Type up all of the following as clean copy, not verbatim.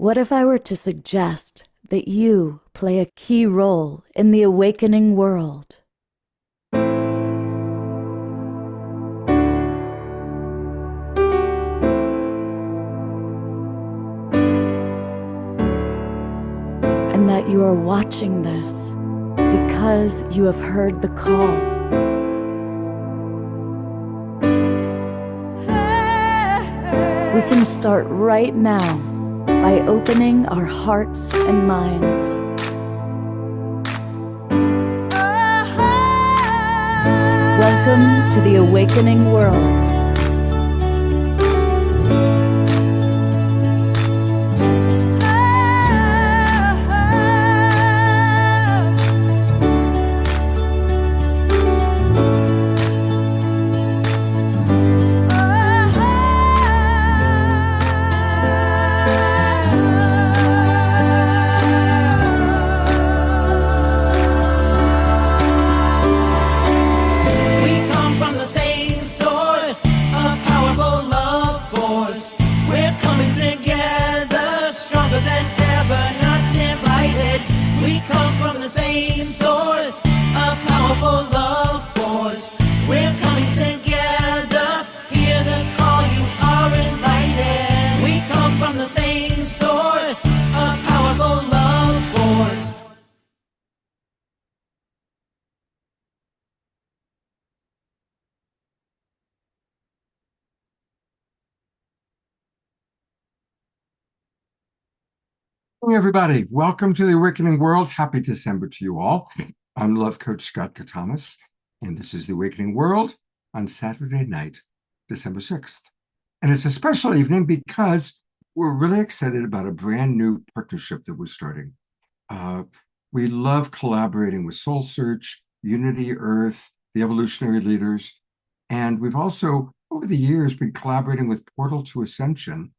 What if I were to suggest that you play a key role in the awakening world? And that you are watching this because you have heard the call. We can start right now by opening our hearts and minds. Welcome to the awakening world. Hey everybody, welcome to the Awakening World. Happy December to you all. I'm Love Coach Scott Katamas, and this is the Awakening World on Saturday night, December 6th. And it's a special evening because we're really excited about a brand new partnership that we're starting. We love collaborating with Soul Search, Unity Earth, the Evolutionary Leaders, and we've also, over the years, been collaborating with Portal to Ascension.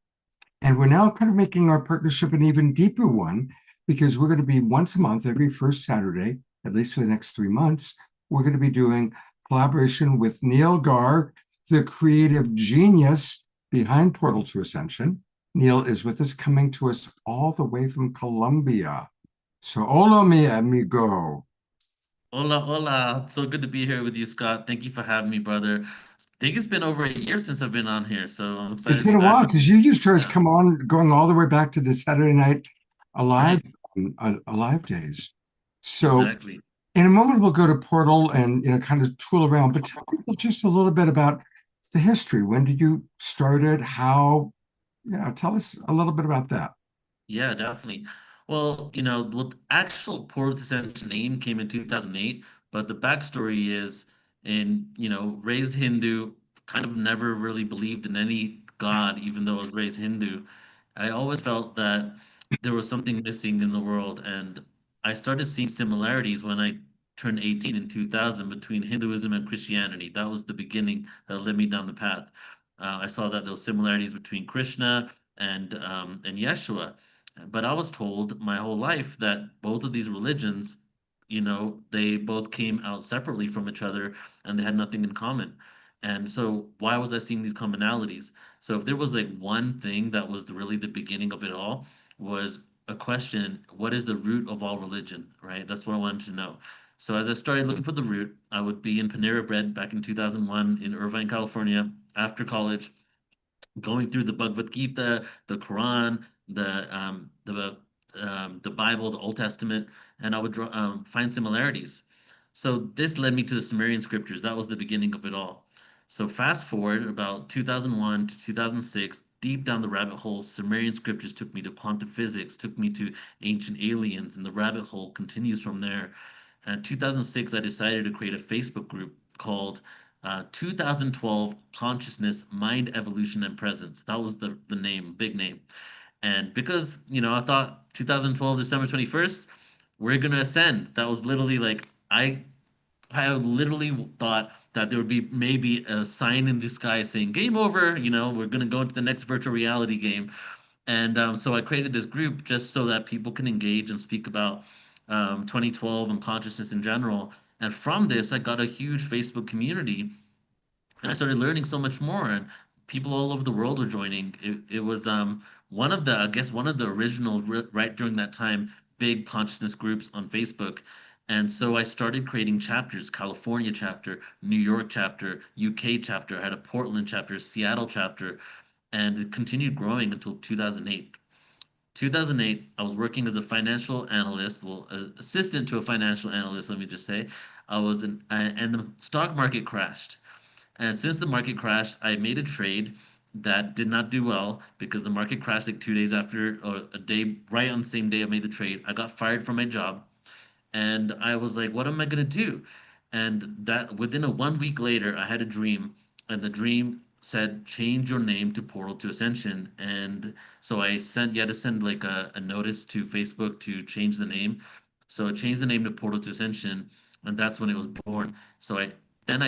And we're now kind of making our partnership an even deeper one because we're going to be once a month, every first Saturday, at least for the next 3 months, we're going to be doing collaboration with Neil Gar, the creative genius behind Portal to Ascension. Neil is with us, coming to us all the way from Colombia. So, hola, mi amigo. Hola, hola. So good to be here with you, Scott. Thank you for having me, brother. I think it's been over a year since I've been on here, so I'm excited It's to be been a back while with you. because you used to always Yeah, come on, going all the way back to the Saturday Night Alive, right. Alive days. So, Exactly. in a moment, we'll go to Portal and kind of tool around. But tell people just a little bit about the history. When did you start it? How? Yeah, tell us a little bit about that. Yeah, definitely. Well, the actual Port Ascension name came in 2008, but the backstory is raised Hindu, kind of never really believed in any god, even though I was raised Hindu. I always felt that there was something missing in the world, and I started seeing similarities when I turned 18 in 2000 between Hinduism and Christianity. That was the beginning that led me down the path. I saw that there were similarities between Krishna and Yeshua. But I was told my whole life that both of these religions, they both came out separately from each other and they had nothing in common. And so why was I seeing these commonalities? So if there was like one thing that was really the beginning of it all, was a question, what is the root of all religion, right? That's what I wanted to know. So as I started looking for the root, I would be in Panera Bread back in 2001 in Irvine, California, after college, going through the Bhagavad Gita, the Quran, the Bible, the Old Testament, and I would find similarities. So this led me to the Sumerian scriptures. That was the beginning of it all. So fast forward about 2001 to 2006, deep down the rabbit hole, Sumerian scriptures took me to quantum physics, took me to ancient aliens, and the rabbit hole continues from there. In 2006, I decided to create a Facebook group called 2012 Consciousness, Mind, Evolution, and Presence. That was the name, big name. And because, I thought 2012, December 21st, we're going to ascend. That was literally like, I literally thought that there would be maybe a sign in the sky saying game over, we're going to go into the next virtual reality game. And so I created this group just so that people can engage and speak about 2012 and consciousness in general. And from this, I got a huge Facebook community and I started learning so much more. And people all over the world were joining. It was one of the, I guess, one of the original right during that time big consciousness groups on Facebook. And so I started creating chapters, California chapter, New York chapter, UK chapter, I had a Portland chapter, Seattle chapter, and it continued growing until 2008. 2008, I was working as a financial analyst, well, assistant to a financial analyst, let me just say. And the stock market crashed. And since the market crashed, I made a trade that did not do well because the market crashed like 2 days after, or a day, right on the same day I made the trade. I got fired from my job. And I was like, what am I gonna do? And that within a 1 week later, I had a dream, and the dream said, change your name to Portal to Ascension. And so I sent, you had to send like a notice to Facebook to change the name. So I changed the name to Portal to Ascension, and that's when it was born. So I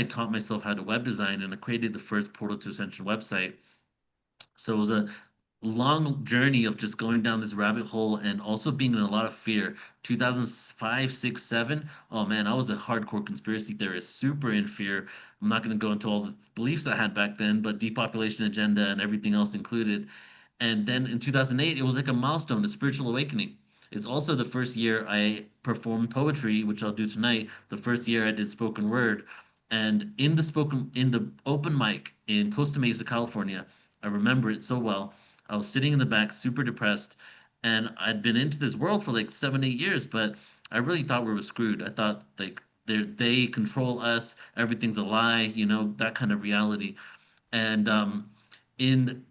taught myself how to web design, and I created the first Portal to Ascension website. So it was a long journey of just going down this rabbit hole and also being in a lot of fear. 2005, 6, 7. Oh man, I was a hardcore conspiracy theorist, super in fear. I'm not going to go into all the beliefs I had back then, but depopulation agenda and everything else included. And then in 2008, it was like a milestone, a spiritual awakening. It's also the first year I performed poetry, which I'll do tonight. The first year I did spoken word. And in the open mic in Costa Mesa, California, I remember it so well. I was sitting in the back, super depressed, and I'd been into this world for like 7, 8 years, but I really thought we were screwed. I thought like they control us, everything's a lie, that kind of reality. And in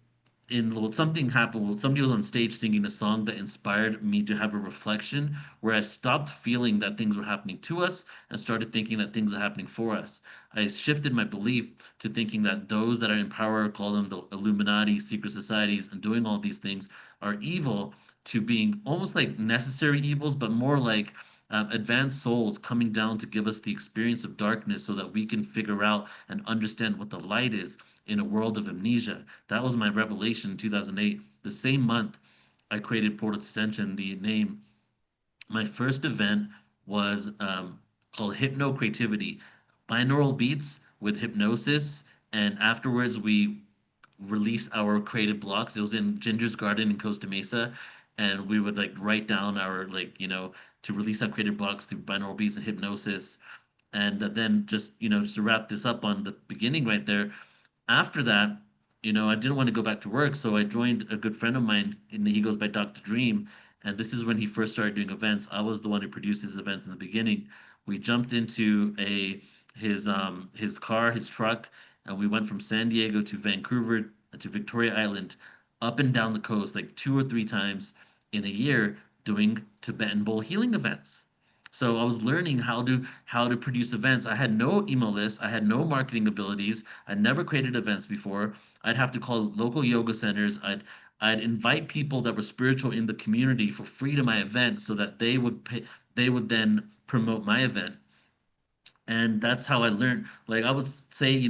well, something happened. Well, somebody was on stage singing a song that inspired me to have a reflection where I stopped feeling that things were happening to us and started thinking that things are happening for us. I shifted my belief to thinking that those that are in power, call them the Illuminati, secret societies, and doing all these things are evil, to being almost like necessary evils, but more like advanced souls coming down to give us the experience of darkness so that we can figure out and understand what the light is in a world of amnesia. That was my revelation in 2008. The same month I created Portal to Ascension, the name. My first event was called Hypno Creativity, binaural beats with hypnosis. And afterwards, we released our creative blocks. It was in Ginger's Garden in Costa Mesa. And we would like write down our, like, to release our creative blocks through binaural beats and hypnosis. And then just to wrap this up on the beginning right there, after that, I didn't want to go back to work, so I joined a good friend of mine, and he goes by Dr. Dream. And this is when he first started doing events. I was the one who produced his events in the beginning. We jumped into his car, his truck, and we went from San Diego to Vancouver to Victoria Island, up and down the coast, like 2 or 3 times in a year, doing Tibetan bowl healing events. So I was learning how to produce events. I had no email list. I had no marketing abilities. I'd never created events before. I'd have to call local yoga centers. I'd invite people that were spiritual in the community for free to my event so that they would then promote my event. And that's how I learned. Like I would say,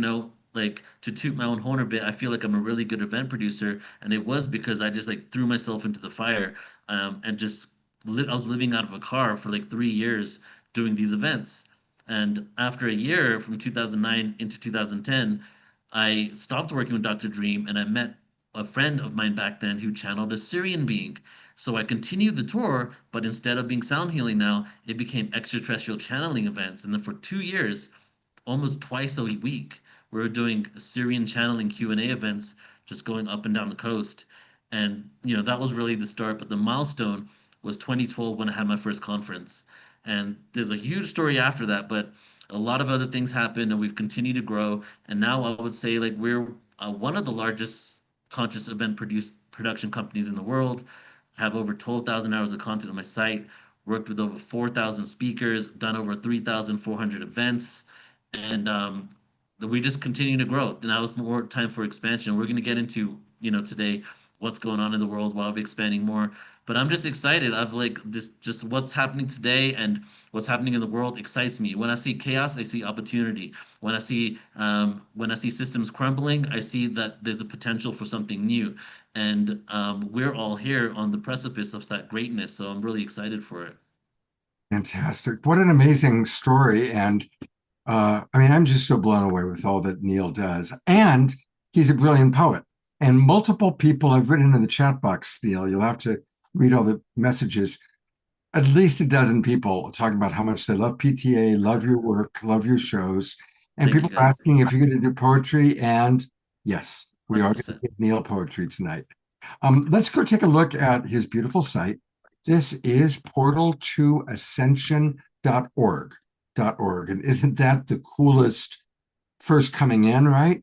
like to toot my own horn a bit, I feel like I'm a really good event producer, and it was because I just like threw myself into the fire, and just I was living out of a car for like 3 years doing these events. And after a year, from 2009 into 2010, I stopped working with Dr. Dream, and I met a friend of mine back then who channeled a Syrian being. So I continued the tour, but instead of being sound healing now, it became extraterrestrial channeling events. And then for 2 years, almost twice a week, we were doing Syrian channeling Q&A events, just going up and down the coast. And that was really the start. But the milestone was 2012 when I had my first conference. And there's a huge story after that, but a lot of other things happened, and we've continued to grow. And now I would say like we're one of the largest conscious event production companies in the world. Have over 12,000 hours of content on my site, worked with over 4,000 speakers, done over 3,400 events, and we just continue to grow. Now it's more time for expansion. We're going to get into, today what's going on in the world while we're expanding more. But I'm just excited. I've like this, just what's happening today and what's happening in the world excites me. When I see chaos, I see opportunity. When I see systems crumbling, I see that there's a potential for something new. And we're all here on the precipice of that greatness. So I'm really excited for it. Fantastic. What an amazing story. And I mean, I'm just so blown away with all that Neil does. And he's a brilliant poet. And multiple people I've written in the chat box, Neil, you'll have to read all the messages. At least a dozen people talking about how much they love PTA, love your work, love your shows. And Thank you, people are guys. asking if you're going to do poetry. And yes, we are going to 100%. give Neil poetry tonight. Let's go take a look at his beautiful site. This is portal2ascension.org. And isn't that the coolest first coming in, right?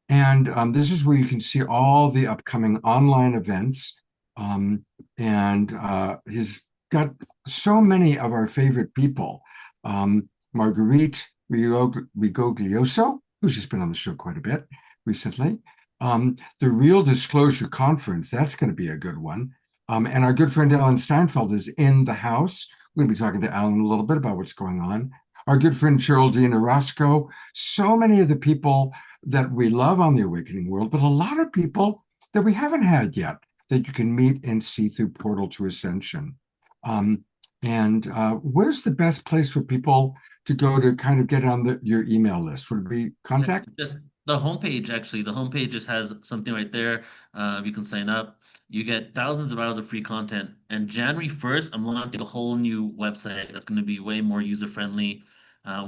And this is where you can see all the upcoming online events. He's got so many of our favorite people. Marguerite Rigoglioso, who's just been on the show quite a bit recently. The Real Disclosure Conference, that's going to be a good one. And our good friend Alan Steinfeld is in the house. We're going to be talking to Alan a little bit about what's going on. Our good friend Geraldine Orozco, so many of the people that we love on the Awakening World, but a lot of people that we haven't had yet that you can meet and see through Portal to Ascension. Where's the best place for people to go to kind of get on your email list? Would it be contact? Just the homepage, actually. The homepage just has something right there. You can sign up. You get thousands of hours of free content. And January 1st, I'm launching a whole new website that's going to be way more user-friendly.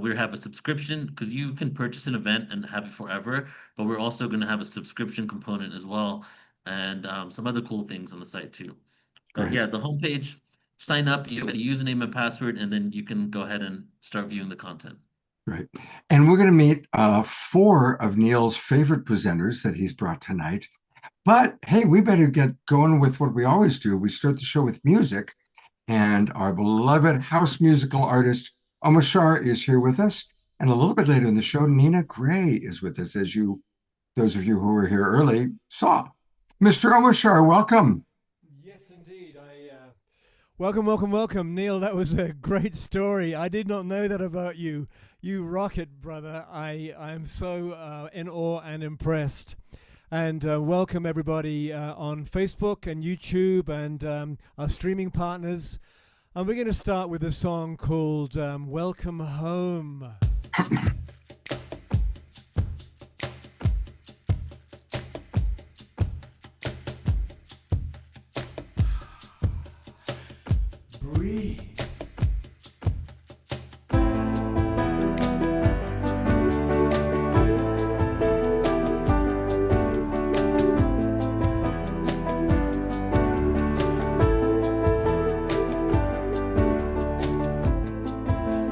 We have a subscription because you can purchase an event and have it forever, but we're also going to have a subscription component as well, and some other cool things on the site too. But Great. yeah, the homepage, sign up, you get a username and password, and then you can go ahead and start viewing the content. Right. And we're going to meet 4 of Neil's favorite presenters that he's brought tonight. But hey, we better get going with what we always do. We start the show with music, and our beloved house musical artist, Omar Shah, is here with us. And a little bit later in the show, Nina Gray is with us, as those of you who were here early, saw. Mr. Omar Shah, welcome. Yes, indeed. Welcome, Neil. That was a great story. I did not know that about you. You rock it, brother. I am so in awe and impressed. And welcome everybody on Facebook and YouTube and our streaming partners. And we're going to start with a song called Welcome Home. Breathe.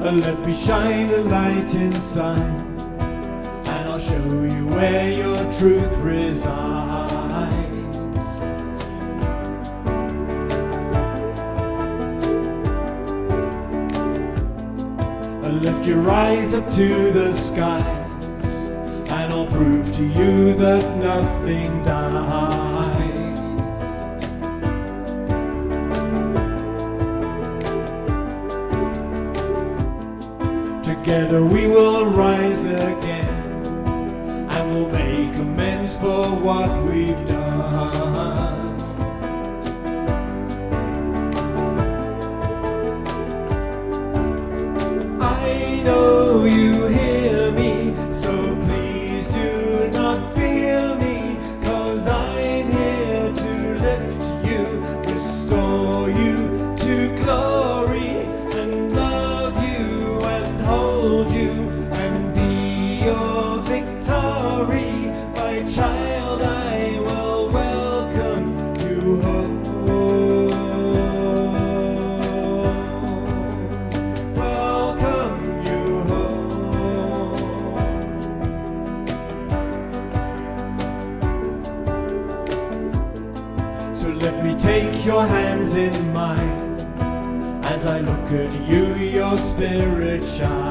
Let me shine a light inside, and I'll show you where your truth resides. I'll lift your eyes up to the skies, and I'll prove to you that nothing dies. Together we will rise again, and we'll make amends for what we've done. I know you hear me, so please do not fear me, 'cause I'm here to lift you, restore you to glory, and love you and hold you and be your victory. My child, I will welcome you home. Welcome you home. So let me take your hands in mine. As I look at you, your spirit shines.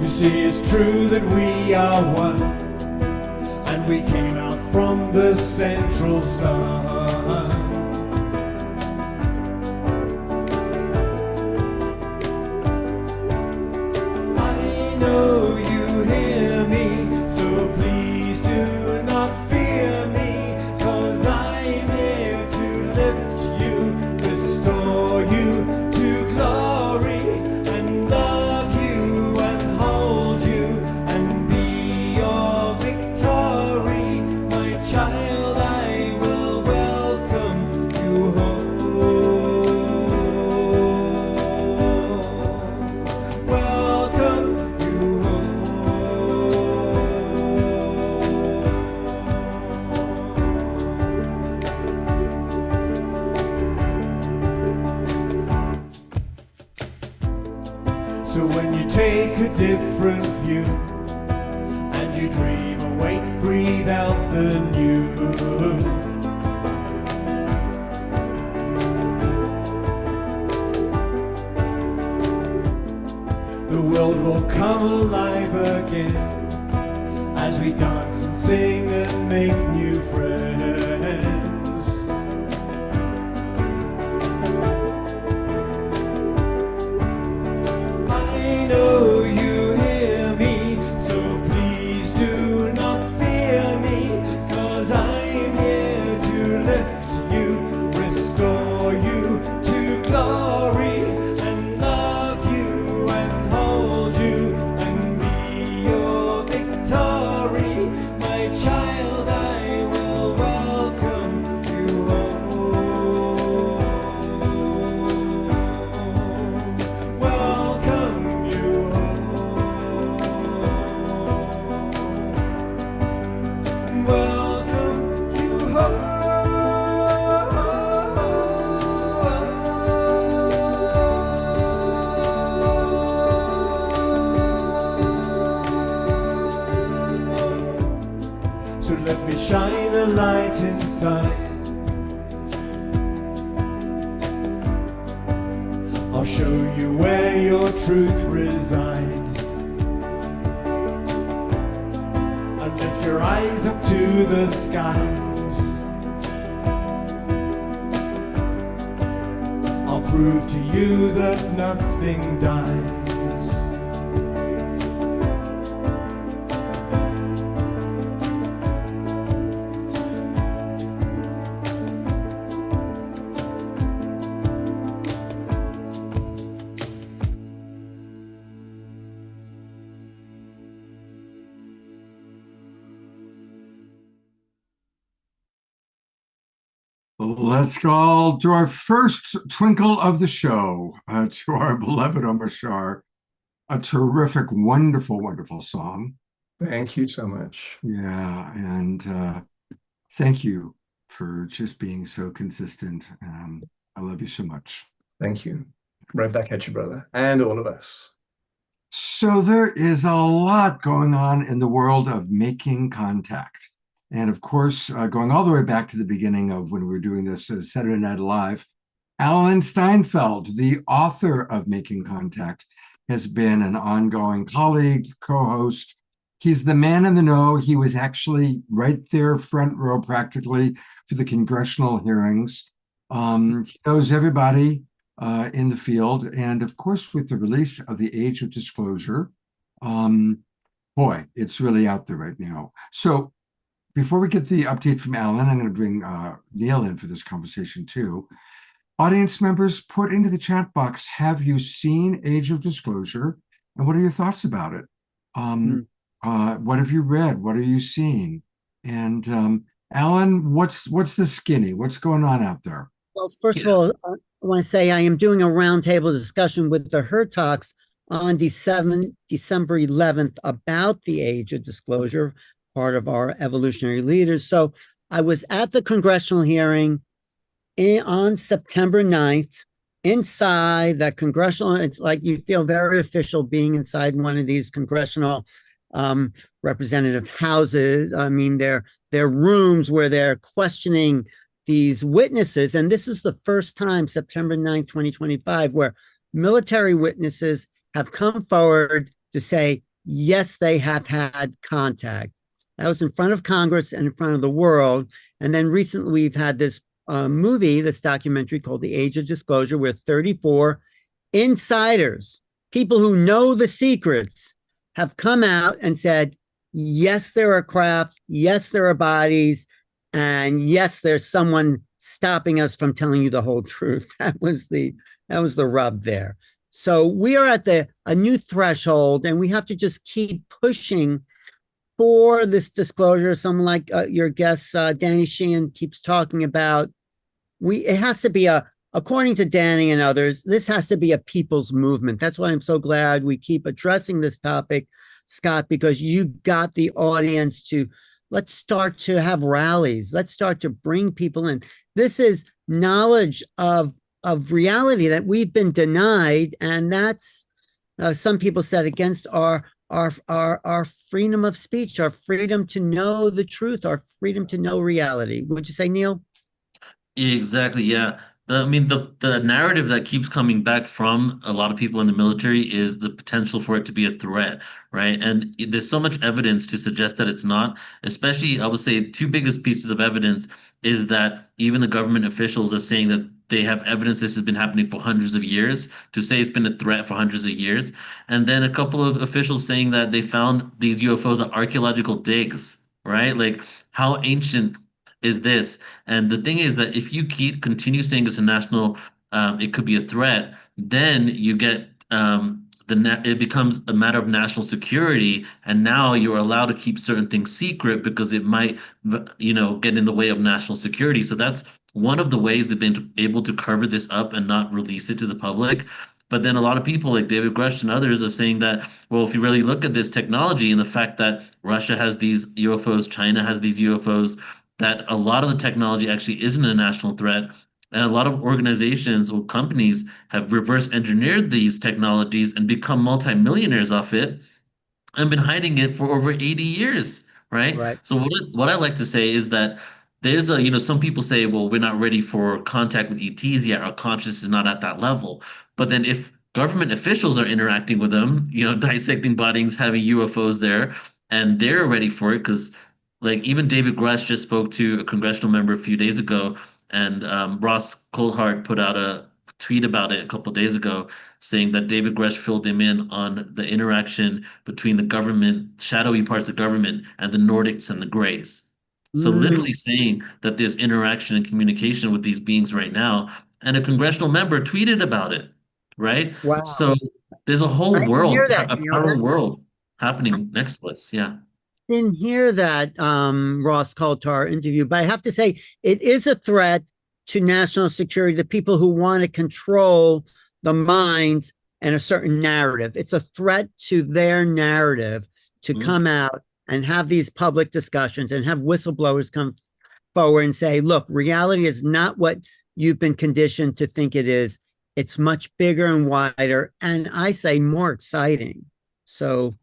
You see, it's true that we are one, and we came out from the central sun. I know you hear me, so please do not fear me, 'cause I'm here to lift you, restore you to glory. So when you take a different view and you dream awake, breathe out the new. The world will come alive again as we dance and sing and make new friends. I know you hear me, so please do not fear me, 'cause I'm here to lift you, restore you to glory, and love you and hold you and be your victory. My child, I will welcome you home. Welcome you home. Welcome you home. So let me shine a light inside. I'll show you where your truth resides. And lift your eyes up to the skies. I'll prove to you that nothing dies. Let's go to our first twinkle of the show, to our beloved Omar Shar. A terrific, wonderful, wonderful song. Thank you so much. Yeah, and thank you for just being so consistent. I love you so much. Thank you. Right back at you, brother, and all of us. So there is a lot going on in the world of making contact. And of course, going all the way back to the beginning of when we were doing this Saturday Night Live, Alan Steinfeld, the author of Making Contact, has been an ongoing colleague, co-host. He's the man in the know. He was actually right there, front row practically, for the congressional hearings. He knows everybody in the field. And of course, with the release of The Age of Disclosure, boy, it's really out there right now. So before we get the update from Alan, I'm going to bring Neil in for this conversation too. Audience members, put into the chat box, have you seen Age of Disclosure? And what are your thoughts about it? What have you read? What are you seeing? And Alan, what's the skinny? What's going on out there? Well, first of all, I want to say I am doing a roundtable discussion with the Hertogs on December 11th about the Age of Disclosure, part of our evolutionary leaders. So I was at the congressional hearing on September 9th, inside that congressional, it's like you feel very official being inside one of these congressional representative houses. I mean, they're rooms where they're questioning these witnesses. And this is the first time, September 9th, 2025, where military witnesses have come forward to say, yes, they have had contact. That was in front of Congress and in front of the world. And then recently we've had this movie, this documentary called The Age of Disclosure, where 34 insiders, people who know the secrets, have come out and said, yes, there are craft, yes, there are bodies, and yes, there's someone stopping us from telling you the whole truth. That was the rub there. So we are at a new threshold, and we have to just keep pushing for this disclosure. Someone like your guest, Danny Sheehan, keeps talking about, it has to be according to Danny and others, this has to be a people's movement. That's why I'm so glad we keep addressing this topic, Scott, because you got the audience to, let's start to have rallies. Let's start to bring people in. This is knowledge of reality that we've been denied, and that's some people said against our freedom of speech, our freedom to know the truth, our freedom to know reality. Would you say, Neil? Exactly, yeah. I mean, the narrative that keeps coming back from a lot of people in the military is the potential for it to be a threat, right? And there's so much evidence to suggest that it's not. Especially, I would say, two biggest pieces of evidence is that even the government officials are saying that they have evidence this has been happening for hundreds of years, to say it's been a threat for hundreds of years. And then a couple of officials saying that they found these UFOs at archaeological digs, right? Like, how ancient is this? And the thing is that if you continue saying it's a national, it could be a threat, then you get it becomes a matter of national security, and now you're allowed to keep certain things secret because it might, get in the way of national security. So that's one of the ways they've been able to cover this up and not release it to the public. But then a lot of people like David Grush and others are saying that, well, if you really look at this technology and the fact that Russia has these UFOs, China has these UFOs, that a lot of the technology actually isn't a national threat. And a lot of organizations or companies have reverse engineered these technologies and become multimillionaires off it and been hiding it for over 80 years, right? Right. So what I like to say is that there's some people say, well, we're not ready for contact with ETs yet. Our conscience is not at that level. But then if government officials are interacting with them, dissecting bodies, having UFOs there, and they're ready for it, because like even David Grush just spoke to a congressional member a few days ago, and Ross Coulthart put out a tweet about it a couple of days ago, saying that David Grush filled him in on the interaction between the government, shadowy parts of government, and the Nordics and the Greys. So literally saying that there's interaction and communication with these beings right now, and a congressional member tweeted about it, right? Wow. So there's a whole I didn't world, hear that, a Neil. parallel world happening next to us. Yeah. Didn't hear that Ross Coulthart interview, but I have to say it is a threat to national security, the people who want to control the minds and a certain narrative. It's a threat to their narrative to come out and have these public discussions and have whistleblowers come forward and say, look, reality is not what you've been conditioned to think it is. It's much bigger and wider, and I say more exciting. So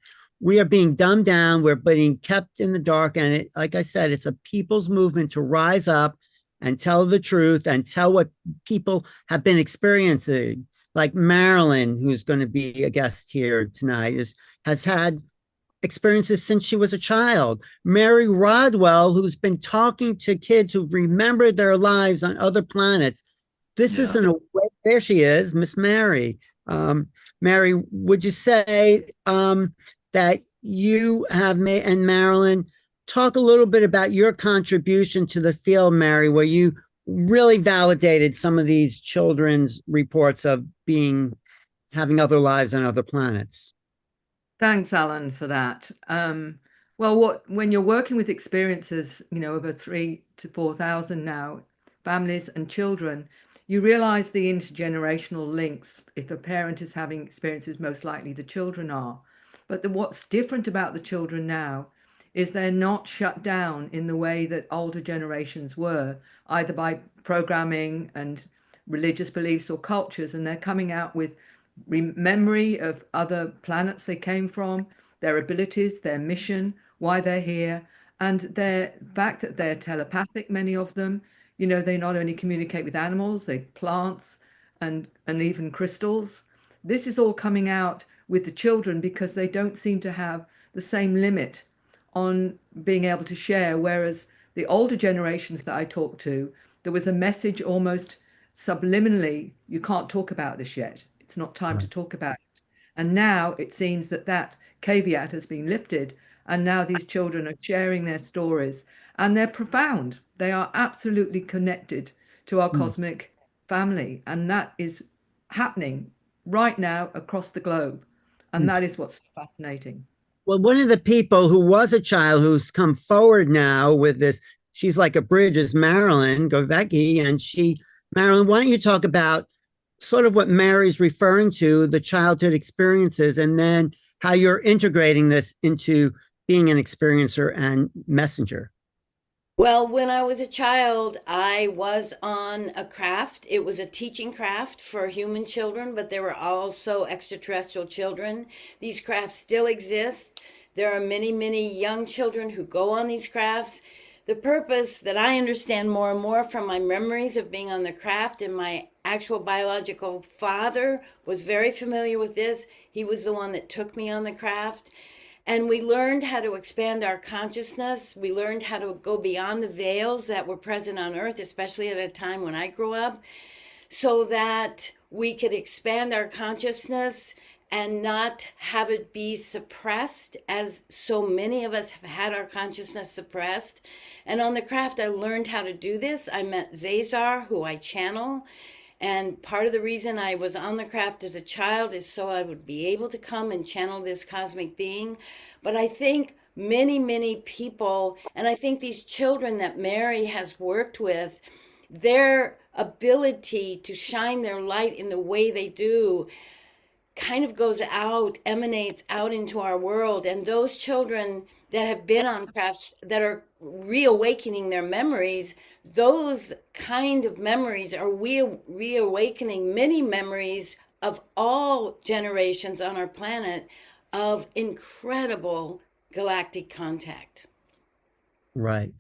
we are being dumbed down. We're being kept in the dark. And like I said, it's a people's movement to rise up and tell the truth and tell what people have been experiencing. Like Marilyn, who's going to be a guest here tonight, has had experiences since she was a child. Mary Rodwell, who's been talking to kids who remembered their lives on other planets. This isn't a way. There she is, Miss Mary. Mary, would you say that you have made, and Marilyn, talk a little bit about your contribution to the field, Mary, where you really validated some of these children's reports of having other lives on other planets. Thanks, Alan, for that. Well, when you're working with experiences, over 3,000 to 4,000 now, families and children, you realize the intergenerational links. If a parent is having experiences, most likely the children are. But what's different about the children now is they're not shut down in the way that older generations were, either by programming and religious beliefs or cultures, and they're coming out with memory of other planets they came from, their abilities, their mission, why they're here, and the fact that they're telepathic, many of them. They not only communicate with animals, they plants and even crystals. This is all coming out with the children because they don't seem to have the same limit on being able to share, whereas the older generations that I talked to, there was a message almost subliminally, you can't talk about this yet. It's not time to talk about it. And now it seems that caveat has been lifted, and now these children are sharing their stories, and they're profound. They are absolutely connected to our cosmic family, and that is happening right now across the globe. And that is what's fascinating. Well, one of the people who was a child who's come forward now with this, she's like a bridge, is Marilyn Govecki. And Marilyn, why don't you talk about sort of what Mary's referring to, the childhood experiences, and then how you're integrating this into being an experiencer and messenger? Well, when I was a child, I was on a craft. It was a teaching craft for human children, but there were also extraterrestrial children. These crafts still exist. There are many, many young children who go on these crafts. The purpose that I understand more and more from my memories of being on the craft, and my actual biological father was very familiar with this. He was the one that took me on the craft. And we learned how to expand our consciousness. We learned how to go beyond the veils that were present on earth, especially at a time when I grew up, so that we could expand our consciousness and not have it be suppressed, as so many of us have had our consciousness suppressed. And on the craft, I learned how to do this. I met Zazar, who I channel. And part of the reason I was on the craft as a child is so I would be able to come and channel this cosmic being. But I think many, many people, and I think these children that Mary has worked with, their ability to shine their light in the way they do kind of goes out, emanates out into our world. And those children that have been on crafts that are reawakening their memories, those kind of memories are reawakening many memories of all generations on our planet of incredible galactic contact. Right.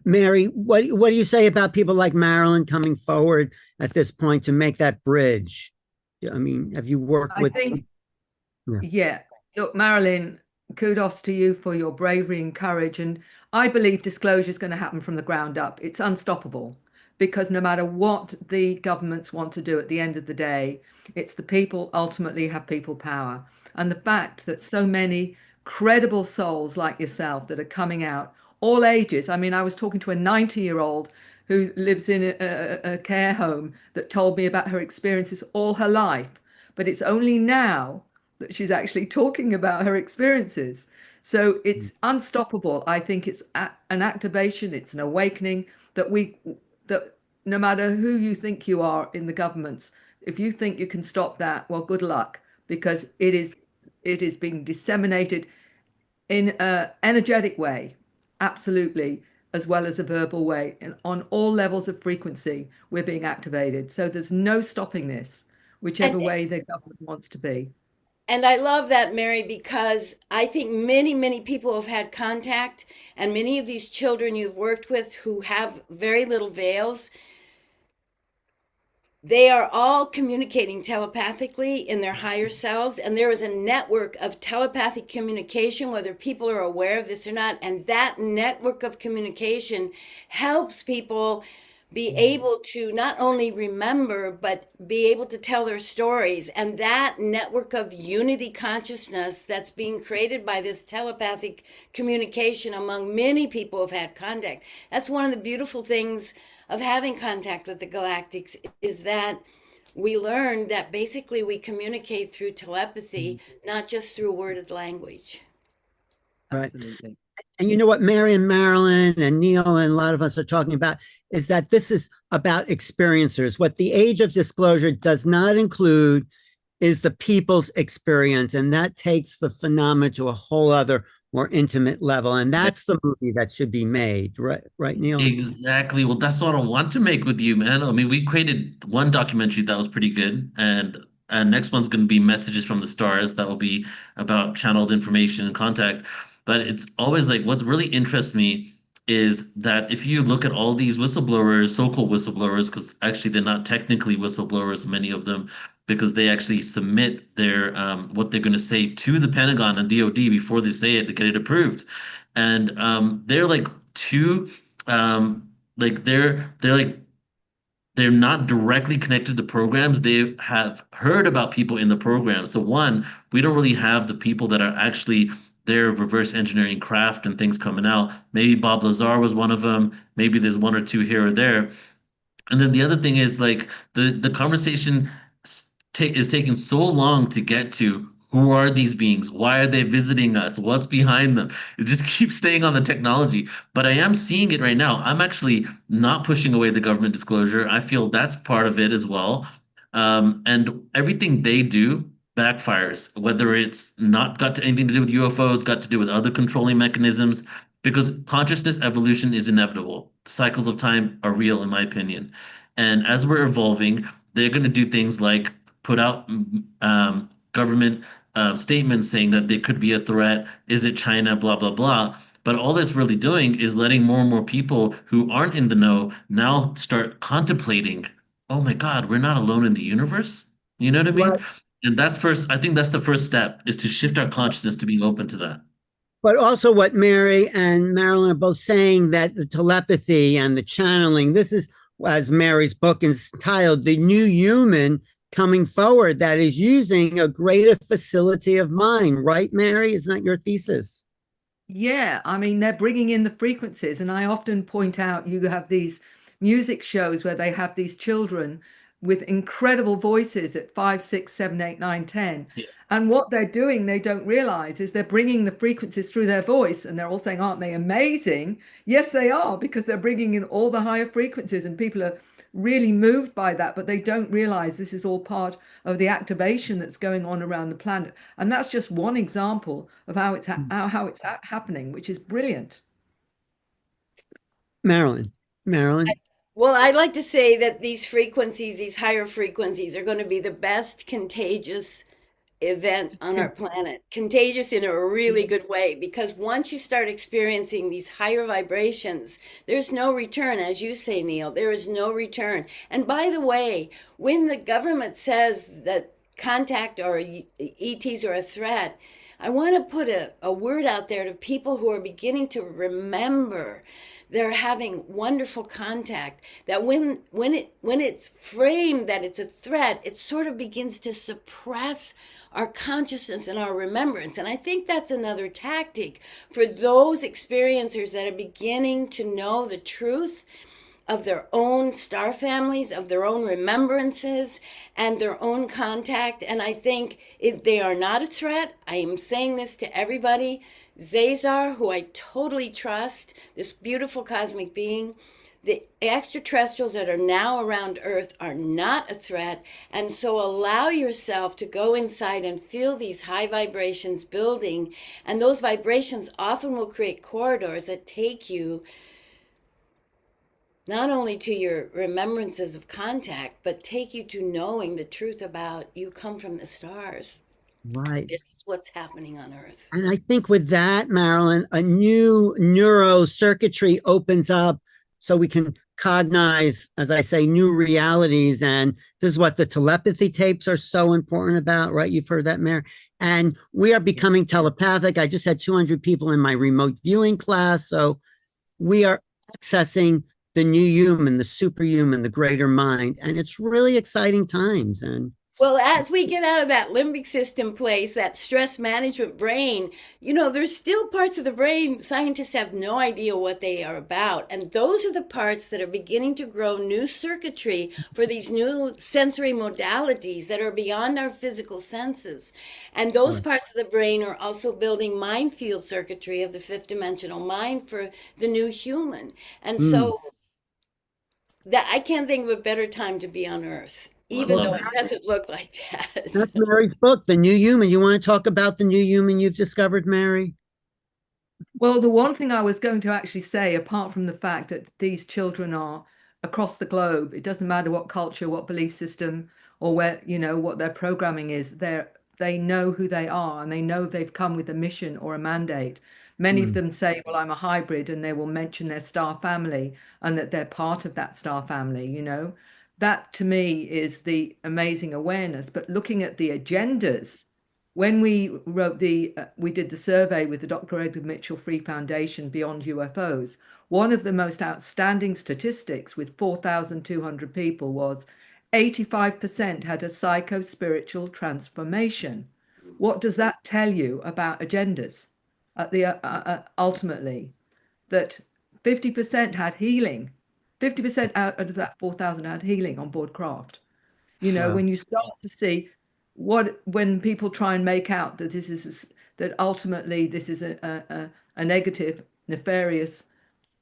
Mary, what do you say about people like Marilyn coming forward at this point to make that bridge? I mean, have you worked I with? think, Yeah. yeah. Look, Marilyn, kudos to you for your bravery and courage. And I believe disclosure is going to happen from the ground up. It's unstoppable because no matter what the governments want to do at the end of the day, it's the people ultimately have people power. And the fact that so many credible souls like yourself that are coming out, all ages. I mean, I was talking to a 90-year-old who lives in a care home that told me about her experiences all her life. But it's only now that she's actually talking about her experiences. So it's unstoppable. I think it's an activation, it's an awakening that no matter who you think you are in the governments, if you think you can stop that, well, good luck, because it is being disseminated in an energetic way, absolutely, as well as a verbal way, and on all levels of frequency, we're being activated. So there's no stopping this, whichever And way the government wants to be. And I love that, Mary, because I think many, many people have had contact, and many of these children you've worked with who have very little veils, they are all communicating telepathically in their higher selves. And there is a network of telepathic communication, whether people are aware of this or not. And that network of communication helps people be able to not only remember, but be able to tell their stories. And that network of unity consciousness that's being created by this telepathic communication among many people who've had contact. That's one of the beautiful things of having contact with the galactics, is that we learned that basically we communicate through telepathy, not just through worded language. Right. Absolutely. And you know what Mary and Marilyn and Neil and a lot of us are talking about is that this is about experiencers. What the age of disclosure does not include is the people's experience. And that takes the phenomena to a whole other, more intimate level. And that's the movie that should be made. Right, Neil? Exactly. Well, that's what I want to make with you, man. I mean, we created one documentary that was pretty good, and next one's going to be Messages from the Stars. That will be about channeled information and contact. But it's always like what really interests me is that if you look at all these whistleblowers, so-called whistleblowers, because actually they're not technically whistleblowers, many of them, because they actually submit their what they're going to say to the Pentagon and DoD before they say it to get it approved, and they're like two like they're like they're not directly connected to programs. They have heard about people in the program. So one, we don't really have the people that are actually their reverse engineering craft and things coming out. Maybe Bob Lazar was one of them. Maybe there's one or two here or there. And then the other thing is like the conversation is taking so long to get to who are these beings? Why are they visiting us? What's behind them? It just keeps staying on the technology. But I am seeing it right now. I'm actually not pushing away the government disclosure. I feel that's part of it as well. And everything they do backfires, whether it's not got to anything to do with UFOs, got to do with other controlling mechanisms. because consciousness evolution is inevitable. Cycles of time are real, in my opinion. And as we're evolving, they're going to do things like put out government statements saying that there could be a threat. Is it China? Blah, blah, blah. But all that's really doing is letting more and more people who aren't in the know now start contemplating, oh my God, we're not alone in the universe. You know what I mean? Right. And that's first, I think that's the first step is to shift our consciousness to being open to that. But also what Mary and Marilyn are both saying, that the telepathy and the channeling, this is, as Mary's book is titled, The New Human Coming Forward, that is using a greater facility of mind, right, Mary? Isn't that your thesis? Yeah, I mean, they're bringing in the frequencies, and I often point out you have these music shows where they have these children with incredible voices at 5, 6, 7, 8, 9, 10. Yeah. And what they're doing, they don't realize, is they're bringing the frequencies through their voice, and they're all saying, aren't they amazing? Yes, they are, because they're bringing in all the higher frequencies, and people are really moved by that, but they don't realize this is all part of the activation that's going on around the planet. And that's just one example of how it's happening, which is brilliant. Marilyn. Well, I'd like to say that these frequencies, these higher frequencies, are going to be the best contagious event on our planet. Contagious in a really good way, because once you start experiencing these higher vibrations, there's no return. As you say, Neil, there is no return. And by the way, when the government says that contact or ETs are a threat, I want to put a word out there to people who are beginning to remember they're having wonderful contact, that when it's framed that it's a threat, it sort of begins to suppress our consciousness and our remembrance. And I think that's another tactic for those experiencers that are beginning to know the truth of their own star families, of their own remembrances, and their own contact. And I think they are not a threat. I am saying this to everybody. Zazar, who I totally trust, this beautiful cosmic being, the extraterrestrials that are now around Earth are not a threat. And so allow yourself to go inside and feel these high vibrations building. And those vibrations often will create corridors that take you not only to your remembrances of contact, but take you to knowing the truth about you come from the stars. Right. This is what's happening on Earth. And I think with that, Marilyn, a new neurocircuitry opens up so we can cognize, as I say, new realities. And this is what the telepathy tapes are so important about, right? You've heard that, Mary. And we are becoming telepathic. I just had 200 people in my remote viewing class. So we are accessing the new human, the superhuman, the greater mind. And it's really exciting times. And well, as we get out of that limbic system place, that stress management brain, there's still parts of the brain scientists have no idea what they are about. And those are the parts that are beginning to grow new circuitry for these new sensory modalities that are beyond our physical senses. And those parts of the brain are also building mind field circuitry of the fifth dimensional mind for the new human. And so that I can't think of a better time to be on Earth, even though it doesn't look like that. that's Mary's book, The New Human. You want to talk about the new human you've discovered, Mary? Well, the one thing I was going to actually say, apart from the fact that these children are across the globe, it doesn't matter what culture, what belief system, or where, what their programming is, they know who they are, and they know they've come with a mission or a mandate. Many of them say, well, I'm a hybrid, and they will mention their star family and that they're part of that star family, That to me is the amazing awareness. But looking at the agendas, when we wrote we did the survey with the Dr. Edgar Mitchell Free Foundation Beyond UFOs, one of the most outstanding statistics with 4,200 people was 85% had a psycho-spiritual transformation. What does that tell you about agendas? Ultimately, that 50% had healing. 50% out of that 4,000 had healing on board craft. When you start to see when people try and make out that that ultimately this is a negative, nefarious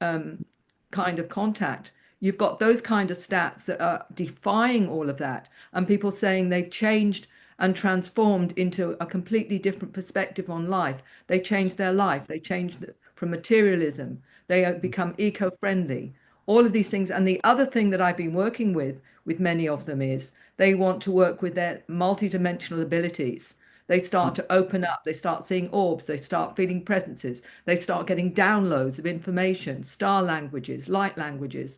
kind of contact, you've got those kind of stats that are defying all of that, and people saying they've changed and transformed into a completely different perspective on life. They change their life. They change from materialism. They become eco-friendly. All of these things. And the other thing that I've been working with many of them is they want to work with their multidimensional abilities. They start to open up. They start seeing orbs. They start feeling presences. They start getting downloads of information, star languages, light languages,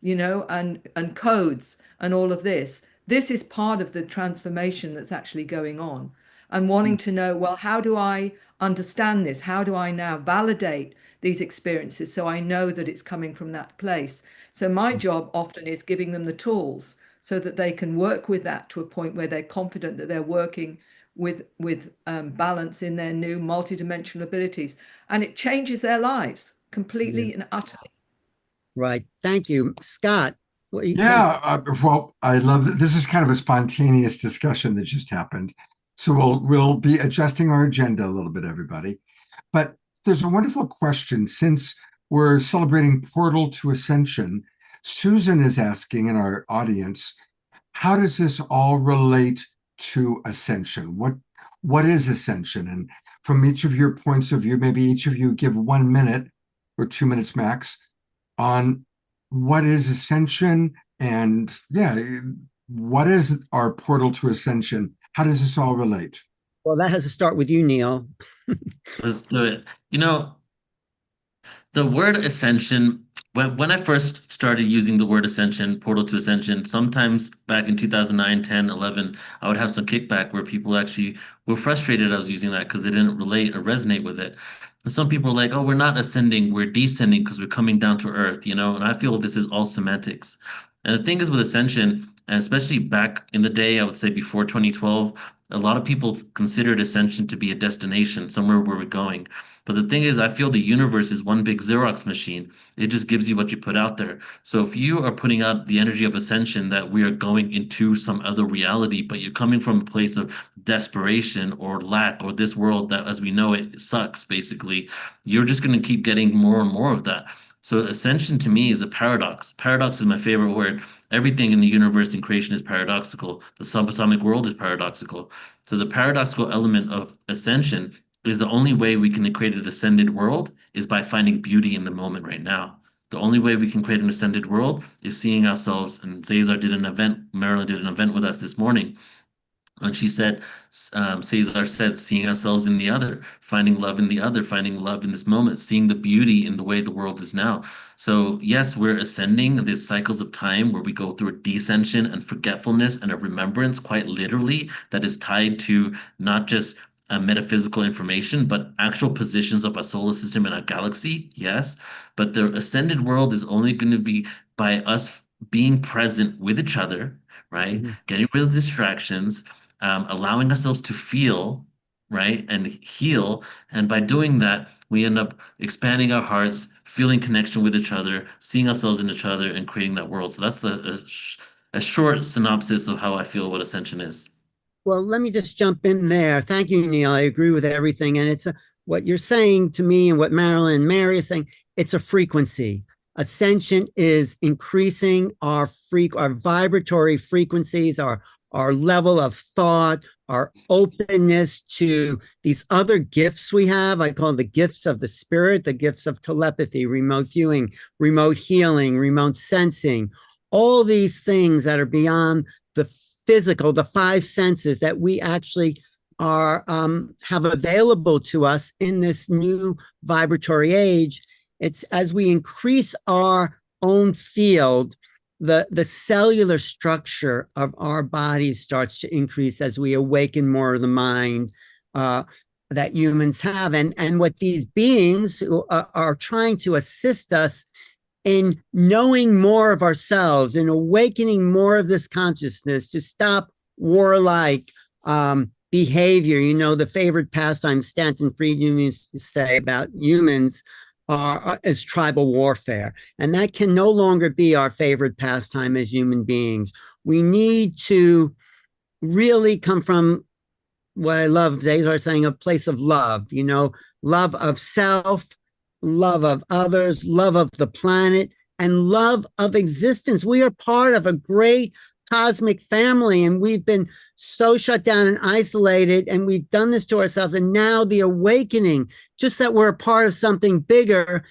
you know, and codes and all of this. This is part of the transformation that's actually going on. And wanting to know, well, how do I understand this? How do I now validate these experiences so I know that it's coming from that place? So my job often is giving them the tools so that they can work with that to a point where they're confident that they're working with balance in their new multidimensional abilities, and it changes their lives completely and utterly. Right. Thank you, Scott. What you Well, I love that. This is kind of a spontaneous discussion that just happened. So we'll be adjusting our agenda a little bit, everybody. But there's a wonderful question. Since we're celebrating Portal to Ascension, Susan is asking in our audience, how does this all relate to Ascension? What is Ascension? And from each of your points of view, maybe each of you give 1 minute or 2 minutes max on what is Ascension, and what is our portal to Ascension? How does this all relate? Well, that has to start with you, Neil. Let's do it. You know, the word ascension, when I first started using the word ascension, portal to ascension, sometimes back in 2009, 10, 11, I would have some kickback where people actually were frustrated I was using that because they didn't relate or resonate with it. And some people are like, oh, we're not ascending, we're descending because we're coming down to earth, you know? And I feel this is all semantics. And the thing is with ascension, and especially back in the day, I would say before 2012, a lot of people considered ascension to be a destination, somewhere where we're going. But the thing is, I feel the universe is one big Xerox machine. It just gives you what you put out there. So if you are putting out the energy of ascension that we are going into some other reality, but you're coming from a place of desperation or lack, or this world that as we know it sucks, basically, you're just going to keep getting more and more of that. So ascension to me is a paradox. Paradox is my favorite word. Everything in the universe and creation is paradoxical. The subatomic world is paradoxical. So the paradoxical element of ascension is the only way we can create an ascended world is by finding beauty in the moment right now. The only way we can create an ascended world is seeing ourselves, and Cesar did an event, Marilyn did an event with us this morning, and she said, Cesar said, seeing ourselves in the other, finding love in the other, finding love in this moment, seeing the beauty in the way the world is now. So yes, we're ascending these cycles of time where we go through a descension and forgetfulness and a remembrance, quite literally, that is tied to not just metaphysical information, but actual positions of our solar system and our galaxy, yes. But the ascended world is only going to be by us being present with each other, right? Getting rid of distractions, allowing ourselves to feel, right, and heal. And by doing that, we end up expanding our hearts, feeling connection with each other, seeing ourselves in each other, and creating that world. So that's a short synopsis of how I feel what Ascension is. Well, let me just jump in there. Thank you, Neil. I agree with everything. And it's what you're saying to me and what Marilyn and Mary are saying, it's a frequency. Ascension is increasing our vibratory frequencies, our level of thought, our openness to these other gifts we have. I call them the gifts of the spirit, the gifts of telepathy, remote viewing, remote healing, remote sensing, all these things that are beyond the physical, the five senses that we actually are have available to us in this new vibratory age. It's as we increase our own field, the cellular structure of our bodies starts to increase as we awaken more of the mind that humans have. And what these beings are trying to assist us in knowing more of ourselves, in awakening more of this consciousness, to stop warlike behavior. You know, the favorite pastime Stanton Friedman used to say about humans is tribal warfare. And that can no longer be our favorite pastime as human beings. We need to really come from what I love, Cesar saying, a place of love, you know, love of self, love of others, love of the planet, and love of existence. We are part of a great cosmic family, and we've been so shut down and isolated, and we've done this to ourselves. And now the awakening, just that we're a part of something bigger,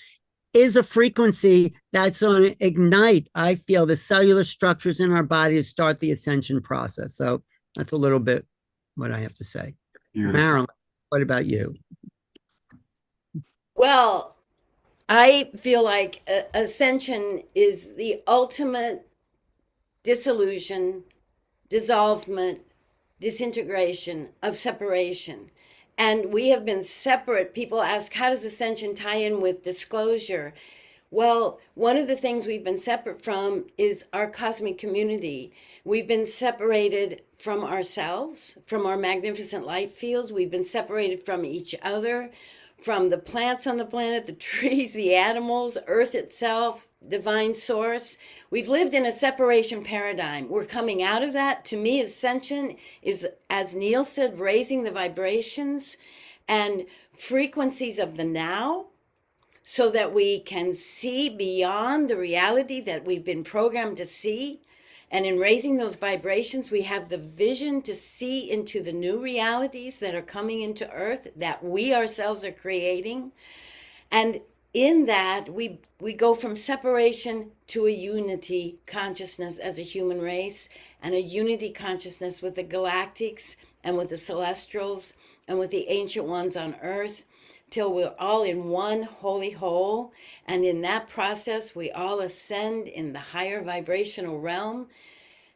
is a frequency that's going to ignite, I feel, the cellular structures in our body to start the ascension process. So that's a little bit what I have to say. Beautiful. Marilyn, what about you? Well, I feel like ascension is the ultimate dissolution, dissolvement, disintegration of separation. And we have been separate. People ask, how does ascension tie in with disclosure? Well, one of the things we've been separate from is our cosmic community. We've been separated from ourselves, from our magnificent light fields. We've been separated from each other, from the plants on the planet, the trees, the animals, Earth itself, divine source. We've lived in a separation paradigm. We're coming out of that. To me, ascension is, as Neil said, raising the vibrations and frequencies of the now, so that we can see beyond the reality that we've been programmed to see. And in raising those vibrations, we have the vision to see into the new realities that are coming into Earth, that we ourselves are creating. And in that, we go from separation to a unity consciousness as a human race, and a unity consciousness with the galactics and with the celestials and with the ancient ones on Earth, till we're all in one holy whole. And in that process, we all ascend in the higher vibrational realm.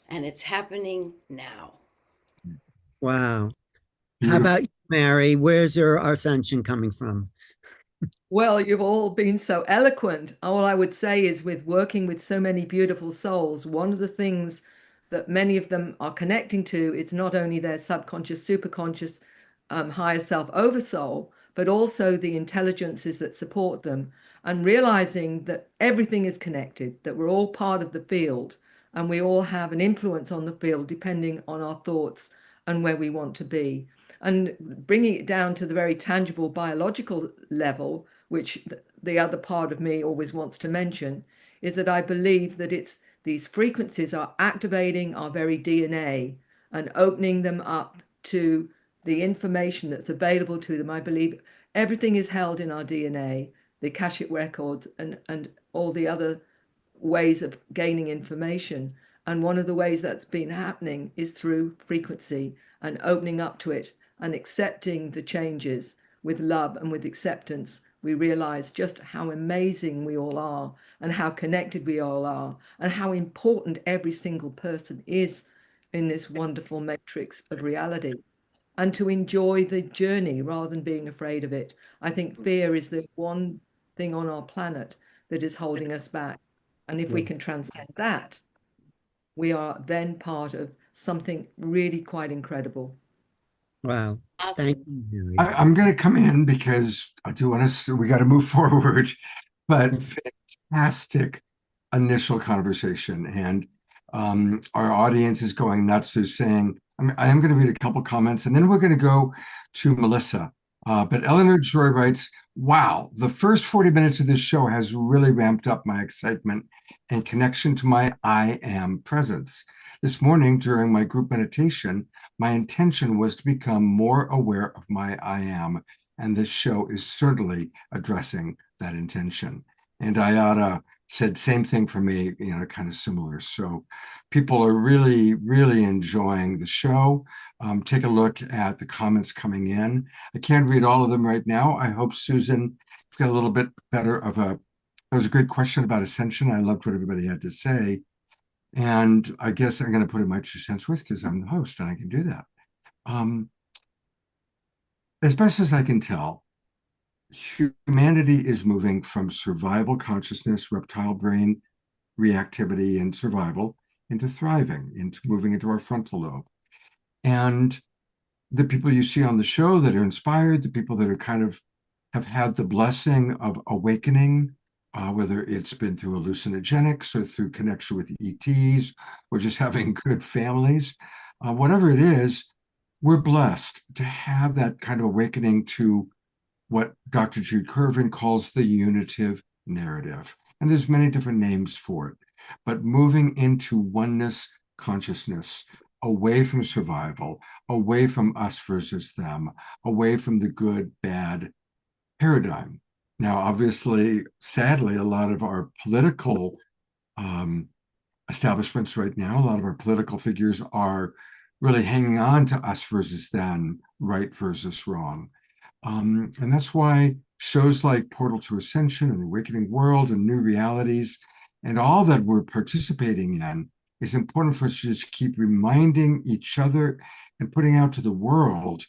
And it's happening now. Wow. How Beautiful. about you, Mary? Where's your ascension coming from? Well, you've all been so eloquent. All I would say is, with working with so many beautiful souls, one of the things that many of them are connecting to is not only their subconscious, superconscious, higher self oversoul, but also the intelligences that support them, and realizing that everything is connected, that we're all part of the field, and we all have an influence on the field depending on our thoughts and where we want to be. And bringing it down to the very tangible biological level, which the other part of me always wants to mention, is that I believe that these frequencies are activating our very DNA and opening them up to the information that's available to them. I believe everything is held in our DNA, the Akashic records, and all the other ways of gaining information. And one of the ways that's been happening is through frequency and opening up to it and accepting the changes with love and with acceptance. We realize just how amazing we all are, and how connected we all are, and how important every single person is in this wonderful matrix of reality. And to enjoy the journey rather than being afraid of it. I think fear is the one thing on our planet that is holding us back. And if we can transcend that, we are then part of something really quite incredible. Wow. Awesome. Thank you, Mary. I'm going to come in because I do want to, we got to move forward, but fantastic initial conversation. And our audience is going nuts. They're saying, I am going to read a couple comments, and then we're going to go to Melissa. But Eleanor Joy writes, wow, the first 40 minutes of this show has really ramped up my excitement and connection to my I am presence. This morning during my group meditation, my intention was to become more aware of my I am, and this show is certainly addressing that intention. And Ayada said same thing for me, kind of similar. So people are really, really enjoying the show. Take a look at the comments coming in. I can't read all of them right now. I hope, Susan, you've got a little bit better of a, that was a great question about Ascension. I loved what everybody had to say. And I guess I'm going to put in my 2 cents worth because I'm the host and I can do that. As best as I can tell, humanity is moving from survival consciousness, reptile brain reactivity and survival, into thriving, into moving into our frontal lobe. And the people you see on the show that are inspired, the people that are kind of have had the blessing of awakening, whether it's been through hallucinogenics or through connection with ETs or just having good families, whatever it is, we're blessed to have that kind of awakening to what Dr. Jude Curvin calls the unitive narrative. And there's many different names for it, but moving into oneness consciousness, away from survival, away from us versus them, away from the good, bad paradigm. Now, obviously, sadly, a lot of our political establishments right now, a lot of our political figures are really hanging on to us versus them, right versus wrong. And that's why shows like Portal to Ascension and the Awakening World and New Realities and all that we're participating in is important for us to just keep reminding each other and putting out to the world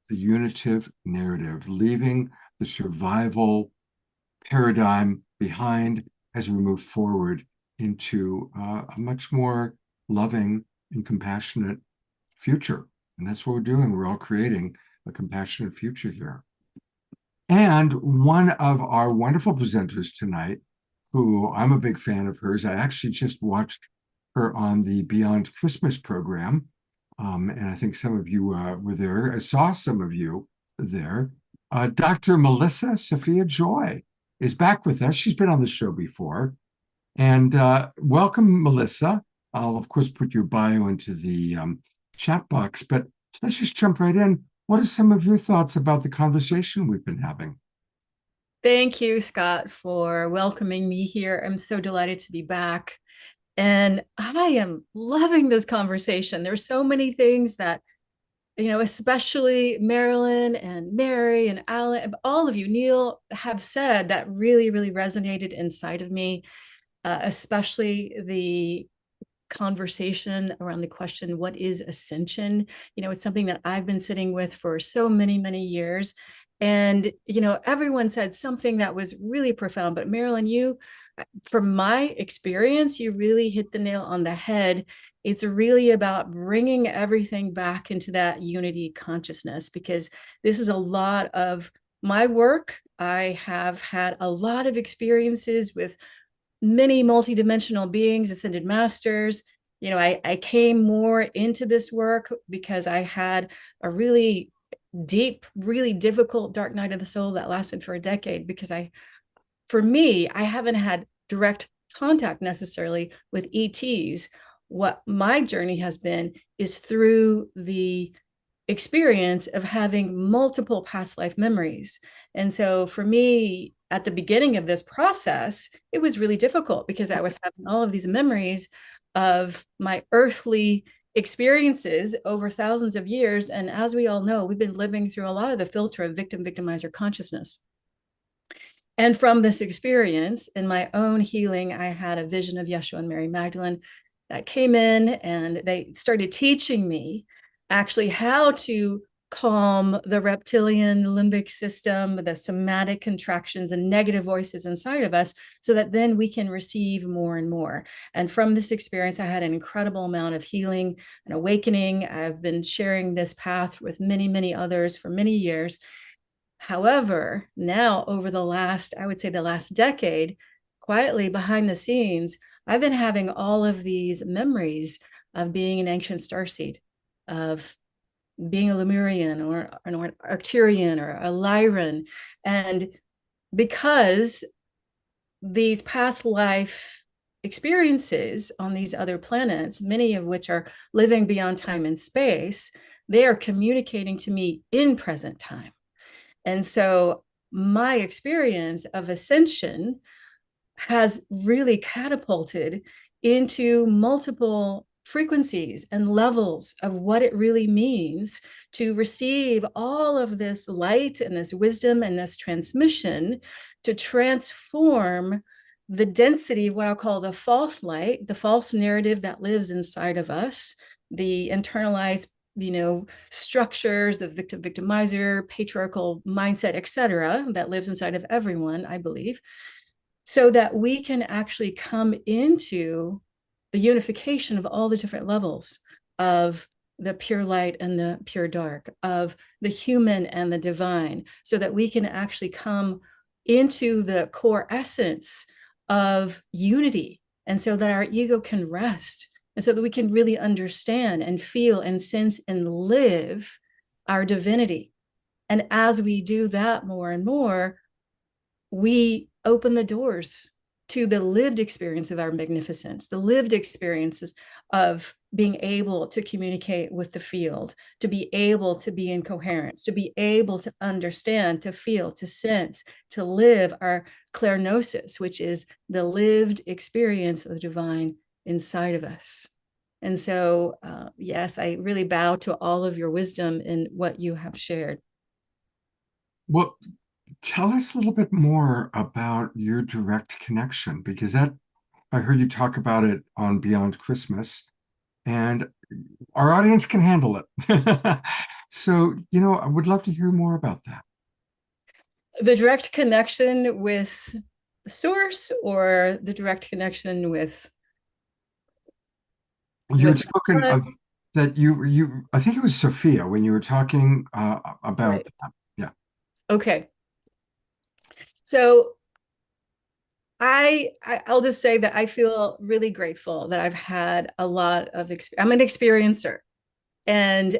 the unitive narrative, leaving the survival paradigm behind as we move forward into a much more loving and compassionate future. And that's what we're doing. We're all creating a compassionate future here. And one of our wonderful presenters tonight, who I'm a big fan of hers, I actually just watched her on the Beyond Christmas program. And I think some of you were there. I saw some of you there. Dr. Melissa Sophia Joy is back with us. She's been on the show before. And welcome, Melissa. I'll, of course, put your bio into the chat box, but let's just jump right in. What are some of your thoughts about the conversation we've been having? Thank you, Scott, for welcoming me here. I'm so delighted to be back. And I am loving this conversation. There's so many things that, especially Marilyn and Mary and Alan, all of you, Neil, have said that really, really resonated inside of me, especially the conversation around the question, what is ascension? It's something that I've been sitting with for so many, many years. And, everyone said something that was really profound, but Marilyn, from my experience, you really hit the nail on the head. It's really about bringing everything back into that unity consciousness, because this is a lot of my work. I have had a lot of experiences with many multidimensional beings, ascended masters. I came more into this work because I had a really deep, really difficult dark night of the soul that lasted for a decade, because for me, I haven't had direct contact necessarily with ETs. What my journey has been is through the experience of having multiple past life memories. And so for me, at the beginning of this process, it was really difficult because I was having all of these memories of my earthly experiences over thousands of years. And as we all know, we've been living through a lot of the filter of victim-victimizer consciousness. And from this experience, in my own healing, I had a vision of Yeshua and Mary Magdalene that came in, and they started teaching me actually how to calm the reptilian limbic system, the somatic contractions and negative voices inside of us, so that then we can receive more and more. And from this experience, I had an incredible amount of healing and awakening. I've been sharing this path with many, many others for many years. However, now over the last decade, quietly behind the scenes, I've been having all of these memories of being an ancient starseed, of being a Lemurian or an Arcturian or a Lyran. And because these past life experiences on these other planets, many of which are living beyond time and space, they are communicating to me in present time. And so my experience of ascension has really catapulted into multiple frequencies and levels of what it really means to receive all of this light and this wisdom and this transmission to transform the density of what I'll call the false light, the false narrative that lives inside of us, the internalized structures, the victim-victimizer, patriarchal mindset, etc., that lives inside of everyone, I believe, so that we can actually come into the unification of all the different levels of the pure light and the pure dark, of the human and the divine, so that we can actually come into the core essence of unity, and so that our ego can rest, and so that we can really understand and feel and sense and live our divinity. And as we do that more and more, we open the doors to the lived experience of our magnificence, the lived experiences of being able to communicate with the field, to be able to be in coherence, to be able to understand, to feel, to sense, to live our clairgnosis, which is the lived experience of the divine inside of us. And so, yes, I really bow to all of your wisdom in what you have shared. Well, tell us a little bit more about your direct connection, because that I heard you talk about it on Beyond Christmas, and our audience can handle it. So, I would love to hear more about that. The direct connection with source, or the direct connection with You had spoken of that I think it was Sophia when you were talking about Right. that. Yeah. Okay. So I'll just say that I feel really grateful that I've had a lot of I'm an experiencer. And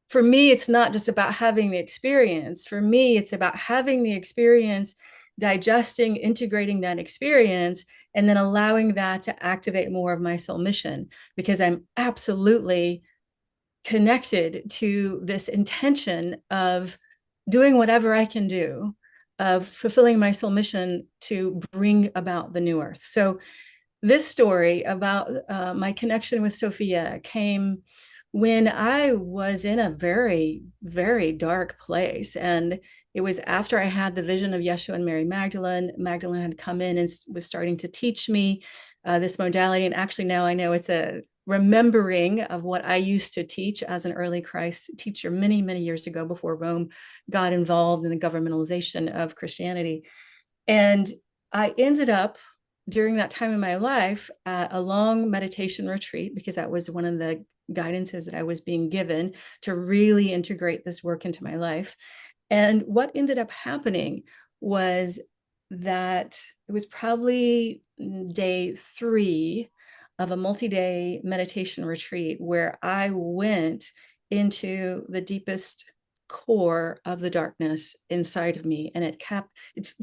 for me, it's not just about having the experience. For me, it's about having the experience, digesting, integrating that experience, and then allowing that to activate more of my soul mission, because I'm absolutely connected to this intention of doing whatever I can do, of fulfilling my soul mission to bring about the new earth. So this story about my connection with Sophia came when I was in a very, very dark place. And it was after I had the vision of Yeshua and Mary Magdalene. Magdalene had come in and was starting to teach me this modality. And actually now I know it's a remembering of what I used to teach as an early Christ teacher many, many years ago, before Rome got involved in the governmentalization of Christianity. And I ended up during that time in my life at a long meditation retreat, because that was one of the guidances that I was being given to really integrate this work into my life. And what ended up happening was that it was probably day 3 of a multi-day meditation retreat where I went into the deepest core of the darkness inside of me. And it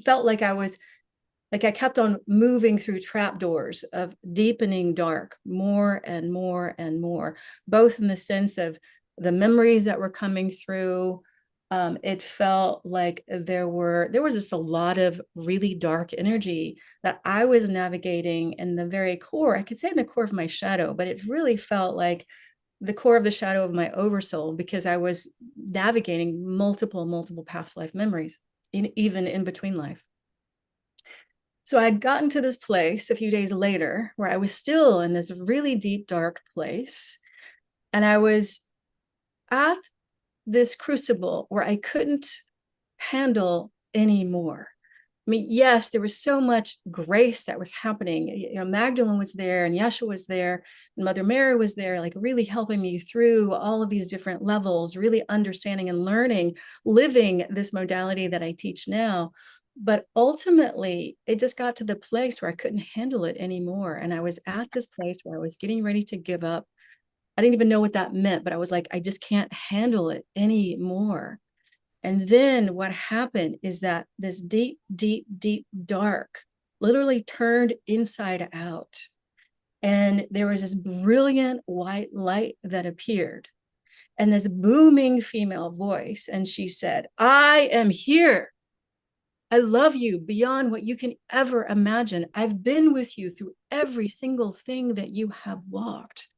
felt like I kept on moving through trapdoors of deepening dark, more and more and more, both in the sense of the memories that were coming through. It felt like there was just a lot of really dark energy that I was navigating in the very core. I could say in the core of my shadow, but it really felt like the core of the shadow of my oversoul, because I was navigating multiple past life memories, even in between life. So I'd gotten to this place a few days later where I was still in this really deep, dark place. And I was at this crucible where I couldn't handle anymore. I mean, yes, there was so much grace that was happening. Magdalene was there, and Yeshua was there, and Mother Mary was there, like really helping me through all of these different levels, really understanding and learning, living this modality that I teach now. But ultimately, it just got to the place where I couldn't handle it anymore. And I was at this place where I was getting ready to give up. I didn't even know what that meant, but I was like, I just can't handle it anymore. And then what happened is that this deep, deep, deep dark literally turned inside out. And there was this brilliant white light that appeared, and this booming female voice. And she said, I am here. I love you beyond what you can ever imagine. I've been with you through every single thing that you have walked.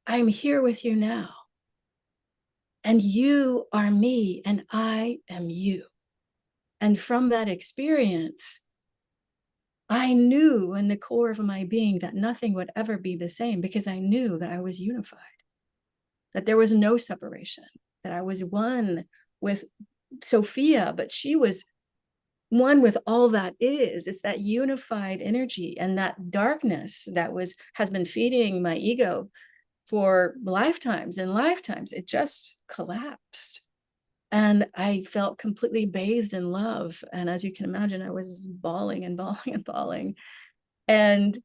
I'm here with you now. And you are me, and I am you. And from that experience, I knew in the core of my being that nothing would ever be the same, because I knew that I was unified, that there was no separation, that I was one with Sophia, but she was one with all that is. It's that unified energy, and that darkness that has been feeding my ego for lifetimes and lifetimes, it just collapsed. And I felt completely bathed in love. And as you can imagine, I was bawling and bawling and bawling. And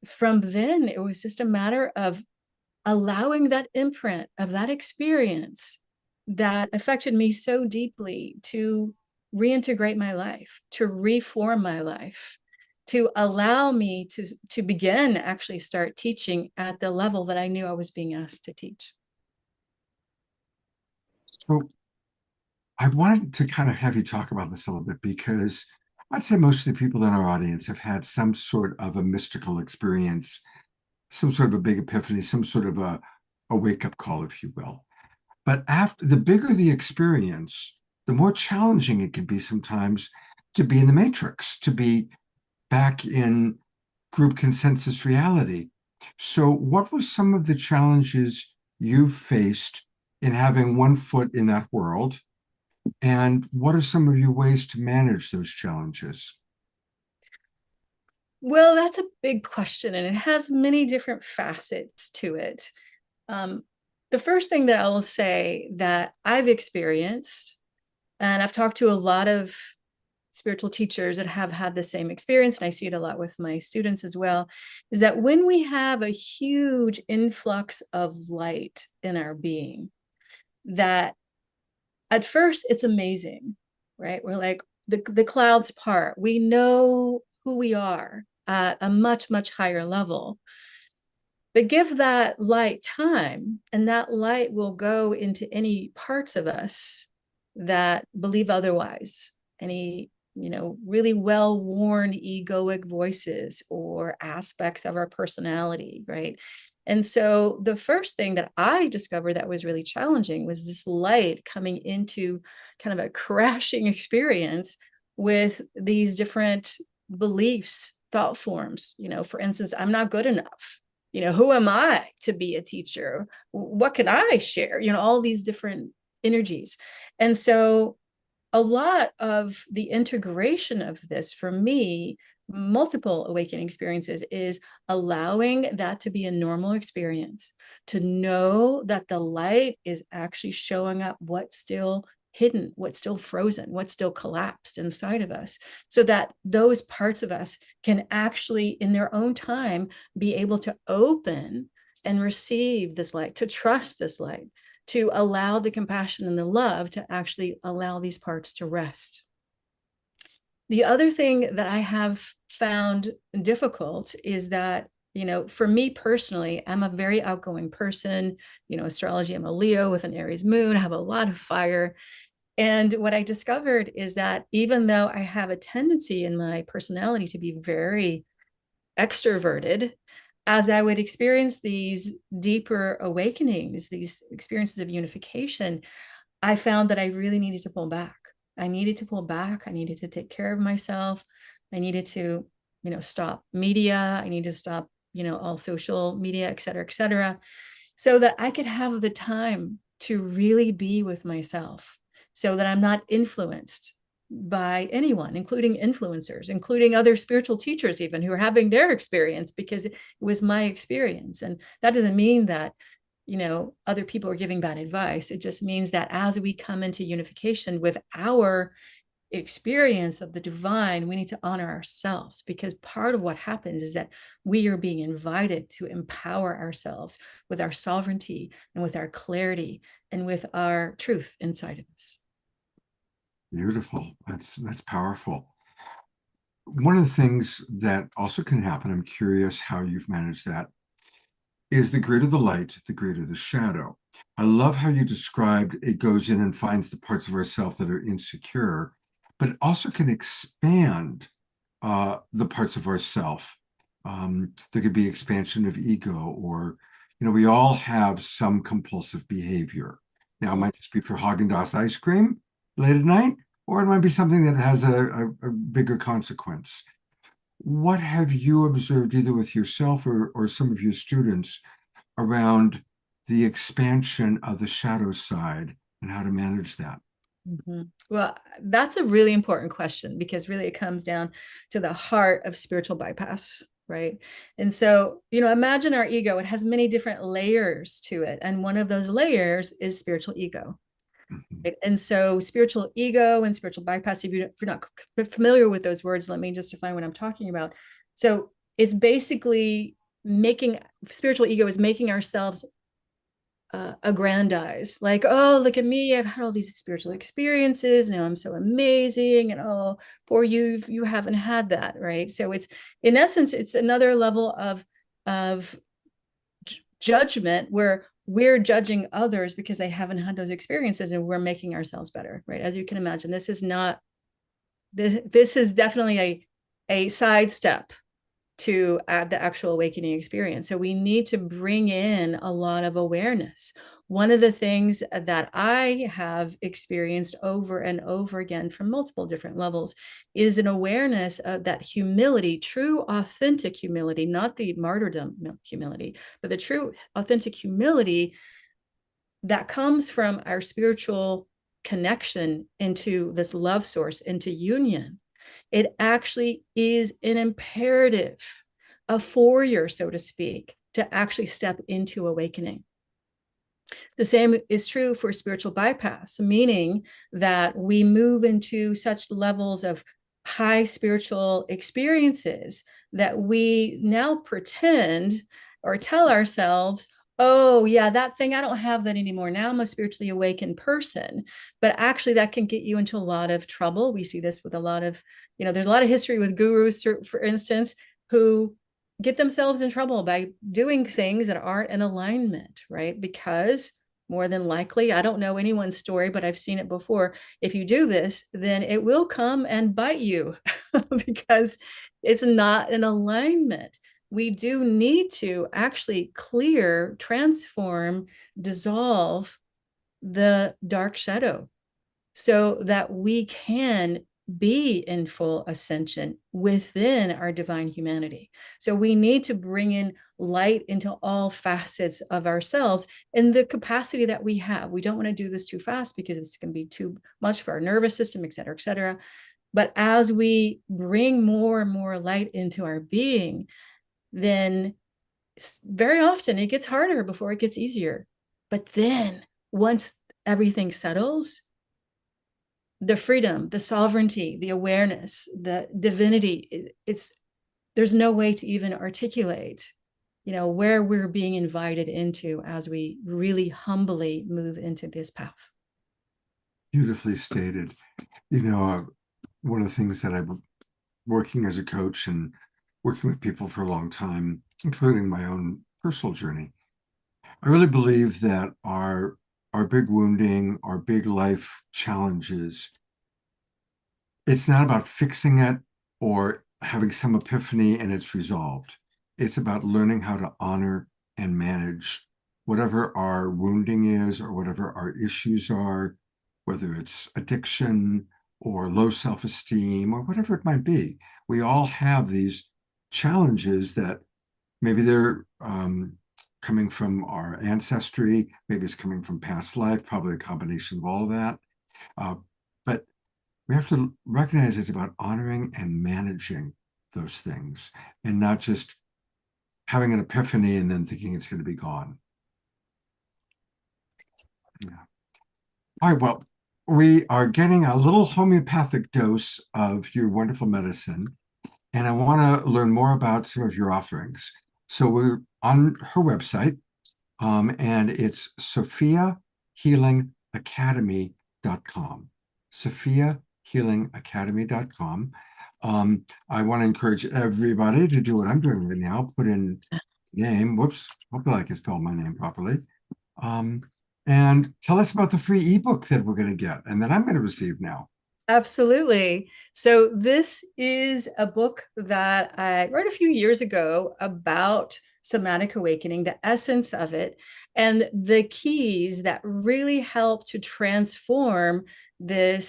from then, it was just a matter of allowing that imprint of that experience that affected me so deeply to reintegrate my life, to reform my life. to allow me to begin actually start teaching at the level that I knew I was being asked to teach. So I wanted to kind of have you talk about this a little bit, because I'd say most of the people in our audience have had some sort of a mystical experience, some sort of a big epiphany, some sort of a wake-up call, if you will. But after, the bigger the experience, the more challenging it can be sometimes to be in the matrix, to be back in group consensus reality. So what were some of the challenges you faced in having one foot in that world? And what are some of your ways to manage those challenges? Well, that's a big question, and it has many different facets to it. The first thing that I will say that I've experienced, and I've talked to a lot of spiritual teachers that have had the same experience, and I see it a lot with my students as well, is that when we have a huge influx of light in our being, that at first it's amazing, right? We're like, the clouds part. We know who we are at a much, much higher level. But give that light time, and that light will go into any parts of us that believe otherwise, any really well-worn egoic voices or aspects of our personality, right? And so the first thing that I discovered that was really challenging was this light coming into kind of a crashing experience with these different beliefs, thought forms. For instance, I'm not good enough. Who am I to be a teacher? What can I share? All these different energies. And so a lot of the integration of this for me, multiple awakening experiences, is allowing that to be a normal experience, to know that the light is actually showing up what's still hidden, what's still frozen, what's still collapsed inside of us, so that those parts of us can actually in their own time be able to open and receive this light, to trust this light, to allow the compassion and the love to actually allow these parts to rest. The other thing that I have found difficult is that, for me personally, I'm a very outgoing person. Astrology, I'm a Leo with an Aries moon. I have a lot of fire. And what I discovered is that even though I have a tendency in my personality to be very extroverted, as I would experience these deeper awakenings, these experiences of unification, I found that I really needed to pull back. I needed to pull back. I needed to take care of myself. I needed to, stop media. I needed to stop, all social media, et cetera, so that I could have the time to really be with myself, so that I'm not influenced by anyone, including influencers, including other spiritual teachers, even, who are having their experience, because it was my experience. And that doesn't mean that, other people are giving bad advice. It just means that as we come into unification with our experience of the divine, we need to honor ourselves, because part of what happens is that we are being invited to empower ourselves with our sovereignty and with our clarity and with our truth inside of us. Beautiful. That's powerful. One of the things that also can happen, I'm curious how you've managed that, is the greater the light, the greater the shadow. I love how you described it goes in and finds the parts of ourselves that are insecure, but it also can expand the parts of ourself. There could be expansion of ego, or, we all have some compulsive behavior. Now, it might just be for Haagen-Dazs ice cream late at night, or it might be something that has a bigger consequence. What have you observed, either with yourself or some of your students, around the expansion of the shadow side and how to manage that? Mm-hmm. Well, that's a really important question, because really it comes down to the heart of spiritual bypass, right? And so, imagine our ego. It has many different layers to it. And one of those layers is spiritual ego. Right? And so spiritual ego and spiritual bypass, if you're not familiar with those words, let me just define what I'm talking about. So it's basically spiritual ego is making ourselves aggrandize, like, oh, look at me, I've had all these spiritual experiences, now I'm so amazing, and oh, poor you haven't had that, right? So it's, in essence, it's another level of judgment where we're judging others because they haven't had those experiences, and we're making ourselves better, right? As you can imagine, this is not, this is definitely a sidestep to the actual awakening experience. So we need to bring in a lot of awareness. One of the things that I have experienced over and over again from multiple different levels is an awareness of that humility, true, authentic humility, not the martyrdom humility, but the true, authentic humility that comes from our spiritual connection into this love source, into union. It actually is an imperative, a foyer, so to speak, to actually step into awakening. The same is true for spiritual bypass, meaning that we move into such levels of high spiritual experiences that we now pretend or tell ourselves, oh yeah, that thing, I don't have that anymore. Now I'm a spiritually awakened person. But actually that can get you into a lot of trouble. We see this with a lot of, there's a lot of history with gurus, for instance, who get themselves in trouble by doing things that aren't in alignment, right? Because more than likely, I don't know anyone's story, but I've seen it before. If you do this, then it will come and bite you because it's not in alignment. We do need to actually clear, transform, dissolve the dark shadow so that we can be in full ascension within our divine humanity. So we need to bring in light into all facets of ourselves in the capacity that we have. We don't want to do this too fast because it's going to be too much for our nervous system, et cetera, et cetera. But as we bring more and more light into our being, then very often it gets harder before it gets easier. But then once everything settles, the freedom, the sovereignty, the awareness, the divinity, there's no way to even articulate, where we're being invited into as we really humbly move into this path. Beautifully stated. One of the things that I've working as a coach and working with people for a long time, including my own personal journey, I really believe that our big wounding, our big life challenges, it's not about fixing it or having some epiphany and it's resolved. It's about learning how to honor and manage whatever our wounding is or whatever our issues are, whether it's addiction or low self-esteem or whatever it might be. We all have these challenges that maybe they're coming from our ancestry, maybe it's coming from past life, probably a combination of all of that. But we have to recognize it's about honoring and managing those things and not just having an epiphany and then thinking it's going to be gone. Yeah. All right, well, we are getting a little homeopathic dose of your wonderful medicine, and I want to learn more about some of your offerings. So we're on her website, and it's SophiaHealingAcademy.com. SophiaHealingAcademy.com. I want to encourage everybody to do what I'm doing right now. Put in name. Whoops. Hopefully I can spell my name properly. And tell us about the free ebook that we're going to get and that I'm going to receive now. Absolutely. So this is a book that I wrote a few years ago about somatic awakening, the essence of it, and the keys that really help to transform the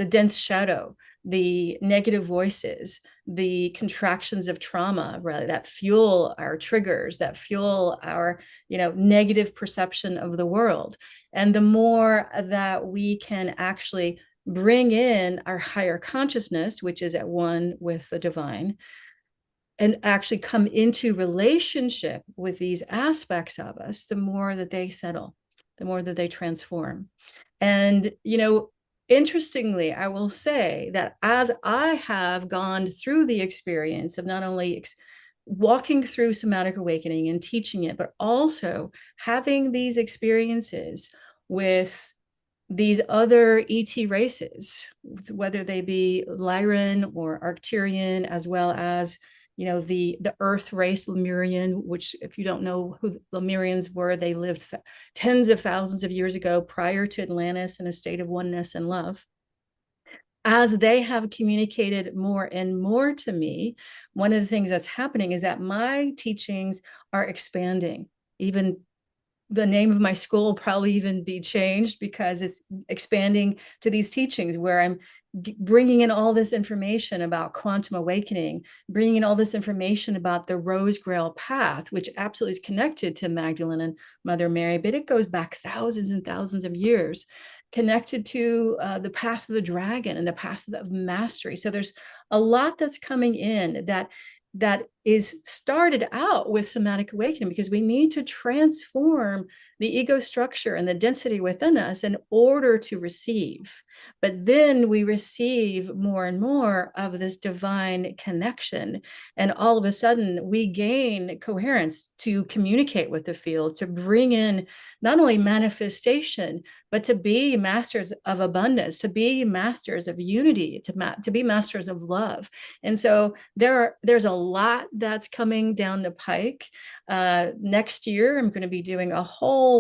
dense shadow, the negative voices, the contractions of trauma, rather, that fuel our triggers, that fuel our, negative perception of the world. And the more that we can actually bring in our higher consciousness, which is at one with the divine, and actually come into relationship with these aspects of us, the more that they settle, the more that they transform. And, interestingly, I will say that as I have gone through the experience of not only walking through somatic awakening and teaching it, but also having these experiences with these other ET races, whether they be Lyran or Arcturian, as well as, you know, the Earth race Lemurian, which, if you don't know who the Lemurians were, they lived tens of thousands of years ago prior to Atlantis in a state of oneness and love. As they have communicated more and more to me, one of the things that's happening is that my teachings are expanding. Even the name of my school will probably even be changed, because it's expanding to these teachings where I'm bringing in all this information about quantum awakening, bringing in all this information about the Rose Grail path, which absolutely is connected to Magdalene and Mother Mary, but it goes back thousands and thousands of years, connected to the path of the dragon and the path of mastery. So there's a lot that's coming in that is started out with somatic awakening, because we need to transform the ego structure and the density within us in order to receive. But then we receive more and more of this divine connection. And all of a sudden we gain coherence to communicate with the field, to bring in not only manifestation, but to be masters of abundance, to be masters of unity, to be masters of love. And so there's a lot that's coming down the pike. Next year, I'm going to be doing a whole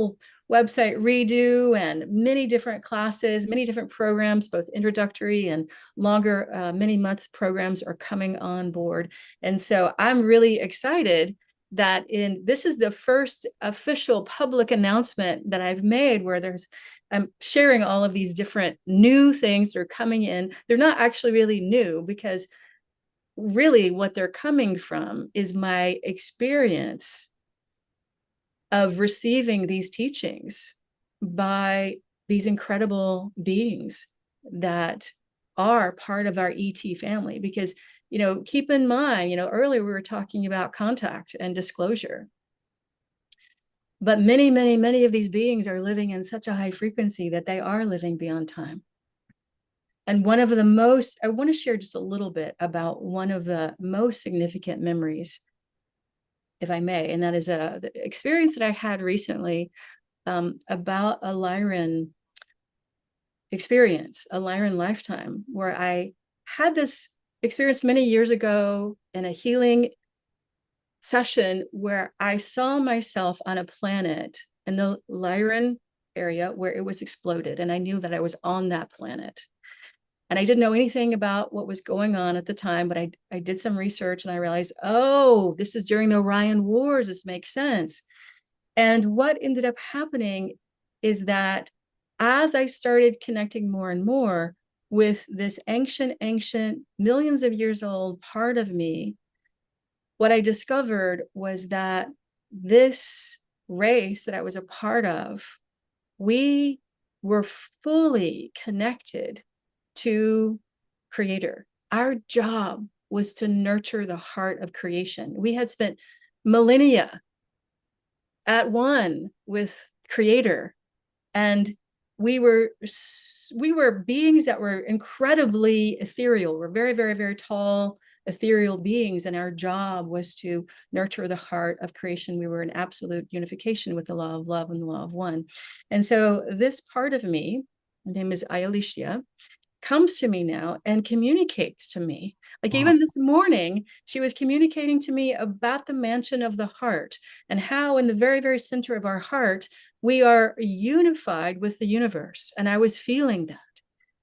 website redo and many different classes, many different programs, both introductory and longer many month programs are coming on board. And so I'm really excited that this is the first official public announcement that I've made where I'm sharing all of these different new things that are coming in. They're not actually really new, because really what they're coming from is my experience of receiving these teachings by these incredible beings that are part of our ET family. Because, you know, keep in mind, you know, earlier we were talking about contact and disclosure, but many, many, many of these beings are living in such a high frequency that they are living beyond time. And one of the most, I want to share just a little bit about one of the most significant memories, if I may, and that is the experience that I had recently about a Lyran experience, a Lyran lifetime, where I had this experience many years ago in a healing session where I saw myself on a planet in the Lyran area where it was exploded, and I knew that I was on that planet. And I didn't know anything about what was going on at the time, but I did some research and I realized, oh, this is during the Orion Wars. This makes sense. And what ended up happening is that as I started connecting more and more with this ancient, millions of years old part of me, what I discovered was that this race that I was a part of, we were fully connected to Creator. Our job was to nurture the heart of creation. We had spent millennia at one with Creator, and we were beings that were incredibly ethereal. We're very, very, very tall, ethereal beings, and our job was to nurture the heart of creation. We were in absolute unification with the law of love and the law of one. And so this part of me, her name is Ayalisha, comes to me now and communicates to me. Like even this morning, she was communicating to me about the mansion of the heart and how in the very, very center of our heart, we are unified with the universe. And I was feeling that.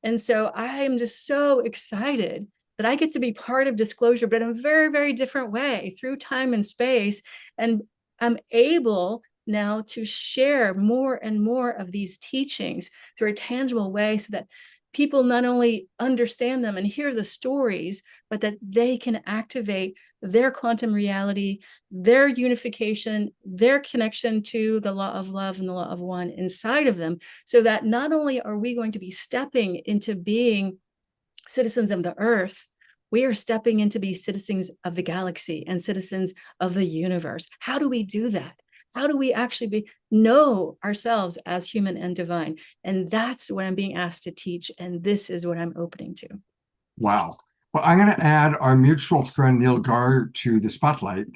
And so I am just so excited that I get to be part of disclosure, but in a very, very different way through time and space. And I'm able now to share more and more of these teachings through a tangible way so that people not only understand them and hear the stories, but that they can activate their quantum reality, their unification, their connection to the law of love and the law of one inside of them, so that not only are we going to be stepping into being citizens of the earth, we are stepping into be citizens of the galaxy and citizens of the universe. How do we do that? How do we actually know ourselves as human and divine? And that's what I'm being asked to teach. And this is what I'm opening to. Wow. Well, I'm going to add our mutual friend Neil Gar to the spotlight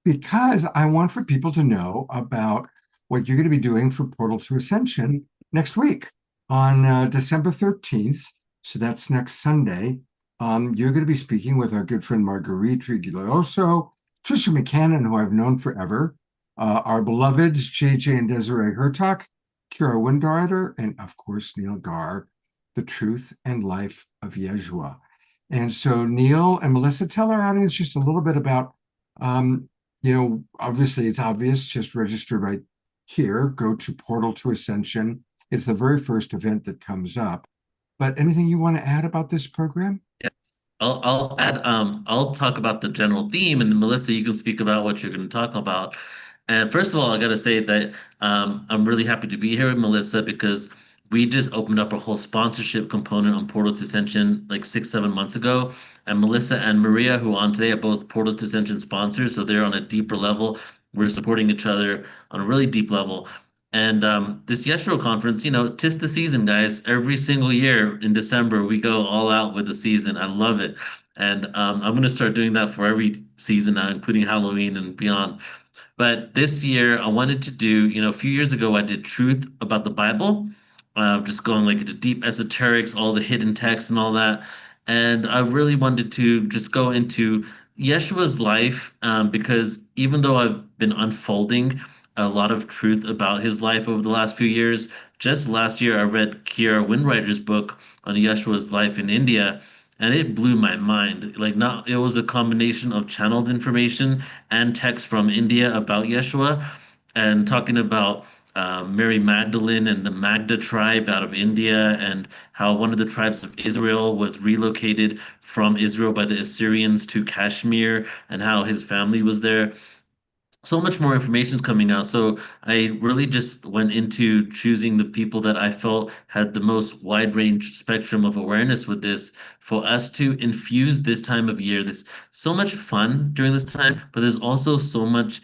because I want for people to know about what you're going to be doing for Portal to Ascension next week on December 13th. So that's next Sunday. You're going to be speaking with our good friend Marguerite Rigoglioso, Trisha McCannon, who I've known forever, our beloveds JJ and Desiree Hertak, Kira Windrider, and of course Neil Gar, The Truth and Life of Yeshua. And so Neil and Melissa, tell our audience just a little bit about, obviously it's obvious, just register right here, go to Portal to Ascension. It's the very first event that comes up. But anything you want to add about this program? Yes, I'll add. I'll talk about the general theme, and then Melissa, you can speak about what you're going to talk about. And first of all, I got to say that I'm really happy to be here with Melissa because we just opened up a whole sponsorship component on Portal to Ascension like 6, 7 months ago. And Melissa and Maria, who are on today, are both Portal to Ascension sponsors, so they're on a deeper level. We're supporting each other on a really deep level. And this Yeshua conference, 'tis the season, guys. Every single year in December, we go all out with the season. I love it. And I'm going to start doing that for every season now, including Halloween and beyond. But this year, I wanted to do, a few years ago, I did Truth About the Bible, just going like into deep esoterics, all the hidden texts and all that. And I really wanted to just go into Yeshua's life because even though I've been unfolding a lot of truth about his life over the last few years, just last year I read Kira Windrider's book on Yeshua's life in India, and it blew my mind. Like, not it was a combination of channeled information and text from India about Yeshua, and talking about Mary Magdalene and the Magda tribe out of India, and how one of the tribes of Israel was relocated from Israel by the Assyrians to Kashmir, and how his family was there. So much more information is coming out. So I really just went into choosing the people that I felt had the most wide range spectrum of awareness with this for us to infuse this time of year. There's so much fun during this time, but there's also so much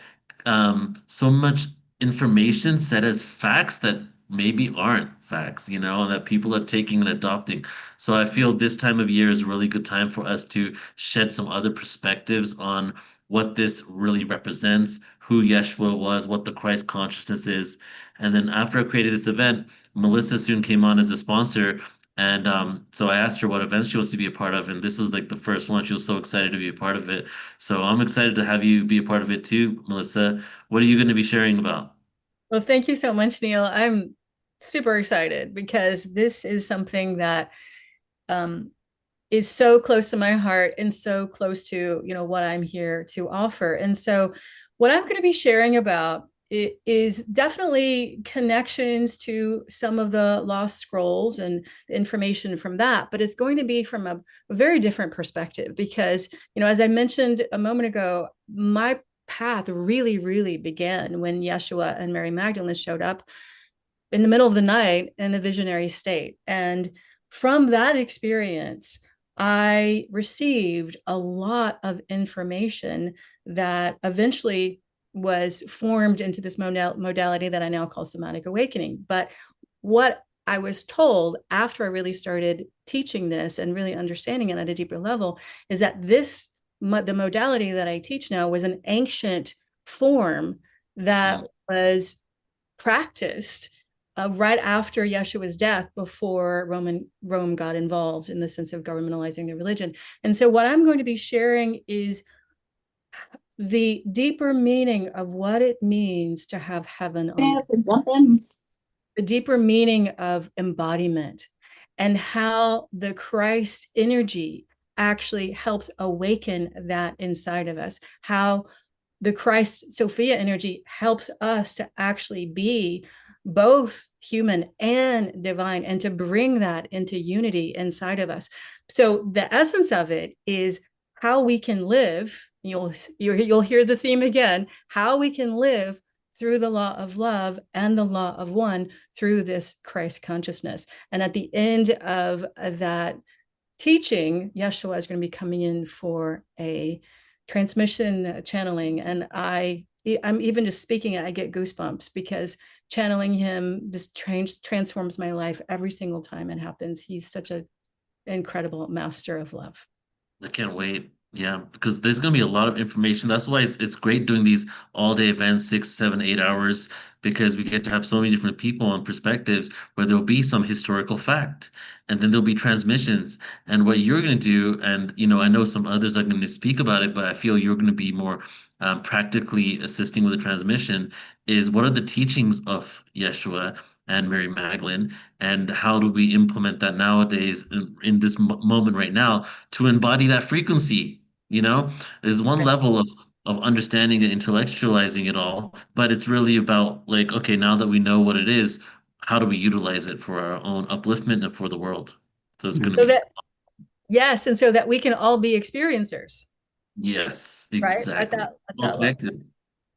information said as facts that maybe aren't facts, and that people are taking and adopting. So I feel this time of year is a really good time for us to shed some other perspectives on what this really represents, who Yeshua was, what the Christ consciousness is. And then after I created this event, Melissa soon came on as a sponsor. And so I asked her what events she wants to be a part of. And this was like the first one. She was so excited to be a part of it. So I'm excited to have you be a part of it too, Melissa. What are you going to be sharing about? Well, thank you so much, Neil. I'm super excited because this is something that is so close to my heart and so close to, what I'm here to offer. And so what I'm going to be sharing about is definitely connections to some of the lost scrolls and the information from that, but it's going to be from a very different perspective because, as I mentioned a moment ago, my path really, really began when Yeshua and Mary Magdalene showed up in the middle of the night in a visionary state. And from that experience, I received a lot of information that eventually was formed into this modality that I now call somatic awakening. But what I was told after I really started teaching this and really understanding it at a deeper level is that the modality that I teach now was an ancient form that was practiced right after Yeshua's death, before Rome got involved in the sense of governmentalizing their religion. And so what I'm going to be sharing is the deeper meaning of what it means to have heaven on earth, the deeper meaning of embodiment, and how the Christ energy actually helps awaken that inside of us, how the Christ Sophia energy helps us to actually be both human and divine, and to bring that into unity inside of us. So the essence of it is how we can live. You'll hear the theme again, how we can live through the law of love and the law of one through this Christ consciousness. And at the end of that teaching, Yeshua is going to be coming in for a transmission channeling. And I'm even just speaking, I get goosebumps because channeling him just transforms my life every single time it happens. He's such an incredible master of love. I can't wait. Yeah, because there's going to be a lot of information. That's why it's great doing these all-day events, 6, 7, 8 hours, because we get to have so many different people and perspectives where there'll be some historical fact, and then there'll be transmissions. And what you're going to do, and I know some others are going to speak about it, but I feel you're going to be more practically assisting with the transmission, is what are the teachings of Yeshua and Mary Magdalene, and how do we implement that nowadays in this moment right now to embody that frequency? There's one level of understanding and intellectualizing it all, but it's really about like, okay, now that we know what it is, how do we utilize it for our own upliftment and for the world? So it's going to So be, that, yes, and so that we can all be experiencers, yes, right? exactly. At All that level. connected.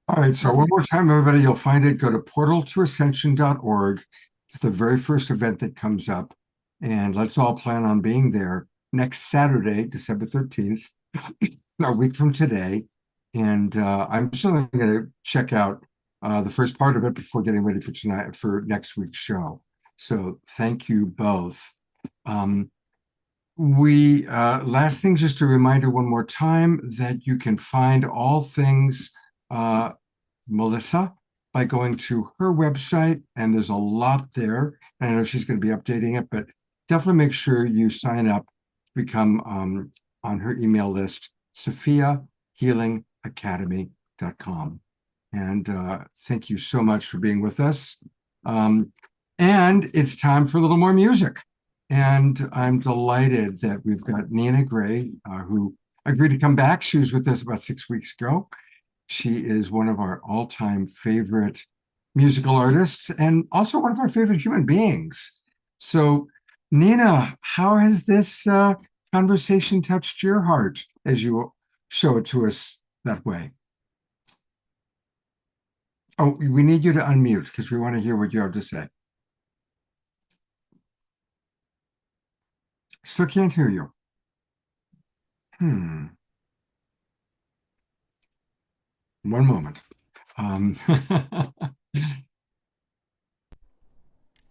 All right, so one more time, everybody, you'll find it. Go to portaltoascension.org. It's the very first event that comes up. And let's all plan on being there next Saturday, December 13th, a week from today. And I'm certainly going to check out the first part of it before getting ready for tonight, for next week's show. So thank you both. Last thing, just a reminder one more time that you can find all things Melissa by going to her website, and there's a lot there. And I know she's going to be updating it, but definitely make sure you sign up, become on her email list, SophiaHealingAcademy.com. And thank you so much for being with us. And it's time for a little more music. And I'm delighted that we've got Nina Gray, who agreed to come back. She was with us about 6 weeks ago. She is one of our all-time favorite musical artists and also one of our favorite human beings. So, Nina, how has this conversation touched your heart as you show it to us that way? Oh, we need you to unmute because we want to hear what you have to say. Still can't hear you. One moment.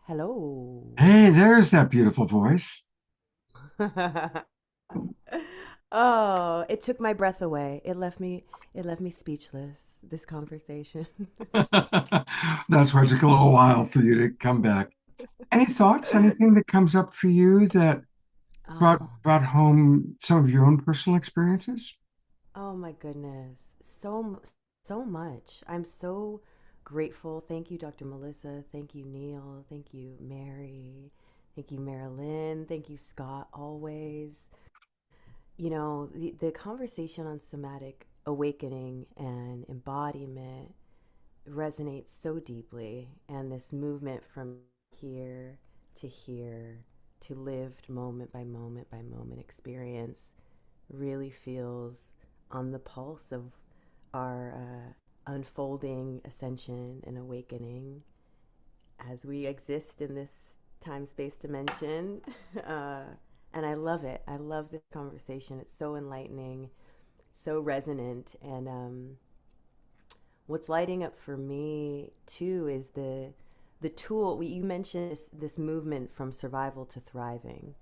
Hello. Hey, there's that beautiful voice. Oh, it took my breath away. It left me speechless, this conversation. That's why it took a little while for you to come back. Any thoughts? Anything that comes up for you that brought home some of your own personal experiences? Oh my goodness. So much. I'm so grateful. Thank you, Dr. Melissa. Thank you, Neil. Thank you, Mary. Thank you, Marilyn. Thank you, Scott, always. The conversation on somatic awakening and embodiment resonates so deeply, and this movement from here to lived moment by moment by moment experience really feels on the pulse of our unfolding ascension and awakening as we exist in this time-space dimension. And I love it. I love this conversation. It's so enlightening, so resonant. And what's lighting up for me too is the tool. You mentioned this movement from survival to thriving,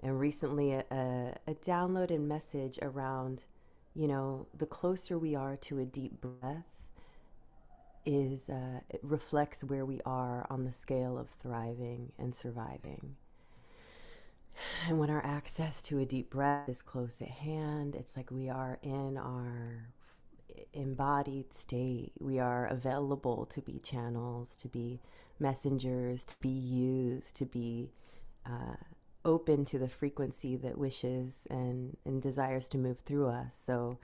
and recently a downloaded message around, the closer we are to a deep breath it reflects where we are on the scale of thriving and surviving. And when our access to a deep breath is close at hand, it's like we are in our embodied state. We are available to be channels, to be messengers, to be used, to be open to the frequency that wishes and desires to move through us. So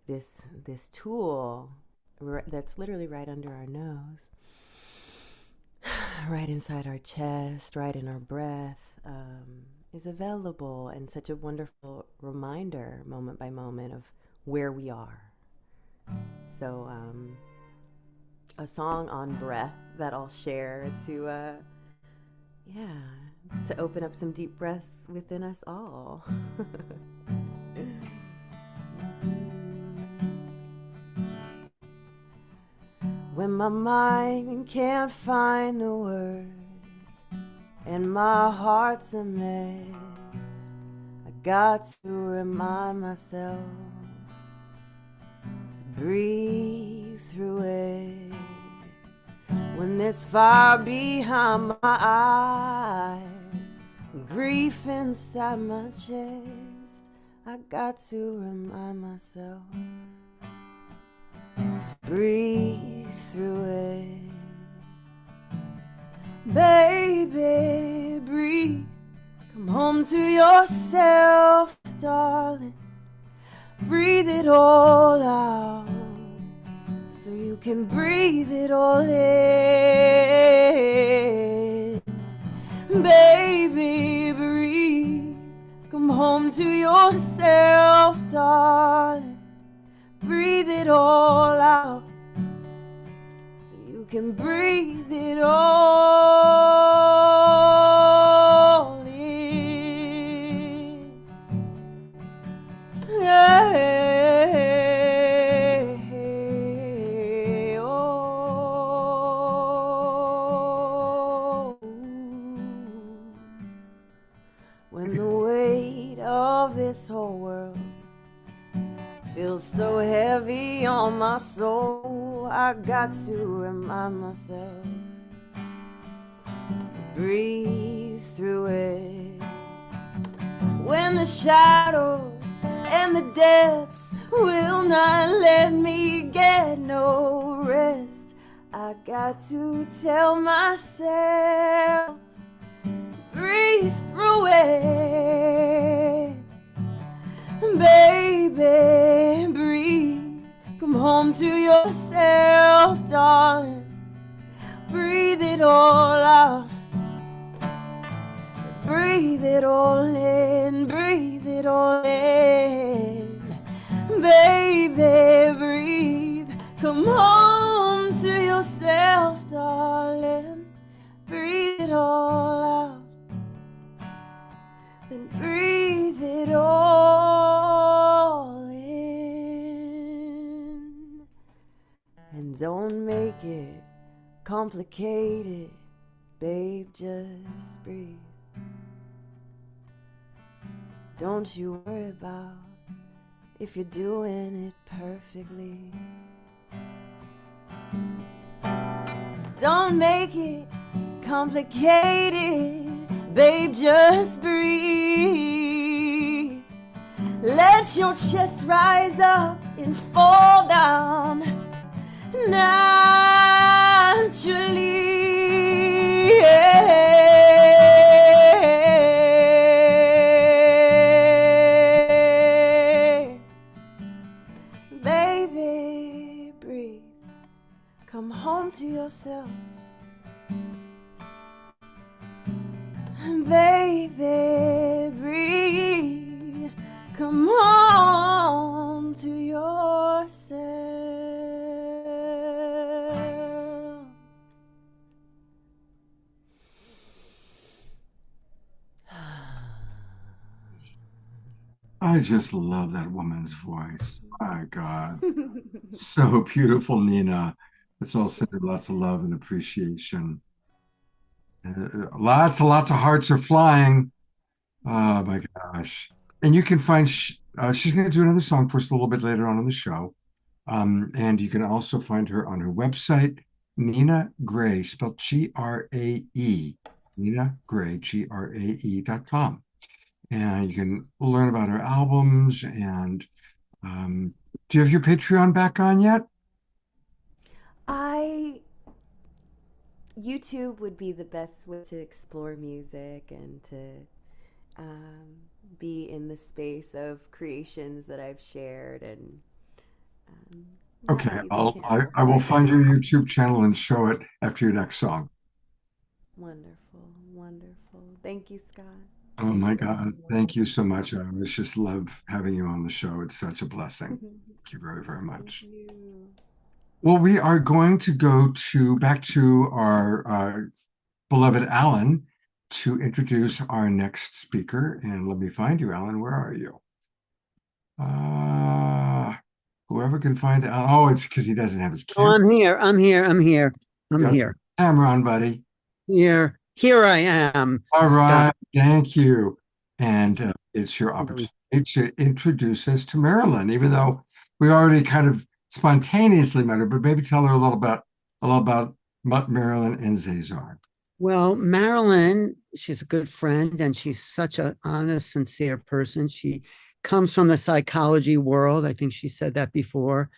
this tool that's literally right under our nose, right inside our chest, right in our breath, is available, and such a wonderful reminder moment by moment of where we are. So a song on breath that I'll share to open up some deep breaths within us all. When my mind can't find the words and my heart's a mess, I got to remind myself to breathe through it. When there's fire behind my eyes, grief inside my chest, I got to remind myself to breathe through it. Baby, breathe. Come home to yourself, darling. Breathe it all out so you can breathe it all in. Baby, breathe. Come home to yourself, darling. Breathe it all out so you can breathe it all in. Hey, oh. When the weight of this whole world feels so heavy on my soul, I got to remind myself to breathe through it. When the shadows and the depths will not let me get no rest, I got to tell myself, breathe through it. Baby, breathe. Come home to yourself, darling. Breathe it all out. Breathe it all in. Breathe it all in. Baby, breathe. Come home to yourself, darling. Breathe it all out. Then breathe it all in. And don't make it complicated, babe, just breathe. Don't you worry about if you're doing it perfectly. Don't make it complicated, babe, just breathe. Let your chest rise up and fall down naturally. Baby, breathe. Come home to yourself. Baby, breathe. Come on to yourself. I just love that woman's voice. My God. So beautiful, Nina. It's all sending lots of love and appreciation. Lots and lots of hearts are flying. Oh my gosh. And you can find, she's going to do another song for us a little bit later on in the show. And you can also find her on her website, Nina Gray, spelled Grae, Nina Gray, Grae.com. And you can learn about her albums. And do you have your Patreon back on yet? YouTube would be the best way to explore music and to be in the space of creations that I've shared. And okay, I will find your YouTube channel and show it after your next song. Wonderful, wonderful. Thank you, Scott. Oh my God, thank you so much. I always just love having you on the show. It's such a blessing. Thank you very, very much. Thank you. Well, we are going to go back to our beloved Alan to introduce our next speaker. And let me find you, Alan. Where are you? Whoever can find Alan. Oh, it's because he doesn't have his Oh, camera. I'm here. Camera on, buddy. Here I am. All right. Scott. Thank you. And it's your opportunity to introduce us to Marilyn, even though we already kind of spontaneously met her, but maybe tell her a little about Marilyn and Zazar. Well, Marilyn, she's a good friend and she's such an honest, sincere person. She comes from the psychology world. I think she said that before.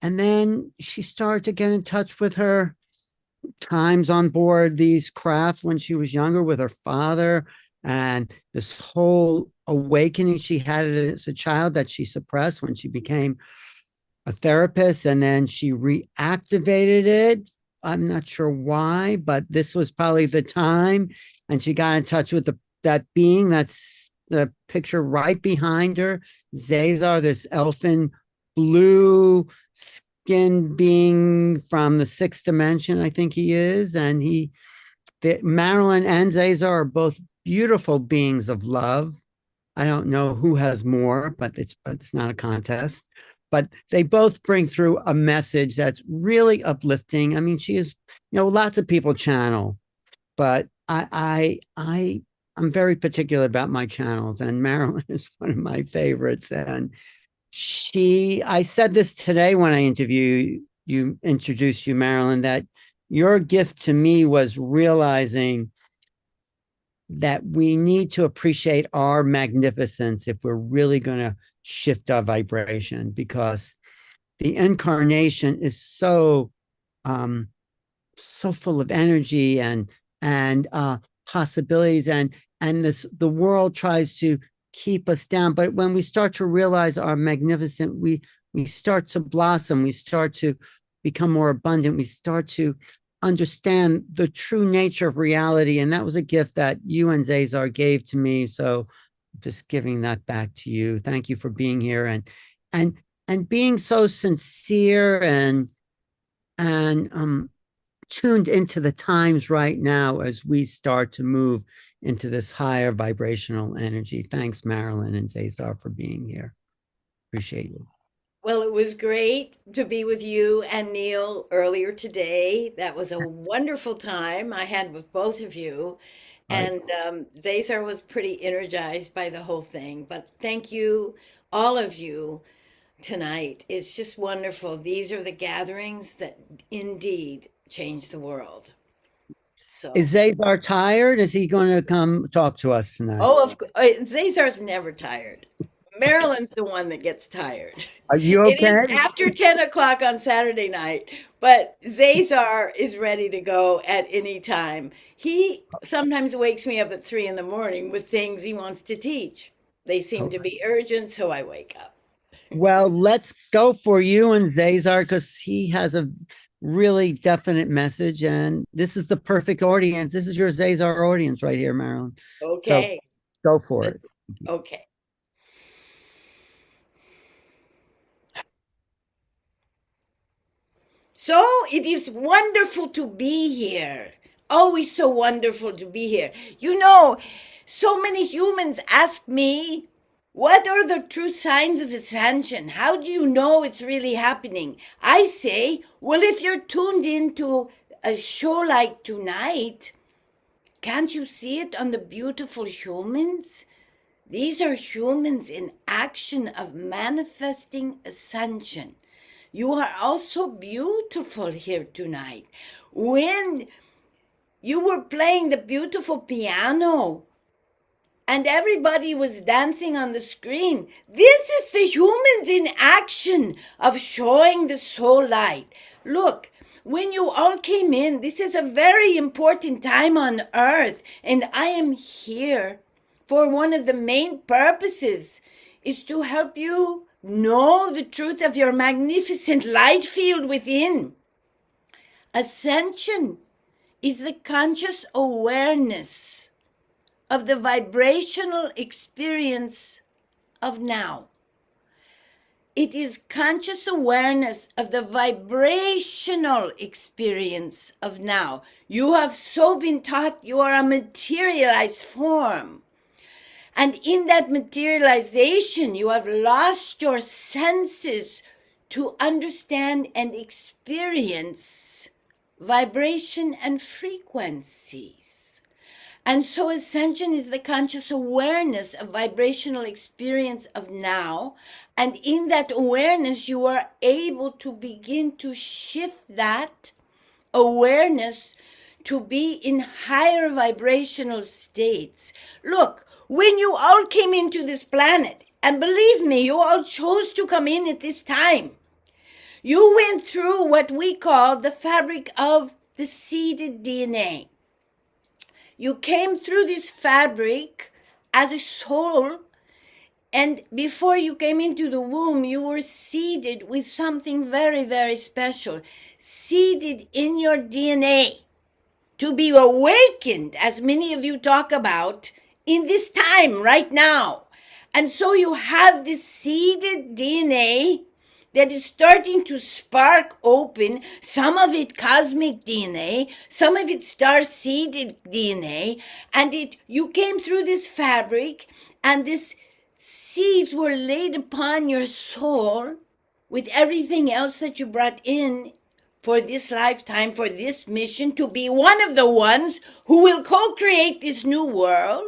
And then she started to get in touch with her times on board these craft when she was younger with her father, and this whole awakening she had as a child that she suppressed when she became a therapist, and then she reactivated it. I'm not sure why, but this was probably the time. And she got in touch with that being that's the picture right behind her, Zazar, this elfin blue skinned being from the sixth dimension, I think he is. And Marilyn and Zazar are both beautiful beings of love. I don't know who has more, but it's not a contest. But they both bring through a message that's really uplifting. I mean, she is, lots of people channel, but I'm very particular about my channels, and Marilyn is one of my favorites. And I said this today when I introduced you, Marilyn, that your gift to me was realizing that we need to appreciate our magnificence if we're really going to shift our vibration, because the incarnation is so full of energy and possibilities, and the world tries to keep us down. But when we start to realize our magnificent, we start to blossom, we start to become more abundant, we start to understand the true nature of reality. And that was a gift that you and Zazar gave to me. So just giving that back to you. Thank you for being here and being so sincere and tuned into the times right now as we start to move into this higher vibrational energy. Thanks, Marilyn and Zazar, for being here. Appreciate you. Well, it was great to be with you and Neil earlier today. That was a wonderful time I had with both of you. And Zazar was pretty energized by the whole thing. But thank you, all of you, tonight. It's just wonderful. These are the gatherings that indeed change the world. So, Is Zazar tired? Is he going to come talk to us tonight? oh, of course, Zazar's never tired. Marilyn's the one that gets tired. Are you It is okay? after 10 o'clock on Saturday night, but Zazar is ready to go at any time. He sometimes wakes me up at 3 in the morning with things he wants to teach. They seem to be urgent, so I wake up. Well, let's go for you and Zazar, because he has a really definite message, and this is the perfect audience. This is your Zazar audience right here, Marilyn. Okay. So go for it. Okay. So it is wonderful to be here. Always so wonderful to be here. So many humans ask me, what are the true signs of ascension? How do you know it's really happening? I say, well, if you're tuned into a show like tonight, can't you see it on the beautiful humans? These are humans in action of manifesting ascension. You are also beautiful here tonight. When you were playing the beautiful piano and everybody was dancing on the screen, this is the humans in action of showing the soul light. Look, when you all came in, this is a very important time on earth, and I am here for one of the main purposes is to help you know the truth of your magnificent light field within. Ascension is the conscious awareness of the vibrational experience of now. It is conscious awareness of the vibrational experience of now. You have so been taught you are a materialized form. And in that materialization, you have lost your senses to understand and experience vibration and frequencies. And so ascension is the conscious awareness of vibrational experience of now. And in that awareness, you are able to begin to shift that awareness to be in higher vibrational states. Look, when you all came into this planet, and believe me, you all chose to come in at this time, you went through what we call the fabric of the seeded DNA. You came through this fabric as a soul, and before you came into the womb, you were seeded with something very, very special, seeded in your DNA to be awakened, as many of you talk about, in this time right now. And so you have this seeded DNA that is starting to spark open, some of it cosmic DNA, some of it star-seeded DNA, and you came through this fabric, and these seeds were laid upon your soul with everything else that you brought in for this lifetime, for this mission, to be one of the ones who will co-create this new world.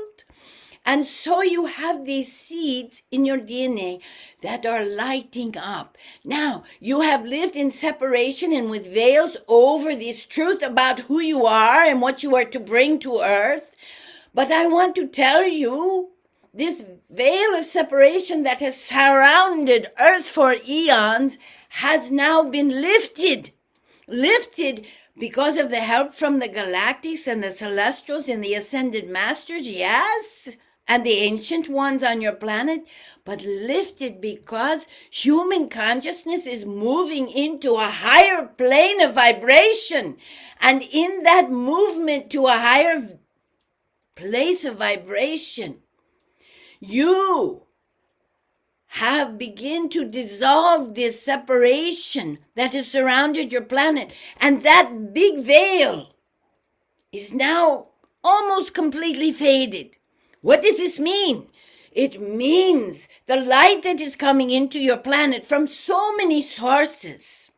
And so you have these seeds in your DNA that are lighting up. Now, you have lived in separation and with veils over this truth about who you are and what you are to bring to earth. But I want to tell you, this veil of separation that has surrounded earth for eons has now been lifted. Lifted because of the help from the galactics and the celestials and the ascended masters, yes, and the ancient ones on your planet, but lifted because human consciousness is moving into a higher plane of vibration. And in that movement to a higher place of vibration, you have begun to dissolve this separation that has surrounded your planet. And that big veil is now almost completely faded. What does this mean? It means the light that is coming into your planet from so many sources,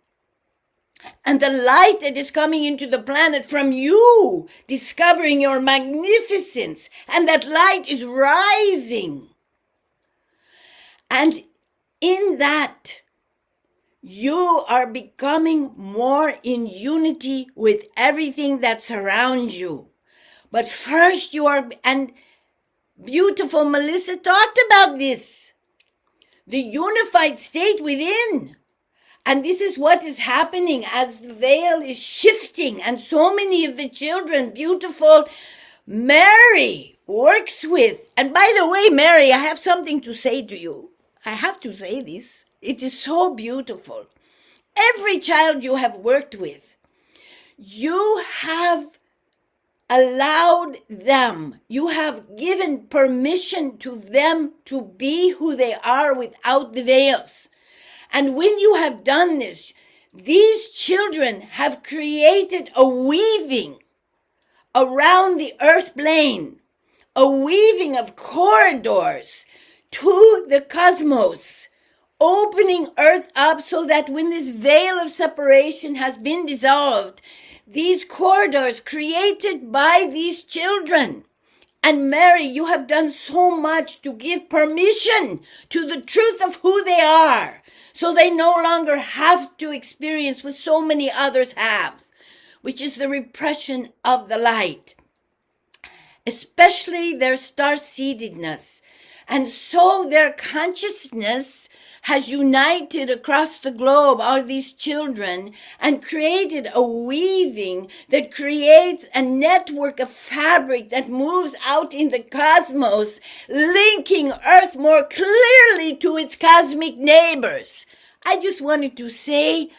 and the light that is coming into the planet from you discovering your magnificence, and that light is rising. And in that, you are becoming more in unity with everything that surrounds you. But first you are, and beautiful Melissa talked about this, the unified state within. And this is what is happening as the veil is shifting. And so many of the children, beautiful Mary works with. And by the way, Mary, I have something to say to you. I have to say this. It is so beautiful. Every child you have worked with, you have allowed them, you have given permission to them to be who they are without the veils. And when you have done this, these children have created a weaving around the earth plane, a weaving of corridors to the cosmos, opening earth up so that when this veil of separation has been dissolved, these corridors created by these children. And Mary, you have done so much to give permission to the truth of who they are, so they no longer have to experience what so many others have, which is the repression of the light, especially their star-seededness. And so their consciousness has united across the globe, all these children, and created a weaving that creates a network of fabric that moves out in the cosmos, linking Earth more clearly to its cosmic neighbors. I just wanted to say,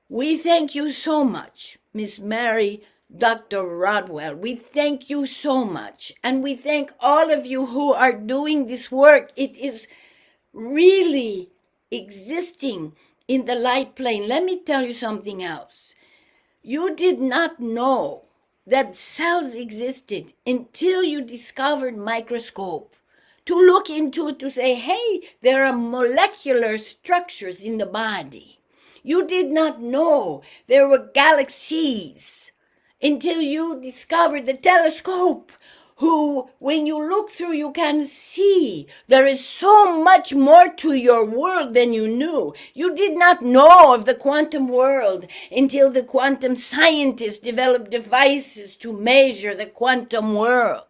we thank you so much, Miss Mary, Dr. Rodwell. We thank you so much. And we thank all of you who are doing this work. It is really existing in the light plane. Let me tell you something else. You did not know that cells existed until you discovered microscope. To look into it, to say, hey, there are molecular structures in the body. You did not know there were galaxies until you discover the telescope, who, when you look through, you can see there is so much more to your world than you knew. You did not know of the quantum world until the quantum scientists developed devices to measure the quantum world.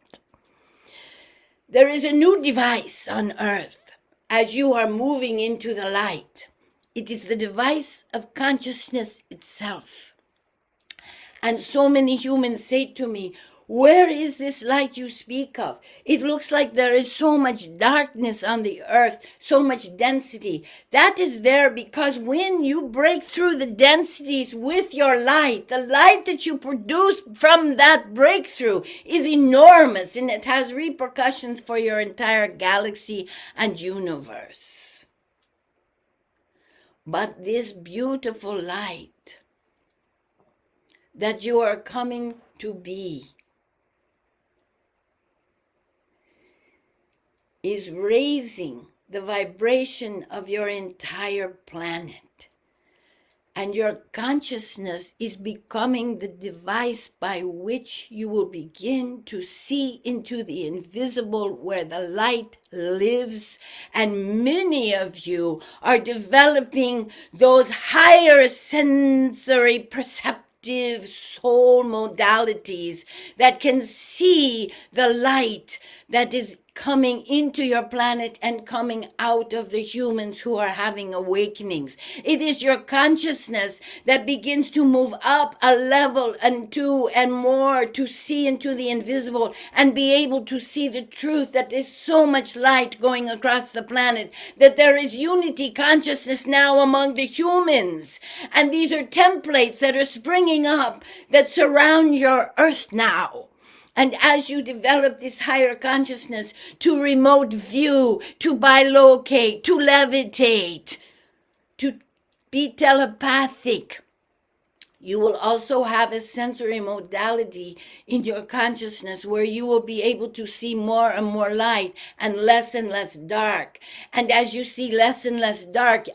There is a new device on Earth as you are moving into the light. It is the device of consciousness itself. And so many humans say to me, where is this light you speak of? It looks like there is so much darkness on the earth, so much density. That is there because when you break through the densities with your light, the light that you produce from that breakthrough is enormous, and it has repercussions for your entire galaxy and universe. But this beautiful light that you are coming to be is raising the vibration of your entire planet. And your consciousness is becoming the device by which you will begin to see into the invisible where the light lives. And many of you are developing those higher sensory perceptive soul modalities that can see the light that is coming into your planet and coming out of the humans who are having awakenings. It is your consciousness that begins to move up a level and two and more to see into the invisible and be able to see the truth that there's so much light going across the planet, that there is unity consciousness now among the humans. And these are templates that are springing up that surround your earth now. And as you develop this higher consciousness to remote view, to bilocate, to levitate, to be telepathic, you will also have a sensory modality in your consciousness where you will be able to see more and more light and less dark. And as you see less and less dark,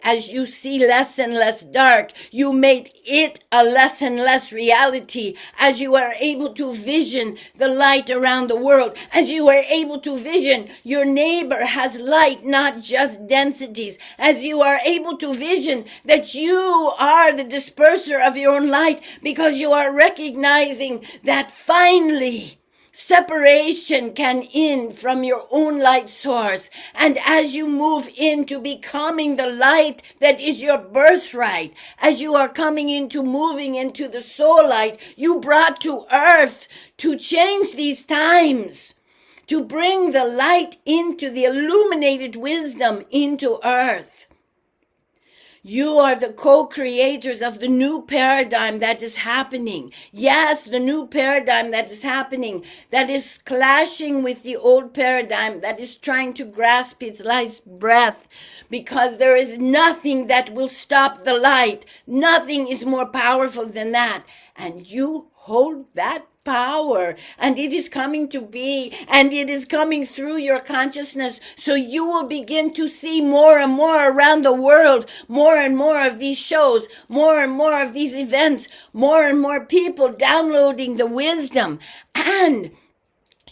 you make it a less and less reality. As you are able to vision the light around the world, as you are able to vision your neighbor has light, not just densities, as you are able to vision that you are the disperser of your own light, because you are recognizing that finally separation can end from your own light source. And as you move into becoming the light that is your birthright, as you are coming into moving into the soul light you brought to earth to change these times, to bring the light into the illuminated wisdom into earth. You are the co-creators of the new paradigm that is happening. Yes, the new paradigm that is happening, that is clashing with the old paradigm, that is trying to grasp its life's breath, because there is nothing that will stop the light. Nothing is more powerful than that. And you hold that power, and it is coming to be, and it is coming through your consciousness. So you will begin to see more and more around the world, more and more of these shows, more and more of these events, more and more people downloading the wisdom. And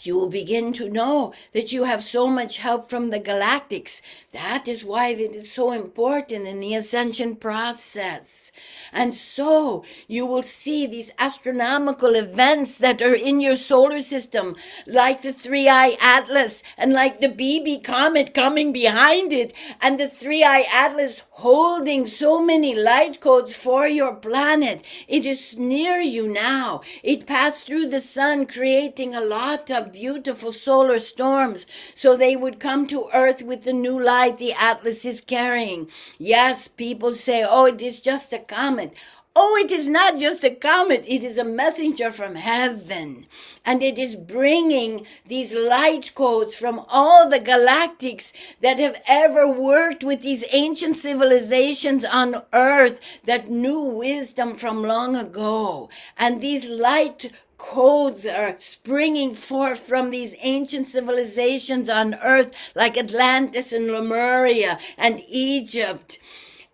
you will begin to know that you have so much help from the galactics. That is why it is so important in the ascension process. And so you will see these astronomical events that are in your solar system, like the 3-eye atlas and like the BB comet coming behind it, and the 3-eye atlas holding so many light codes for your planet. It is near you now. It passed through the sun, creating a lot of beautiful solar storms, so they would come to earth with the new light the atlas is carrying. Yes, people say, oh, it is just a comet. Oh, it is not just a comet. It is a messenger from heaven. And it is bringing these light codes from all the galactics that have ever worked with these ancient civilizations on earth that knew wisdom from long ago. And these light codes are springing forth from these ancient civilizations on earth, like Atlantis and Lemuria and Egypt.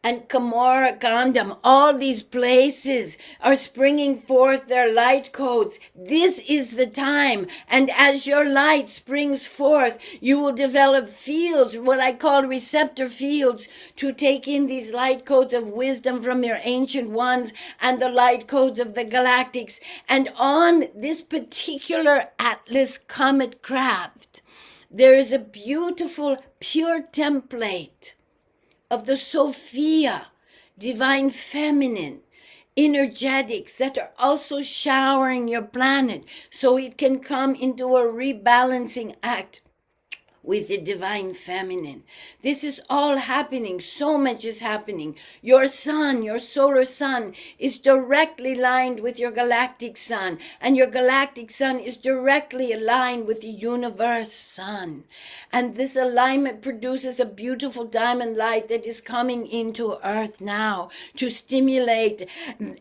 and Camorra Condom, all these places are springing forth their light codes. This is the time. And as your light springs forth, you will develop fields, what I call receptor fields, to take in these light codes of wisdom from your ancient ones and the light codes of the galactics. And on this particular Atlas Comet craft, there is a beautiful, pure template of the Sophia, divine feminine, energetics that are also showering your planet so it can come into a rebalancing act with the divine feminine. This is all happening. So much is happening. Your sun, your solar sun, is directly aligned with your galactic sun, and your galactic sun is directly aligned with the universe sun. And this alignment produces a beautiful diamond light that is coming into Earth now to stimulate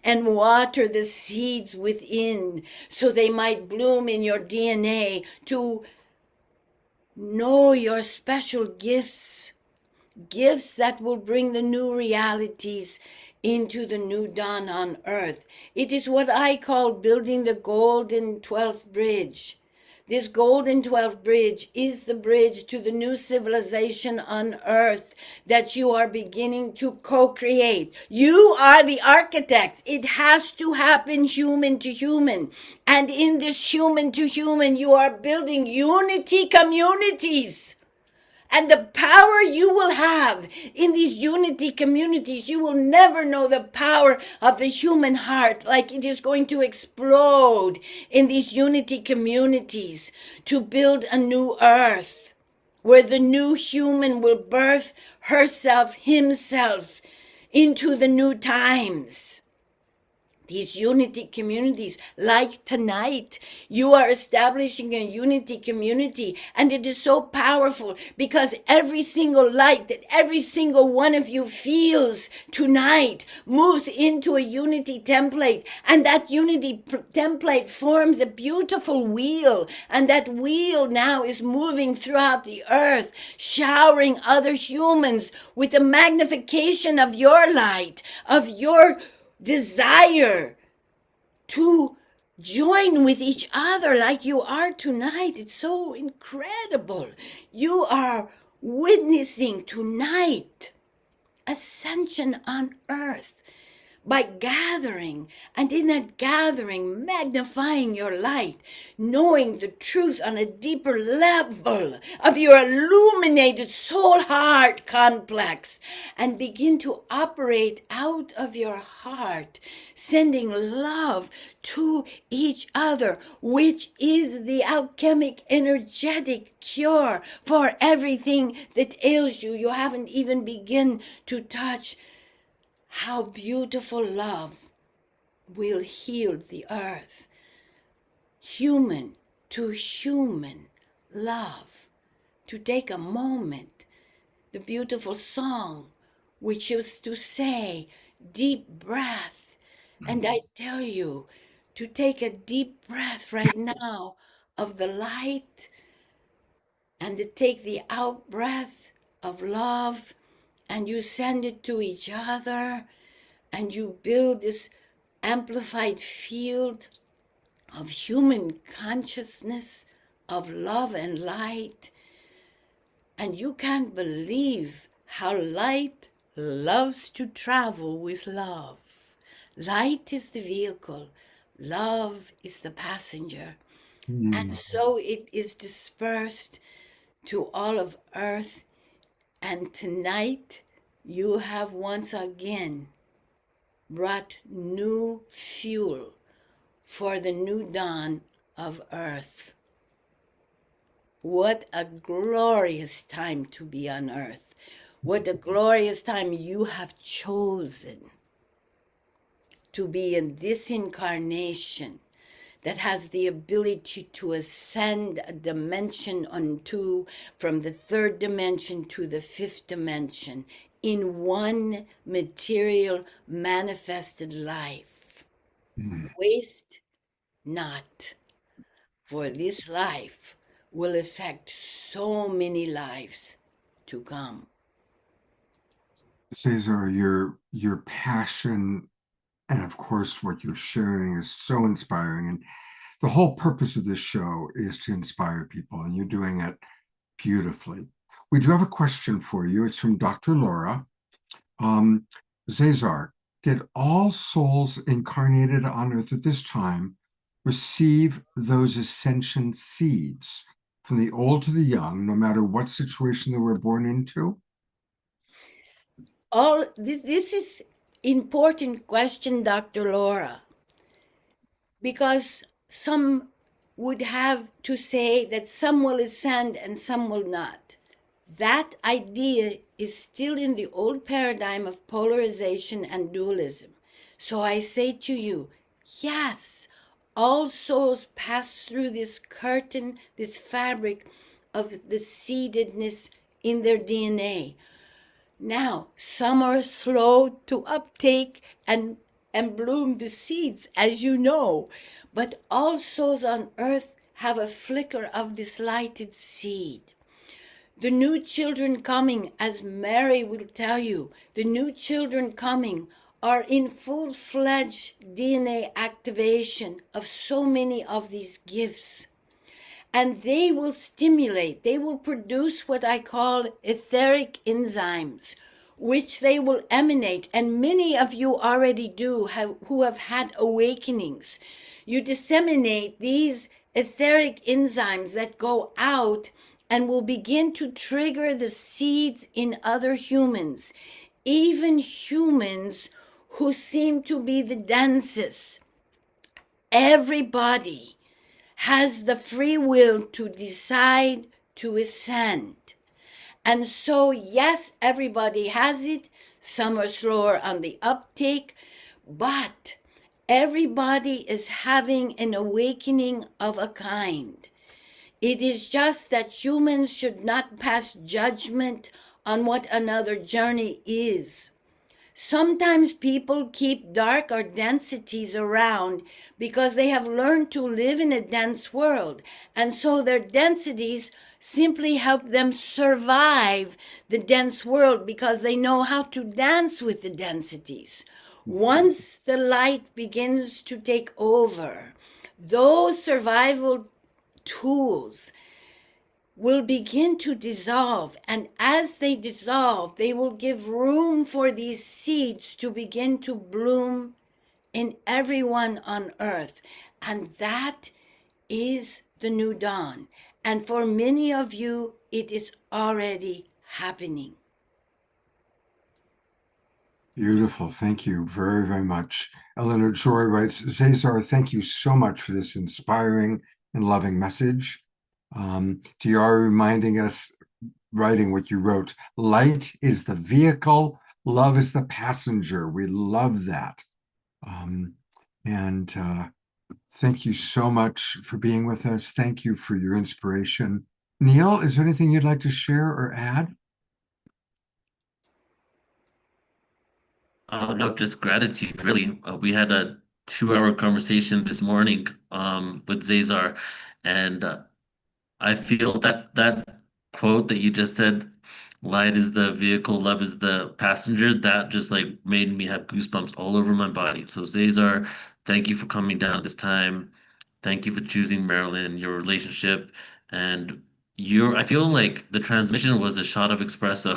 and water the seeds within so they might bloom in your DNA, to know your special gifts, gifts that will bring the new realities into the new dawn on earth. It is what I call building the golden 12th bridge. This golden 12th bridge is the bridge to the new civilization on earth that you are beginning to co-create. You are the architects. It has to happen human to human. And in this human to human, you are building unity communities. And the power you will have in these unity communities, you will never know the power of the human heart, like it is going to explode in these unity communities to build a new earth where the new human will birth herself, himself into the new times. These unity communities, like tonight, you are establishing a unity community, and it is so powerful because every single light that every single one of you feels tonight moves into a unity template, and that unity template forms a beautiful wheel, and that wheel now is moving throughout the earth, showering other humans with the magnification of your light, of your desire to join with each other like you are tonight. It's so incredible. You are witnessing tonight ascension on earth by gathering, and in that gathering, magnifying your light, knowing the truth on a deeper level of your illuminated soul heart complex, and begin to operate out of your heart, sending love to each other, which is the alchemic energetic cure for everything that ails you. You haven't even begun to touch how beautiful love will heal the earth. Human to human love. To take a moment, the beautiful song, which is to say, deep breath. And I tell you to take a deep breath right now of the light, and to take the out breath of love, and you send it to each other, and you build this amplified field of human consciousness, of love and light. And you can't believe how light loves to travel with love. Light is the vehicle, love is the passenger. And so it is dispersed to all of earth. And tonight you have once again brought new fuel for the new dawn of earth. What a glorious time to be on earth. What a glorious time you have chosen to be in this incarnation that has the ability to ascend a dimension onto, from the third dimension to the fifth dimension, in one material manifested life. Waste not, for this life will affect so many lives to come. Cesar, your passion and of course what you're sharing is so inspiring. And the whole purpose of this show is to inspire people, and you're doing it beautifully. We do have a question for you. It's from Dr. Laura. Cesar, did all souls incarnated on Earth at this time receive those ascension seeds from the old to the young, no matter what situation they were born into? This is important question, Dr. Laura, because some would have to say that some will ascend and some will not. That idea is still in the old paradigm of polarization and dualism. So I say to you, yes, all souls pass through this curtain, this fabric of the seededness in their DNA. Now, some are slow to uptake and bloom the seeds, as you know, but all souls on earth have a flicker of this lighted seed. The new children coming, as Mary will tell you, the new children coming are in full-fledged DNA activation of so many of these gifts. And they will stimulate, they will produce what I call etheric enzymes, which they will emanate. And many of you already do, who have had awakenings. You disseminate these etheric enzymes that go out and will begin to trigger the seeds in other humans, even humans who seem to be the densest. Everybody has the free will to decide to ascend. And so, yes, everybody has it. Some are slower on the uptake, but everybody is having an awakening of a kind. It is just that humans should not pass judgment on what another journey is. Sometimes people keep dark or densities around because they have learned to live in a dense world. And so their densities simply help them survive the dense world because they know how to dance with the densities. Once the light begins to take over, those survival tools will begin to dissolve. And as they dissolve, they will give room for these seeds to begin to bloom in everyone on earth. And that is the new dawn. And for many of you, it is already happening. Beautiful. Thank you very, very much. Eleanor Joy writes, Cesar, thank you so much for this inspiring and loving message. DR reminding us, writing what you wrote, light is the vehicle, love is the passenger. We love that. Thank you so much for being with us. Thank you for your inspiration. Neil, is there anything you'd like to share or add? No, just gratitude, really. We had a 2-hour conversation this morning with Cesar, and I feel that that quote that you just said, light is the vehicle, love is the passenger, that just like made me have goosebumps all over my body. So Cesar, thank you for coming down at this time. Thank you for choosing Marilyn, your relationship, and your, I feel like the transmission was a shot of espresso.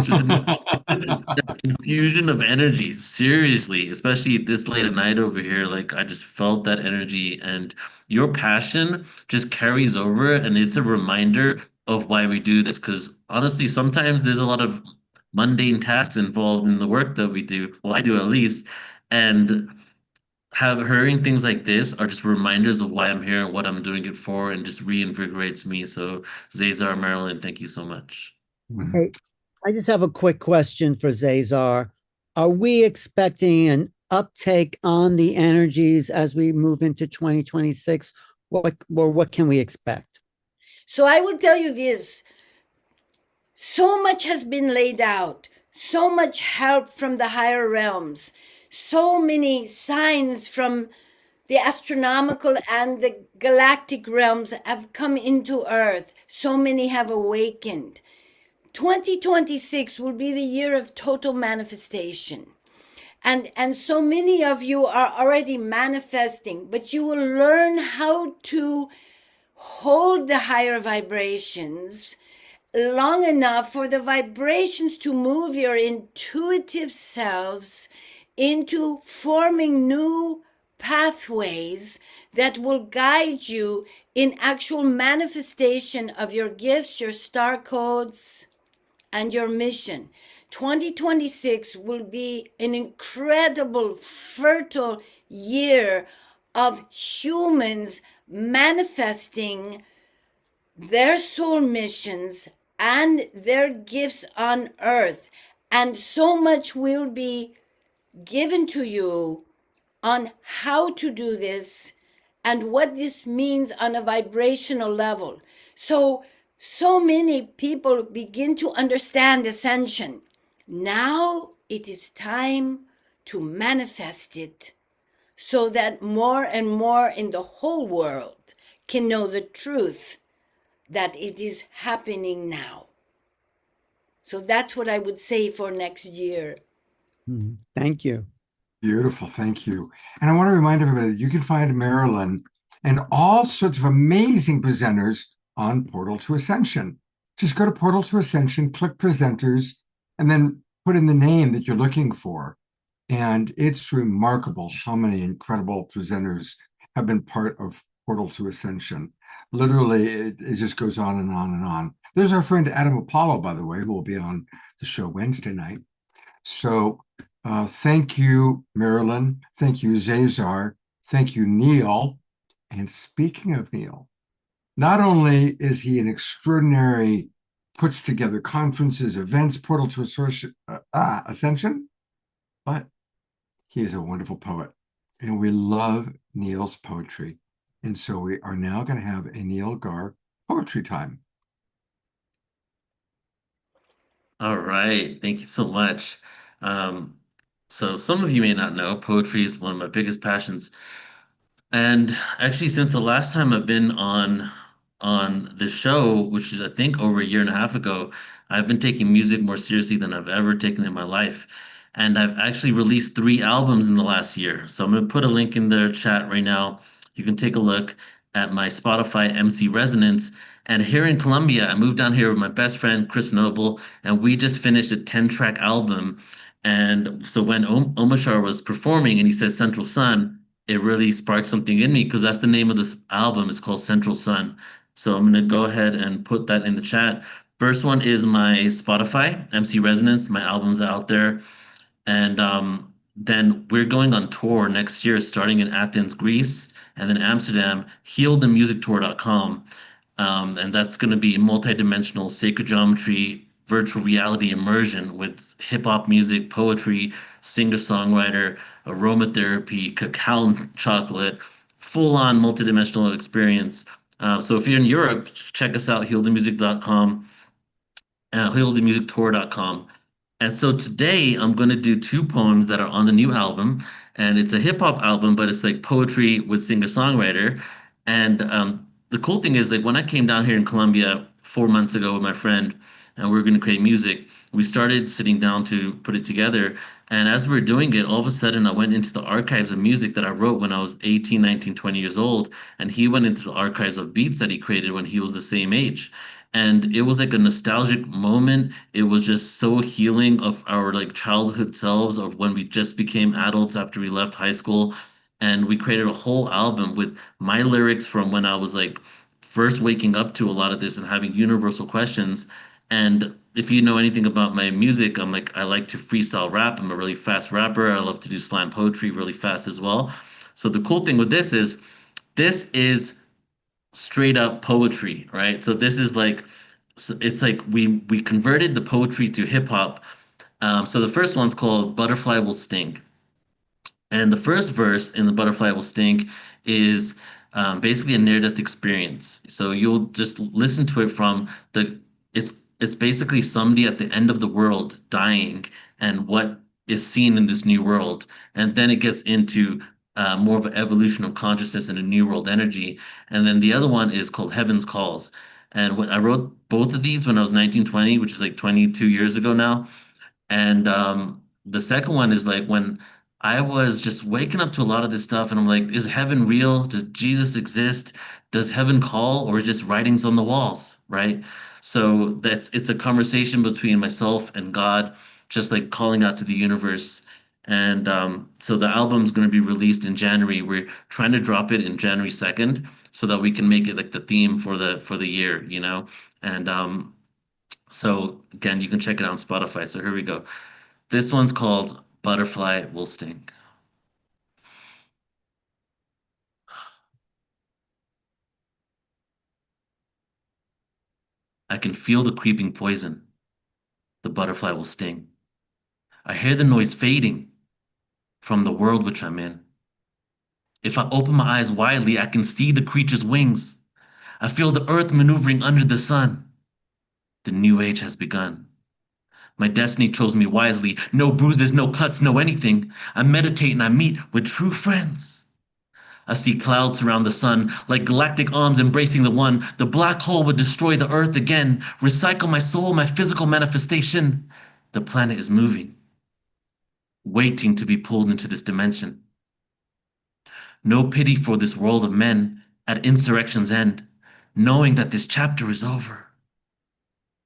Just that infusion of energy, seriously, especially this late at night over here. Like, I just felt that energy, and your passion just carries over, and it's a reminder of why we do this. Because honestly, sometimes there's a lot of mundane tasks involved in the work that we do. Well, I do at least. And hearing things like this are just reminders of why I'm here and what I'm doing it for, and just reinvigorates me. So, Cesar, Marilyn, thank you so much. Hey, I just have a quick question for Cesar. Are we expecting an uptake on the energies as we move into 2026? What can we expect? So I will tell you this. So much has been laid out, so much help from the higher realms, so many signs from the astronomical and the galactic realms have come into Earth. So many have awakened. 2026 will be the year of total manifestation. And so many of you are already manifesting, but you will learn how to hold the higher vibrations long enough for the vibrations to move your intuitive selves into forming new pathways that will guide you in actual manifestation of your gifts, your star codes, and your mission. 2026 will be an incredible, fertile year of humans manifesting their soul missions and their gifts on earth. And so much will be given to you on how to do this and what this means on a vibrational level. So many people begin to understand ascension. Now it is time to manifest it so that more and more in the whole world can know the truth that it is happening now. So that's what I would say for next year. Thank you. Beautiful. Thank you. And I want to remind everybody that you can find Marilyn and all sorts of amazing presenters on Portal to Ascension. Just go to Portal to Ascension, click presenters, and then put in the name that you're looking for. And it's remarkable how many incredible presenters have been part of Portal to Ascension. Literally, it just goes on and on and on. There's our friend Adam Apollo, by the way, who will be on the show Wednesday night. So thank you, Marilyn. Thank you, Zazar. Thank you, Neil. And speaking of Neil, not only is he an extraordinary, puts together conferences, events, Portal to Ascension, but he is a wonderful poet. And we love Neil's poetry. And so we are now going to have a Neil Gar poetry time. All right. Thank you so much. So some of you may not know, poetry is one of my biggest passions. And actually, since the last time I've been on the show, which is I think over a year and a half ago, I've been taking music more seriously than I've ever taken in my life. And I've actually released 3 albums in the last year. So I'm going to put a link in the chat right now. You can take a look at my Spotify MC Resonance. And here in Colombia, I moved down here with my best friend, Chris Noble, and we just finished a 10-track album. And so when Omashar was performing and he said Central Sun, it really sparked something in me because that's the name of this album. It's called Central Sun. So I'm going to go ahead and put that in the chat. First one is my Spotify, MC Resonance. My album's out there. And then we're going on tour next year, starting in Athens, Greece, and then Amsterdam, healthemusictour.com. And that's going to be multi-dimensional sacred geometry, virtual reality immersion with hip hop music, poetry, singer-songwriter, aromatherapy, cacao chocolate, full-on multi-dimensional experience. So if you're in Europe, check us out, healthemusic.com, healthemusictour.com. And so today I'm going to do 2 poems that are on the new album, and it's a hip hop album, but it's like poetry with singer-songwriter. And the cool thing is, like, when I came down here in Colombia 4 months ago with my friend, and we were going to create music, we started sitting down to put it together. And as we were doing it, all of a sudden I went into the archives of music that I wrote when I was 18, 19, 20 years old. And he went into the archives of beats that he created when he was the same age. And it was like a nostalgic moment. It was just so healing of our like childhood selves of when we just became adults after we left high school. And we created a whole album with my lyrics from when I was like first waking up to a lot of this and having universal questions. And if you know anything about my music, I like to freestyle rap. I'm a really fast rapper. I love to do slam poetry really fast as well. So the cool thing with this is straight up poetry, right? So this is like, so it's like we converted the poetry to hip hop. So the first one's called Butterfly Will Sting. And the first verse in the Butterfly Will Sting is basically a near-death experience. So you'll just listen to it from it's basically somebody at the end of the world dying and what is seen in this new world. And then it gets into more of an evolution of consciousness and a new world energy. And then the other one is called Heaven's Calls. And when I wrote both of these when I was 19, 20, which is like 22 years ago now. And the second one is like when I was just waking up to a lot of this stuff, and I'm like, is heaven real? Does Jesus exist? Does heaven call, or just writings on the walls, right? So it's a conversation between myself and God, just like calling out to the universe. And so the album's going to be released in January. We're trying to drop it in January 2nd so that we can make it like the theme for the year, you know? And so again, you can check it out on Spotify. So here we go. This one's called Butterfly Will Sting. I can feel the creeping poison. The butterfly will sting. I hear the noise fading from the world which I'm in. If I open my eyes widely, I can see the creature's wings. I feel the earth maneuvering under the sun. The new age has begun. My destiny chose me wisely. No bruises, no cuts, no anything. I meditate and I meet with true friends. I see clouds surround the sun, like galactic arms embracing the one. The black hole would destroy the earth again, recycle my soul, my physical manifestation. The planet is moving, waiting to be pulled into this dimension. No pity for this world of men at insurrection's end, knowing that this chapter is over.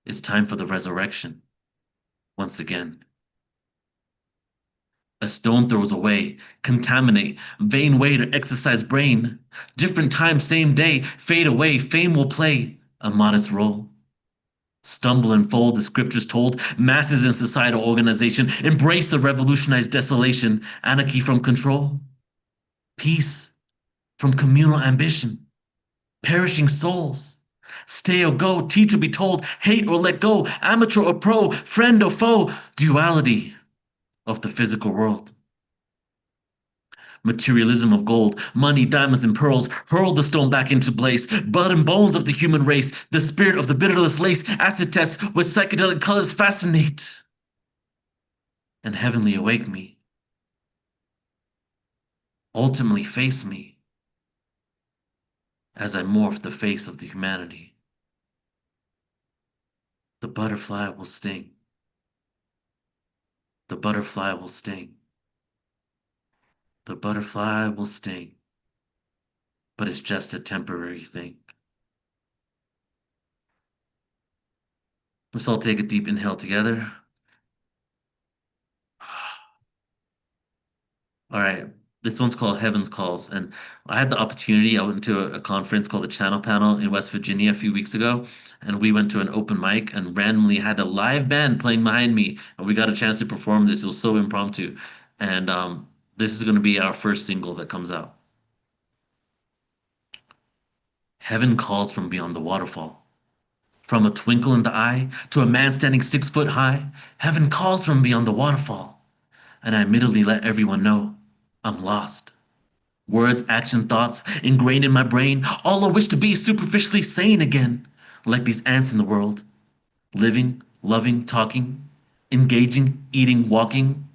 It's time for the resurrection, once again. A stone throws away, contaminate, vain way to exercise brain. Different time, same day, fade away, fame will play a modest role. Stumble and fold, the scriptures told, masses in societal organization, embrace the revolutionized desolation, anarchy from control, peace from communal ambition, perishing souls. Stay or go, teach or be told, hate or let go, amateur or pro, friend or foe, duality of the physical world. Materialism of gold, money, diamonds, and pearls hurl the stone back into place. Blood and bones of the human race, the spirit of the bitterless lace, acid tests with psychedelic colors fascinate. And heavenly awake me. Ultimately face me as I morph the face of the humanity. The butterfly will sting. The butterfly will sting. The butterfly will sting. But it's just a temporary thing. Let's all take a deep inhale together. All right. This one's called Heaven's Calls. And I had the opportunity, I went to a conference called the Channel Panel in West Virginia a few weeks ago. And we went to an open mic and randomly had a live band playing behind me. And we got a chance to perform this. It was so impromptu. And this is going to be our first single that comes out. Heaven calls from beyond the waterfall. From a twinkle in the eye to a man standing 6 foot high, heaven calls from beyond the waterfall. And I immediately let everyone know I'm lost. Words, action, thoughts ingrained in my brain, all I wish to be superficially sane again, like these ants in the world. Living, loving, talking, engaging, eating, walking.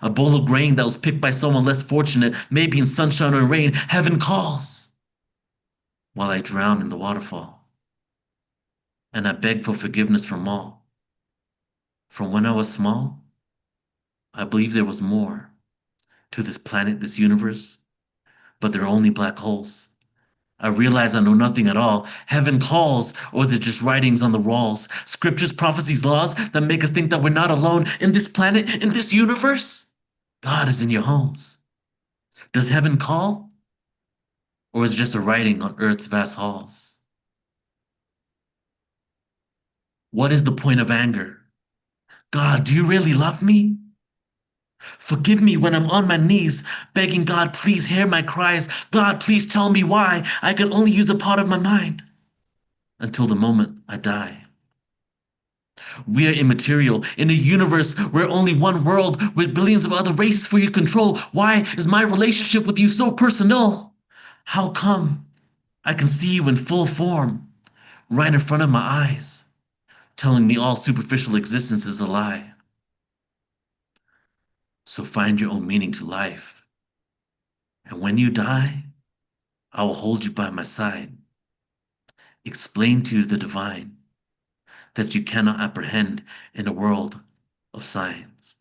A bowl of grain that was picked by someone less fortunate, maybe in sunshine or rain. Heaven calls while I drown in the waterfall. And I beg for forgiveness from all. From when I was small, I believed there was more to this planet, this universe, but they're only black holes. I realize I know nothing at all. Heaven calls, or is it just writings on the walls? Scriptures, prophecies, laws that make us think that we're not alone in this planet, in this universe? God is in your homes. Does heaven call? Or is it just a writing on earth's vast halls? What is the point of anger? God, do you really love me? Forgive me when I'm on my knees, begging God, please hear my cries. God, please tell me why I can only use a part of my mind until the moment I die. We are immaterial in a universe where only one world with billions of other races for your control. Why is my relationship with you so personal? How come I can see you in full form, right in front of my eyes, telling me all superficial existence is a lie? So find your own meaning to life. And when you die, I will hold you by my side. explain to you the divine that you cannot apprehend in a world of science.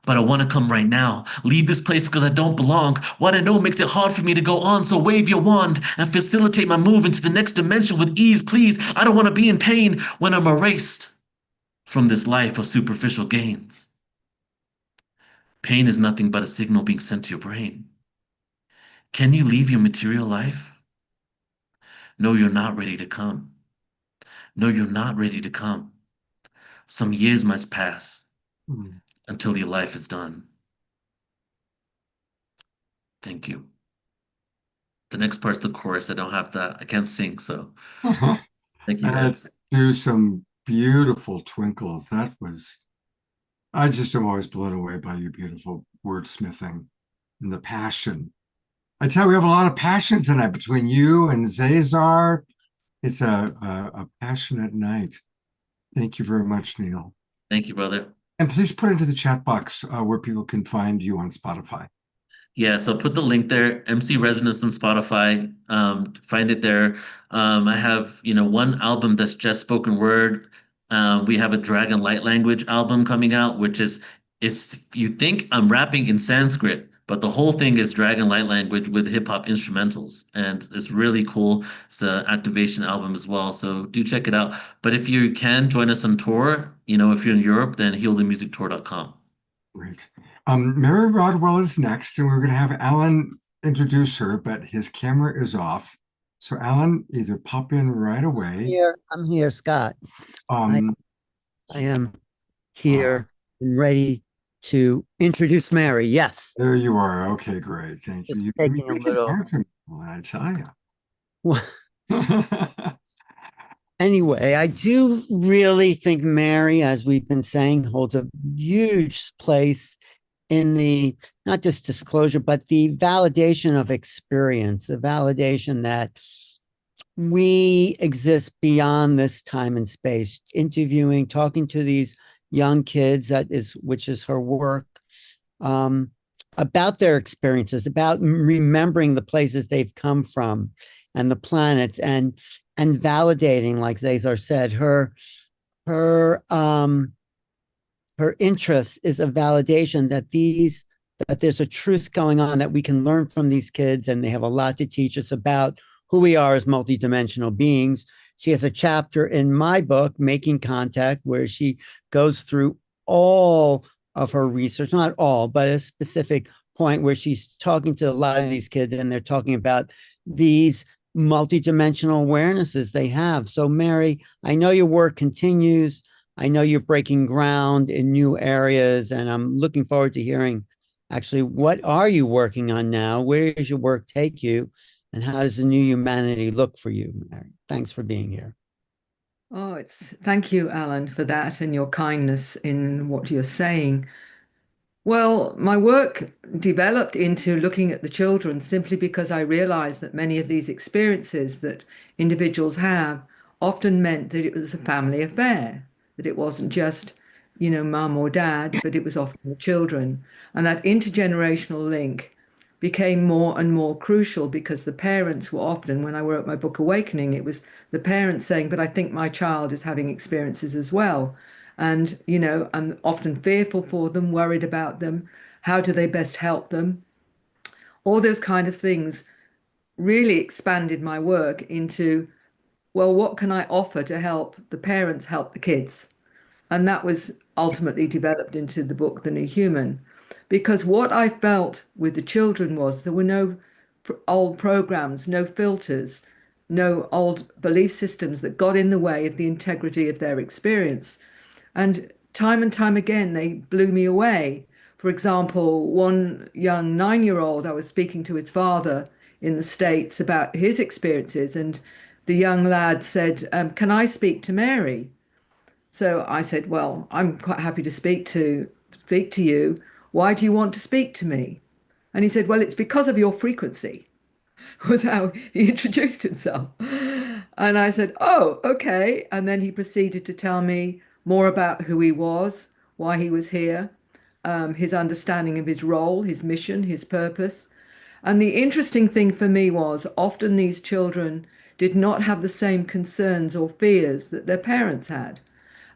But I want to come right now. Leave this place because I don't belong. What I know makes it hard for me to go on, so wave your wand and facilitate my move into the next dimension with ease, please. I don't want to be in pain when I'm erased from this life of superficial gains. Pain is nothing but a signal being sent to your brain. Can you leave your material life? No, you're not ready to come. No, you're not ready to come. Some years must pass until your life is done. Thank you. The next part's the chorus. I don't have that. I can't sing, so thank you guys. Let's do some beautiful twinkles. I just am always blown away by your beautiful wordsmithing and the passion. I tell you, we have a lot of passion tonight between you and Zazar. It's a passionate night. Thank you very much, Neil. Thank you, brother. And please put into the chat box where people can find you on Spotify. Yeah, so put the link there, MC Resonance on Spotify. Find it there. I have, one album that's just spoken word. We have a Dragon Light Language album coming out, which is you think I'm rapping in Sanskrit, but the whole thing is Dragon Light Language with hip hop instrumentals, and it's really cool. It's an activation album as well, so do check it out. But if you can join us on tour, if you're in Europe, then healthemusictour.com. Great. Mary Rodwell is next, and we're going to have Alan introduce her, but his camera is off. So Alan, either pop in right away. I'm here, Scott. I Um, am here and ready to introduce Mary. Yes. There you are. Okay, great. Thank Just you. taking a little. I tell you. Well, anyway, I do really think Mary, as we've been saying, holds a huge place in the not just disclosure, but the validation of experience, the validation that we exist beyond this time and space. Interviewing, talking to these young kids, which is her work, about their experiences, about remembering the places they've come from and the planets, and validating, like Zazar said, her interest is a validation that there's a truth going on that we can learn from these kids, and they have a lot to teach us about who we are as multidimensional beings. She has a chapter in my book, Making Contact, where she goes through all of her research, not all, but a specific point where she's talking to a lot of these kids, and they're talking about these multidimensional awarenesses they have. So Mary, I know your work continues. I know you're breaking ground in new areas, and I'm looking forward to hearing actually what are you working on now? Where does your work take you? And how does the new humanity look for you, Mary? Thanks for being here. Oh, thank you, Alan, for that and your kindness in what you're saying. Well, my work developed into looking at the children simply because I realized that many of these experiences that individuals have often meant that it was a family affair, that it wasn't just, mum or dad, but it was often the children. And that intergenerational link became more and more crucial because the parents were often, when I wrote my book Awakening, it was the parents saying, but I think my child is having experiences as well. And, I'm often fearful for them, worried about them. How do they best help them? All those kind of things really expanded my work into, well, what can I offer to help the parents help the kids? And that was ultimately developed into the book, The New Human. Because what I felt with the children was there were no old programs, no filters, no old belief systems that got in the way of the integrity of their experience. And time again, they blew me away. For example, one young 9-year-old, I was speaking to his father in the States about his experiences, and the young lad said, can I speak to Mary? So I said, well, I'm quite happy to speak to you. Why do you want to speak to me? And he said, well, it's because of your frequency, was how he introduced himself. And I said, oh, okay. And then he proceeded to tell me more about who he was, why he was here, his understanding of his role, his mission, his purpose. And the interesting thing for me was often these children did not have the same concerns or fears that their parents had.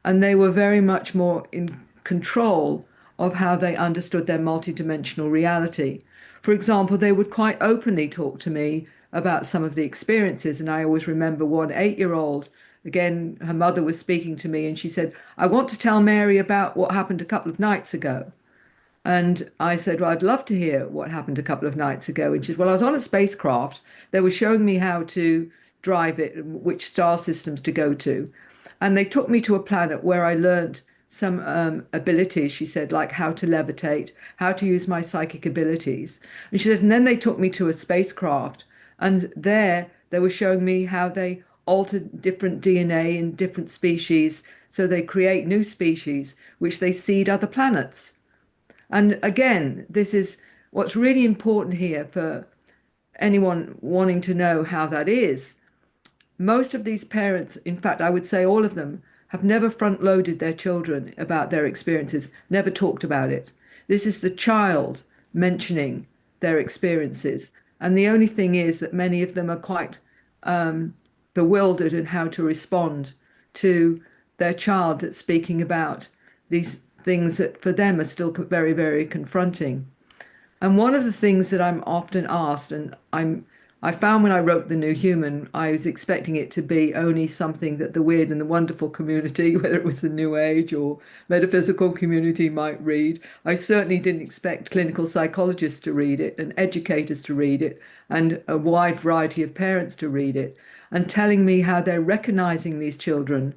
And they were very much more in control of how they understood their multidimensional reality. For example, they would quite openly talk to me about some of the experiences. And I always remember one 8-year-old, again, her mother was speaking to me and she said, "I want to tell Mary about what happened a couple of nights ago." And I said, "Well, I'd love to hear what happened a couple of nights ago." And she said, "Well, I was on a spacecraft. They were showing me how to drive it, which star systems to go to. And they took me to a planet where I learned some abilities," she said, like how to levitate, how to use my psychic abilities. And she said, and then they took me to a spacecraft. And there they were showing me how they altered different DNA in different species. So they create new species, which they seed other planets. And again, this is what's really important here for anyone wanting to know how that is. Most of these parents, in fact, I would say all of them, have never front loaded their children about their experiences, never talked about it. This is the child mentioning their experiences. And the only thing is that many of them are quite bewildered in how to respond to their child that's speaking about these things that for them are still very, very confronting. And one of the things that I'm often asked, and I found when I wrote The New Human, I was expecting it to be only something that the weird and the wonderful community, whether it was the New Age or metaphysical community, might read. I certainly didn't expect clinical psychologists to read it and educators to read it and a wide variety of parents to read it, and telling me how they're recognizing these children,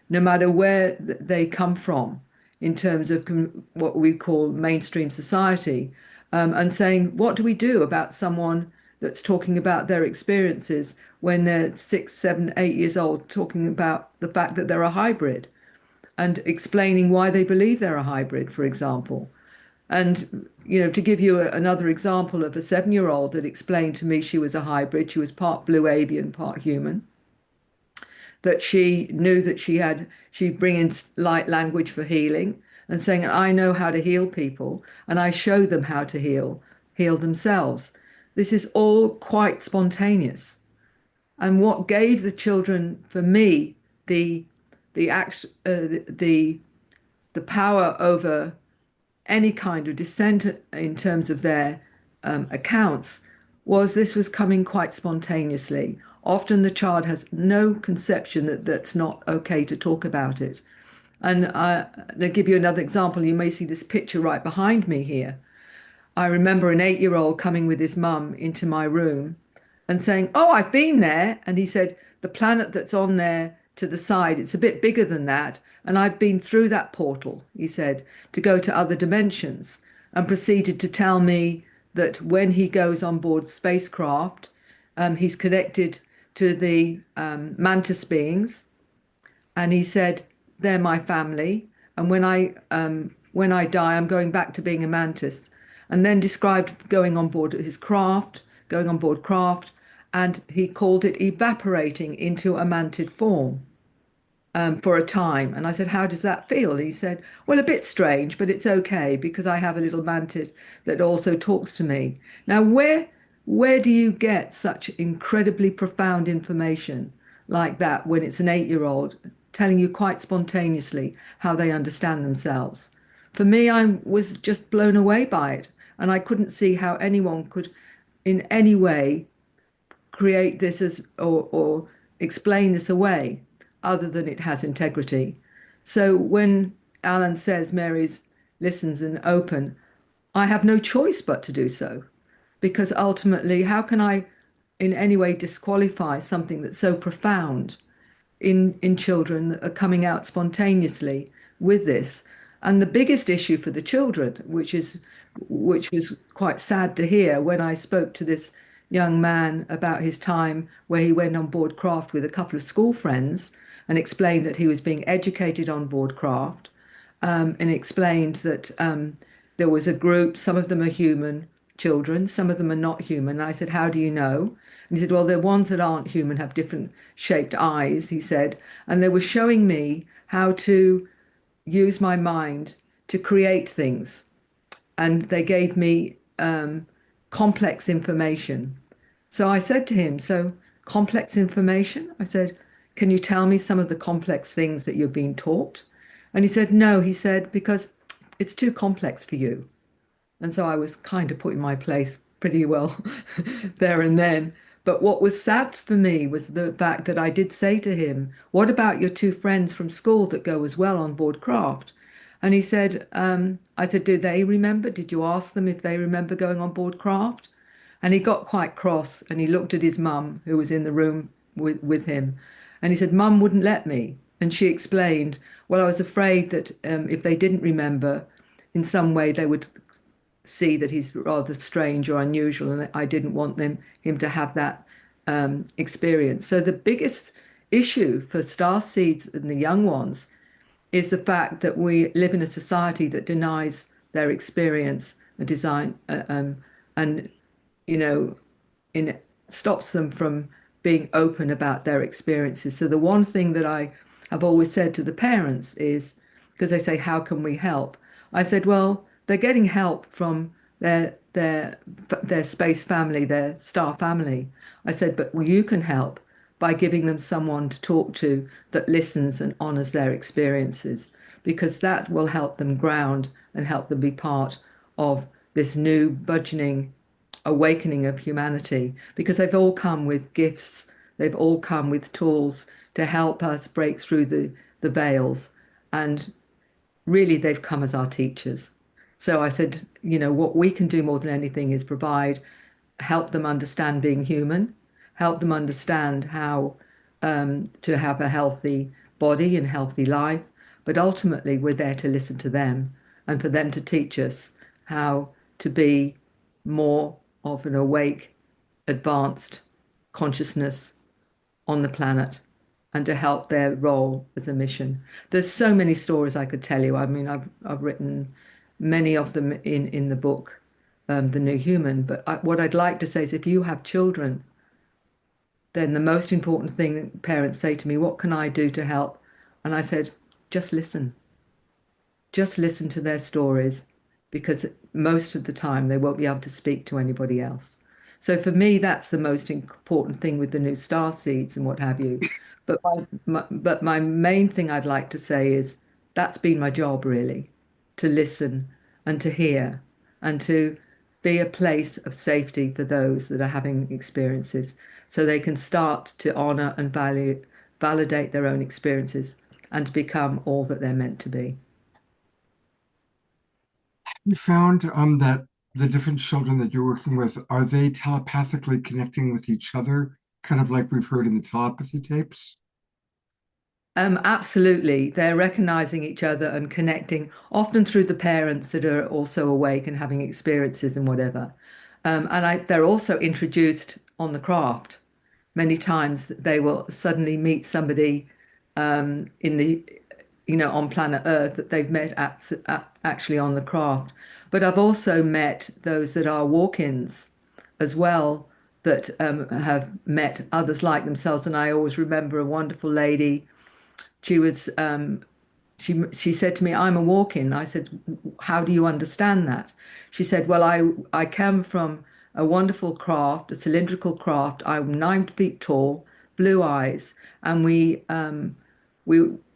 no matter where they come from, in terms of what we call mainstream society, and saying, what do we do about someone that's talking about their experiences when they're 6, 7, 8 years old, talking about the fact that they're a hybrid and explaining why they believe they're a hybrid, for example. And, you know, to give you another example of a 7-year-old that explained to me she was a hybrid, she was part blue avian, part human, that she knew that she'd bring in light language for healing and saying, I know how to heal people and I show them how to heal themselves. This is all quite spontaneous. And what gave the children, for me, the power over any kind of dissent in terms of their accounts was this was coming quite spontaneously. Often the child has no conception that that's not okay to talk about it. And I'll give you another example. You may see this picture right behind me here. I remember an 8-year-old coming with his mum into my room and saying, "Oh, I've been there." And he said, "The planet that's on there to the side, it's a bit bigger than that. And I've been through that portal," he said, "to go to other dimensions," and proceeded to tell me that when he goes on board spacecraft, he's connected to the mantis beings. And he said, "They're my family. And when I die, I'm going back to being a mantis." And then described going on board his craft, going on board craft, and he called it evaporating into a mantid form for a time. And I said, "How does that feel?" And he said, "Well, a bit strange, but it's okay because I have a little mantid that also talks to me." Now, where do you get such incredibly profound information like that when it's an 8-year-old telling you quite spontaneously how they understand themselves? For me, I was just blown away by it. And I couldn't see how anyone could in any way create this as or explain this away other than it has integrity. So when Alan says Mary's listens and open, I have no choice but to do so, because ultimately, how can I in any way disqualify something that's so profound in children that are coming out spontaneously with this? And the biggest issue for the children, which was quite sad to hear when I spoke to this young man about his time where he went on board craft with a couple of school friends and explained that he was being educated on board craft, and explained that there was a group, some of them are human children, some of them are not human. And I said, "How do you know?" And he said, "Well, the ones that aren't human have different shaped eyes," he said, and they were showing me how to use my mind to create things. And they gave me complex information. So I said to him, "So complex information? I said, can you tell me some of the complex things that you're being taught? And he said, no. He said, because it's too complex for you. And so I was kind of put in my place pretty well there and then. But what was sad for me was the fact that I did say to him, what about your two friends from school that go as well on board craft? And he said, I said, do they remember? Did you ask them if they remember going on board craft? And he got quite cross and he looked at his mum, who was in the room with him. And he said, Mum wouldn't let me. And she explained, well, I was afraid that if they didn't remember, in some way they would see that he's rather strange or unusual, and I didn't want him to have that experience. So the biggest issue for star seeds and the young ones is the fact that we live in a society that denies their experience, a design, and you know, in stops them from being open about their experiences. So the one thing that I have always said to the parents is, because they say, how can we help? I said, well, they're getting help from their space family, their star family. I said, but you can help by giving them someone to talk to that listens and honors their experiences, because that will help them ground and help them be part of this new burgeoning awakening of humanity, because they've all come with gifts, they've all come with tools to help us break through the veils, and really they've come as our teachers. So I said, what we can do more than anything is help them understand being human, help them understand how to have a healthy body and healthy life, but ultimately we're there to listen to them and for them to teach us how to be more of an awake, advanced consciousness on the planet, and to help their role as a mission. There's so many stories I could tell you. I mean, I've written many of them in the book, The New Human. But what I'd like to say is, if you have children, then the most important thing parents say to me, what can I do to help? And I said, just listen. Just listen to their stories, because most of the time they won't be able to speak to anybody else. So for me, that's the most important thing with the new star seeds and what have you. But my main thing I'd like to say is that's been my job, really, to listen and to hear and to be a place of safety for those that are having experiences, so they can start to honor and validate their own experiences and to become all that they're meant to be. You found that the different children that you're working with, are they telepathically connecting with each other, kind of like we've heard in the telepathy tapes? Absolutely. They're recognizing each other and connecting, often through the parents that are also awake and having experiences and whatever. They're also introduced on the craft. Many times they will suddenly meet somebody in the, on planet Earth that they've met actually on the craft. But I've also met those that are walk-ins as well, that have met others like themselves. And I always remember a wonderful lady. She was she said to me, I'm a walk-in. I said, how do you understand that? She said, well, I come from a wonderful craft, a cylindrical craft. I'm 9 feet tall, blue eyes, and we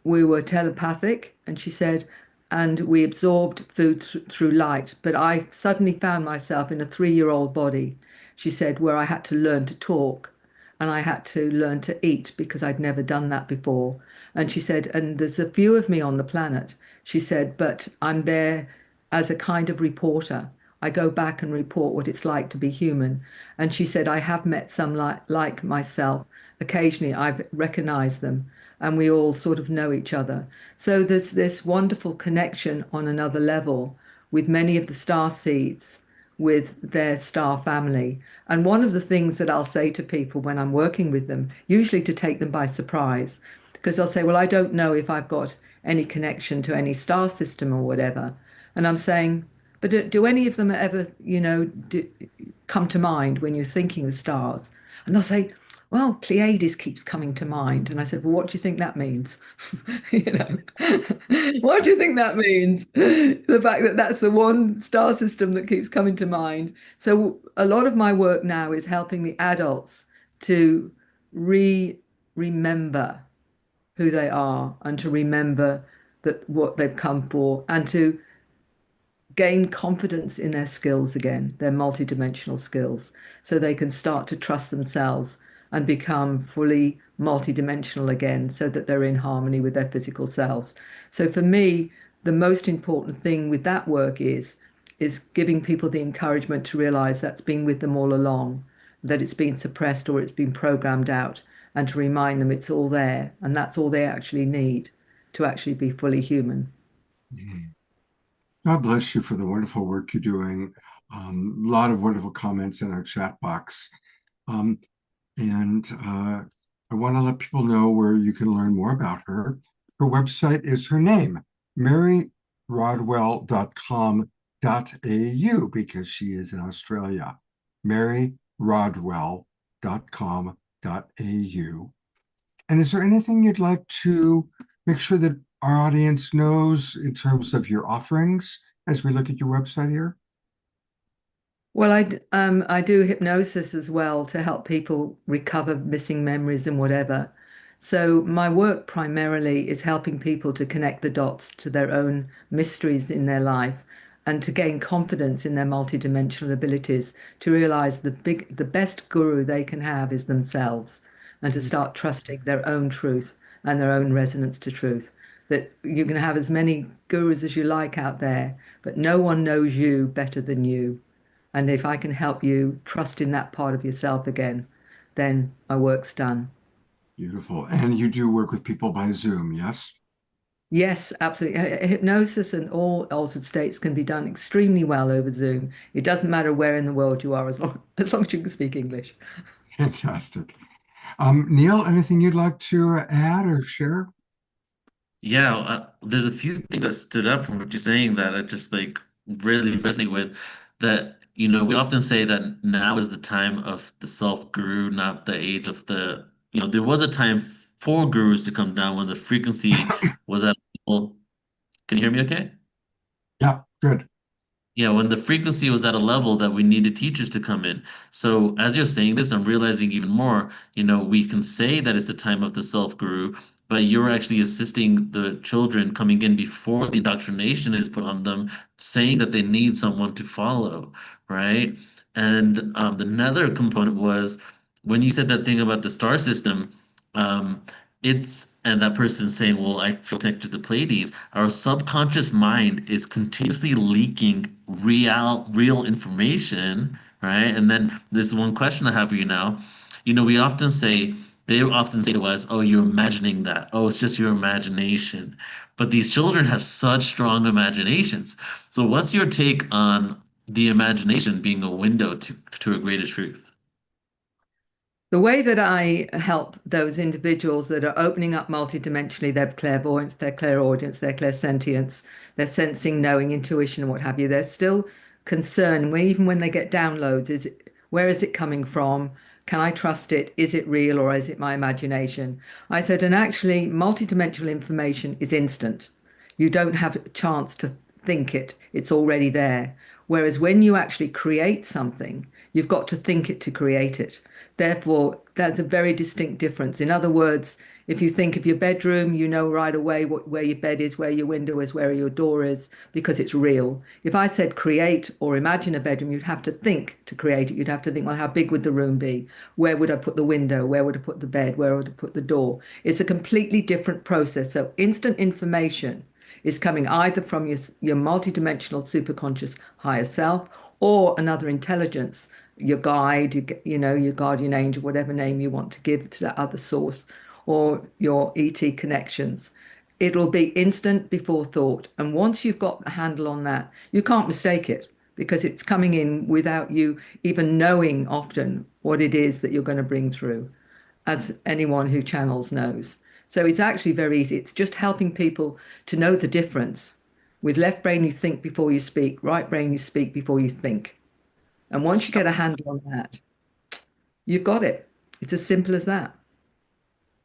were telepathic. And she said, and we absorbed food through light. But I suddenly found myself in a 3-year-old body, she said, where I had to learn to talk and I had to learn to eat because I'd never done that before. And she said, and there's a few of me on the planet, she said, but I'm there as a kind of reporter. I go back and report what it's like to be human. And she said, I have met some like myself. Occasionally I've recognized them and we all sort of know each other. So there's this wonderful connection on another level with many of the star seeds, with their star family. And one of the things that I'll say to people when I'm working with them, usually to take them by surprise, because they'll say, well, I don't know if I've got any connection to any star system or whatever. And I'm saying, but do any of them ever, come to mind when you're thinking of stars? And they'll say, well, Pleiades keeps coming to mind. And I said, well, what do you think that means? What do you think that means? The fact that that's the one star system that keeps coming to mind. So a lot of my work now is helping the adults to remember who they are and to remember that what they've come for and to gain confidence in their skills again, their multidimensional skills, so they can start to trust themselves and become fully multidimensional again so that they're in harmony with their physical selves. So for me, the most important thing with that work is giving people the encouragement to realize that's been with them all along, that it's been suppressed or it's been programmed out, and to remind them it's all there and that's all they actually need to actually be fully human. Mhm. God bless you for the wonderful work you're doing. A lot of wonderful comments in our chat box. And I want to let people know where you can learn more about her. Her website is her name, maryrodwell.com.au, because she is in Australia. maryrodwell.com.au. And is there anything you'd like to make sure that our audience knows in terms of your offerings as we look at your website here? Well, I do hypnosis as well to help people recover missing memories and whatever. So my work primarily is helping people to connect the dots to their own mysteries in their life and to gain confidence in their multidimensional abilities, to realize the best guru they can have is themselves, and to start trusting their own truth and their own resonance to truth. That you can have as many gurus as you like out there, but no one knows you better than you. And if I can help you trust in that part of yourself again, then my work's done. Beautiful. And you do work with people by Zoom, yes? Yes, absolutely. Hypnosis and all altered states can be done extremely well over Zoom. It doesn't matter where in the world you are, as long as you can speak English. Fantastic. Neil, anything you'd like to add or share? Yeah, there's a few things that stood up from what you're saying that I just like really resonate with. That, we often say that now is the time of the self-guru, not the age of there was a time for gurus to come down when the frequency was at, well, can you hear me okay? Yeah, good. Yeah, when the frequency was at a level that we needed teachers to come in. So as you're saying this, I'm realizing even more, we can say that it's the time of the self-guru, but you're actually assisting the children coming in before the indoctrination is put on them, saying that they need someone to follow, right? And the another component was when you said that thing about the star system, um, and that person saying, well, I feel connected to the Pleiades. Our subconscious mind is continuously leaking real information, right? And then this one question I have for you now. They often say to us, oh, you're imagining that. Oh, it's just your imagination. But these children have such strong imaginations. So what's your take on the imagination being a window to a greater truth? The way that I help those individuals that are opening up multidimensionally, their clairvoyance, their clairaudience, their clairsentience, their sensing, knowing, intuition, and what have you, they're still concerned, even when they get downloads, where is it coming from? Can I trust it? Is it real or is it my imagination? I said, and actually, multidimensional information is instant. You don't have a chance to think it, it's already there. Whereas when you actually create something, you've got to think it to create it. Therefore, that's a very distinct difference. In other words, if you think of your bedroom, you know right away where your bed is, where your window is, where your door is, because it's real. If I said create or imagine a bedroom, you'd have to think to create it. You'd have to think, well, how big would the room be? Where would I put the window? Where would I put the bed? Where would I put the door? It's a completely different process. So instant information is coming either from your multidimensional superconscious higher self or another intelligence, your guide, your guardian angel, whatever name you want to give to that other source, or your ET connections. It'll be instant before thought. And once you've got a handle on that, you can't mistake it because it's coming in without you even knowing often what it is that you're going to bring through, as anyone who channels knows. So it's actually very easy. It's just helping people to know the difference. With left brain, you think before you speak, right brain, you speak before you think. And once you get a handle on that, you've got it. It's as simple as that.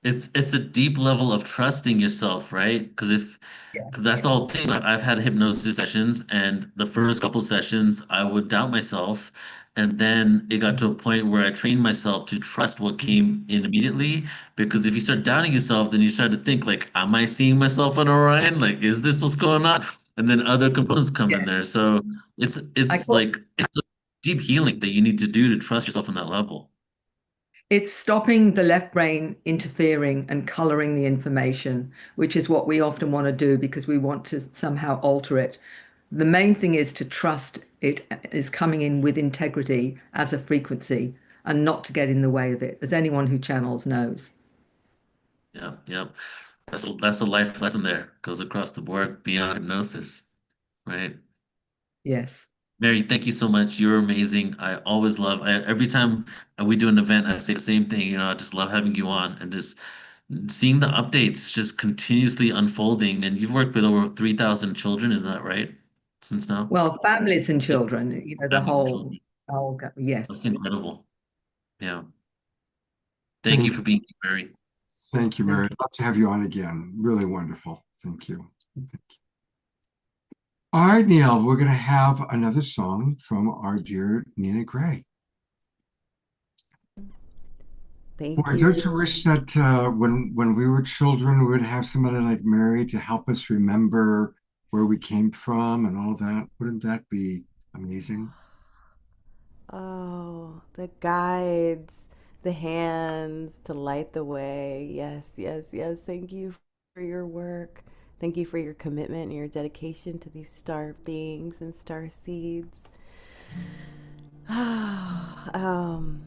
It's a deep level of trusting yourself, right? Because if Yeah. 'cause that's the whole thing. I've had hypnosis sessions, and the first couple sessions, I would doubt myself, And then it got to a point where I trained myself to trust what came in immediately. Because if you start doubting yourself, then you start to think like, am I seeing myself on Orion? Like, is this what's going on? And then other components come in Yeah. there. So it's I it's call like it's a deep healing that you need to do to trust yourself on that level. it's stopping the left brain interfering and coloring the information, which is what we often want to do because we want to somehow alter it. The main thing is to trust it is coming in with integrity as a frequency and not to get in the way of it, as anyone who channels knows. Yeah, yeah. That's a life lesson there. Goes across the board beyond hypnosis, right? Yes. Mary, thank you so much. You're amazing. I always love every time we do an event, I say the same thing. I just love having you on and just seeing the updates just continuously unfolding. And you've worked with over 3,000 children, is that right? Since now? Well, families and Yeah, children, the families and whole, children. yes. That's incredible. Yeah. Thank you Thank, for being here, Mary. thank you, Thank Mary. you. I'd love to have you on again. Really wonderful. Thank you. Thank you. All right, Neil, we're going to have another song from our dear Nina Gray. Thank Boy, don't you you. wish that when we were children, we would have somebody like Mary to help us remember where we came from and all that? Wouldn't that be amazing? Oh, the guides, the hands to light the way. Yes, yes, yes. Thank you for your work. Thank you for your commitment and your dedication to these star beings and star seeds. um,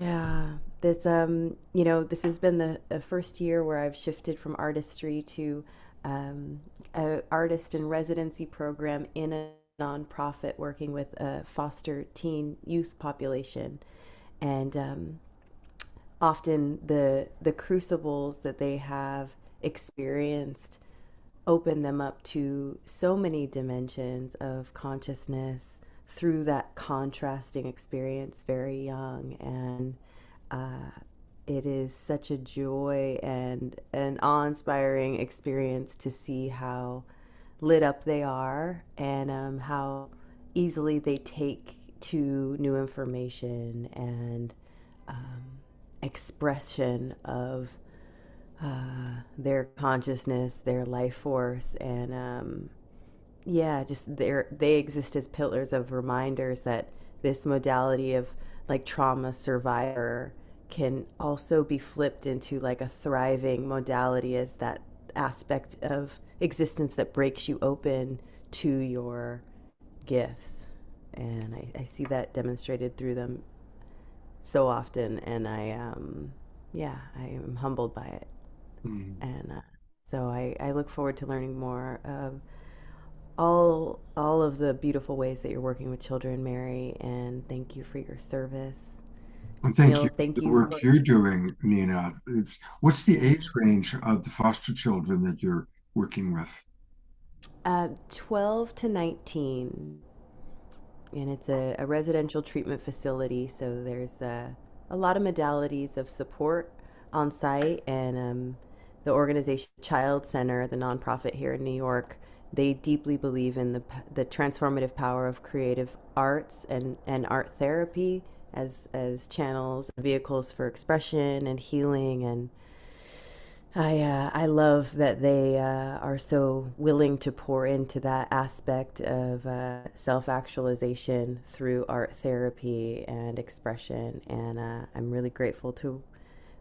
yeah, this has been the first year where I've shifted from artistry to a artist in residency program in a nonprofit working with a foster teen youth population, and often the crucibles that they have experienced open them up to so many dimensions of consciousness through that contrasting experience very young. And it is such a joy and an awe-inspiring experience to see how lit up they are, and how easily they take to new information and expression of their consciousness, their life force, and yeah, just they exist as pillars of reminders that this modality of like trauma survivor can also be flipped into like a thriving modality as that aspect of existence that breaks you open to your gifts. And I see that demonstrated through them so often, and yeah, I am humbled by it. And so I look forward to learning more of all of the beautiful ways that you're working with children, Mary, and thank you for your service. And thank Neil, you for thank the you work for you're doing, Nina. What's the age range of the foster children that you're working with? 12 to 19, and it's a residential treatment facility, so there's a lot of modalities of support on site. And the organization Child Center, the nonprofit here in New York, they deeply believe in the transformative power of creative arts and art therapy as channels, vehicles for expression and healing. And I love that they are so willing to pour into that aspect of self-actualization through art therapy and expression. And I'm really grateful to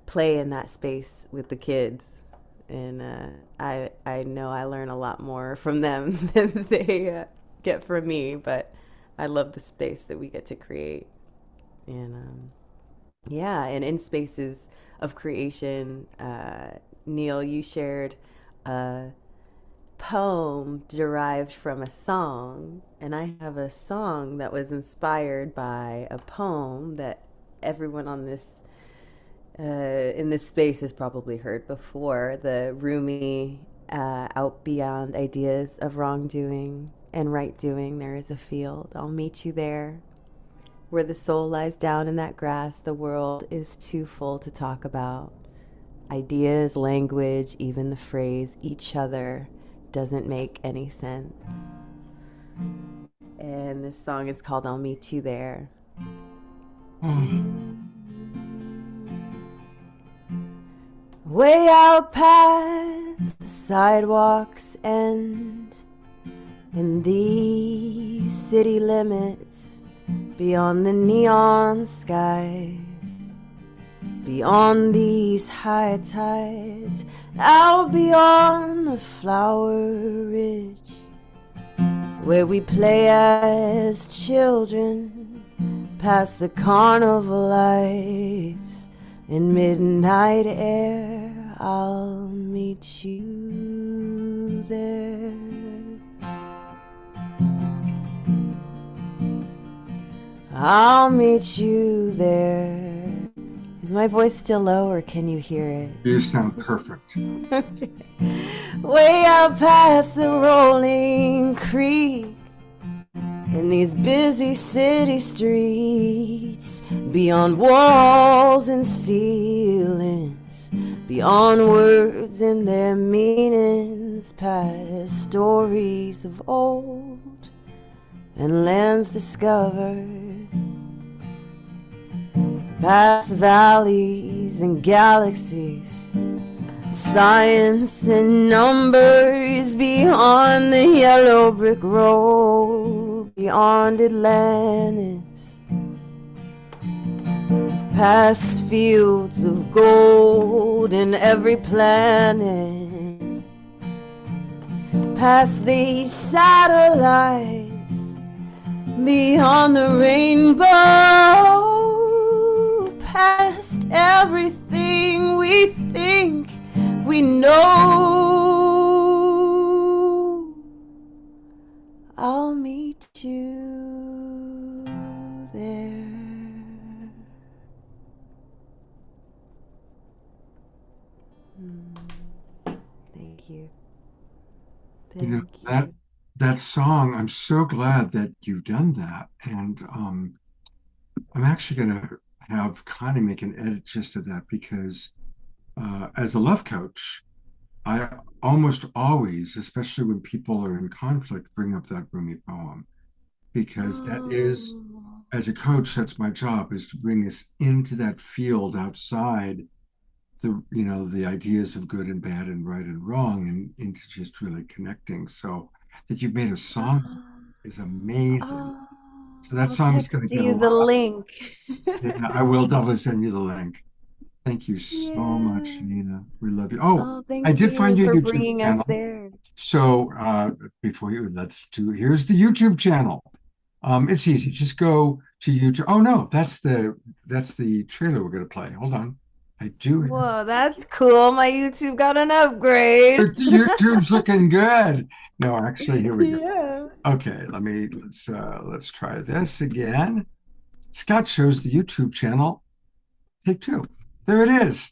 play in that space with the kids. And I know I learn a lot more from them than they get from me, but I love the space that we get to create. And yeah, and in spaces of creation, Neil, you shared a poem derived from a song, and I have a song that was inspired by a poem that everyone on this in this space has probably heard before. The Rumi, out beyond ideas of wrongdoing and right doing, there is a field. I'll meet you there. Where the soul lies down in that grass, the world is too full to talk about. Ideas, language, even the phrase each other doesn't make any sense. And this song is called I'll Meet You There. Oh, Way out past the sidewalk's end, in these city limits, beyond the neon skies, beyond these high tides, out beyond the flower ridge, where we play as children, past the carnival lights, in midnight air, I'll meet you there. I'll meet you there. Is my voice still low, or can you hear it? you sound perfect. Way out past the rolling creek, in these busy city streets, beyond walls and ceilings, beyond words and their meanings, past stories of old and lands discovered, past valleys and galaxies, science and numbers, beyond the yellow brick road, beyond Atlantis, past fields of gold in every planet, past these satellites, beyond the rainbow, past everything we think we know. I'll meet you there. Thank you. You know, Thank you. that song, I'm so glad that you've done that. And I'm actually going to have Connie make an edit just of that because as a love coach, I almost always, especially when people are in conflict, bring up that Rumi poem because that is, as a coach, that's my job, is to bring us into that field outside the ideas of good and bad and right and wrong and into just really connecting. So that you've made a song is amazing. So that I'll song is going text to get a you the lot. link. Yeah, I will definitely send you the link. Thank you so much, Yeah. Nina. We love you. Oh, Oh, I thank did find you your for YouTube bringing us channel. there. So before you, here's the YouTube channel. It's easy. Just go to YouTube. Oh no, that's the trailer we're gonna play. Hold on. I do have Whoa, that's cool. My YouTube got an upgrade. YouTube's looking good. No, actually, here we go. Yeah. Okay, let's try this again. Scott shows the YouTube channel. Take two. There it is.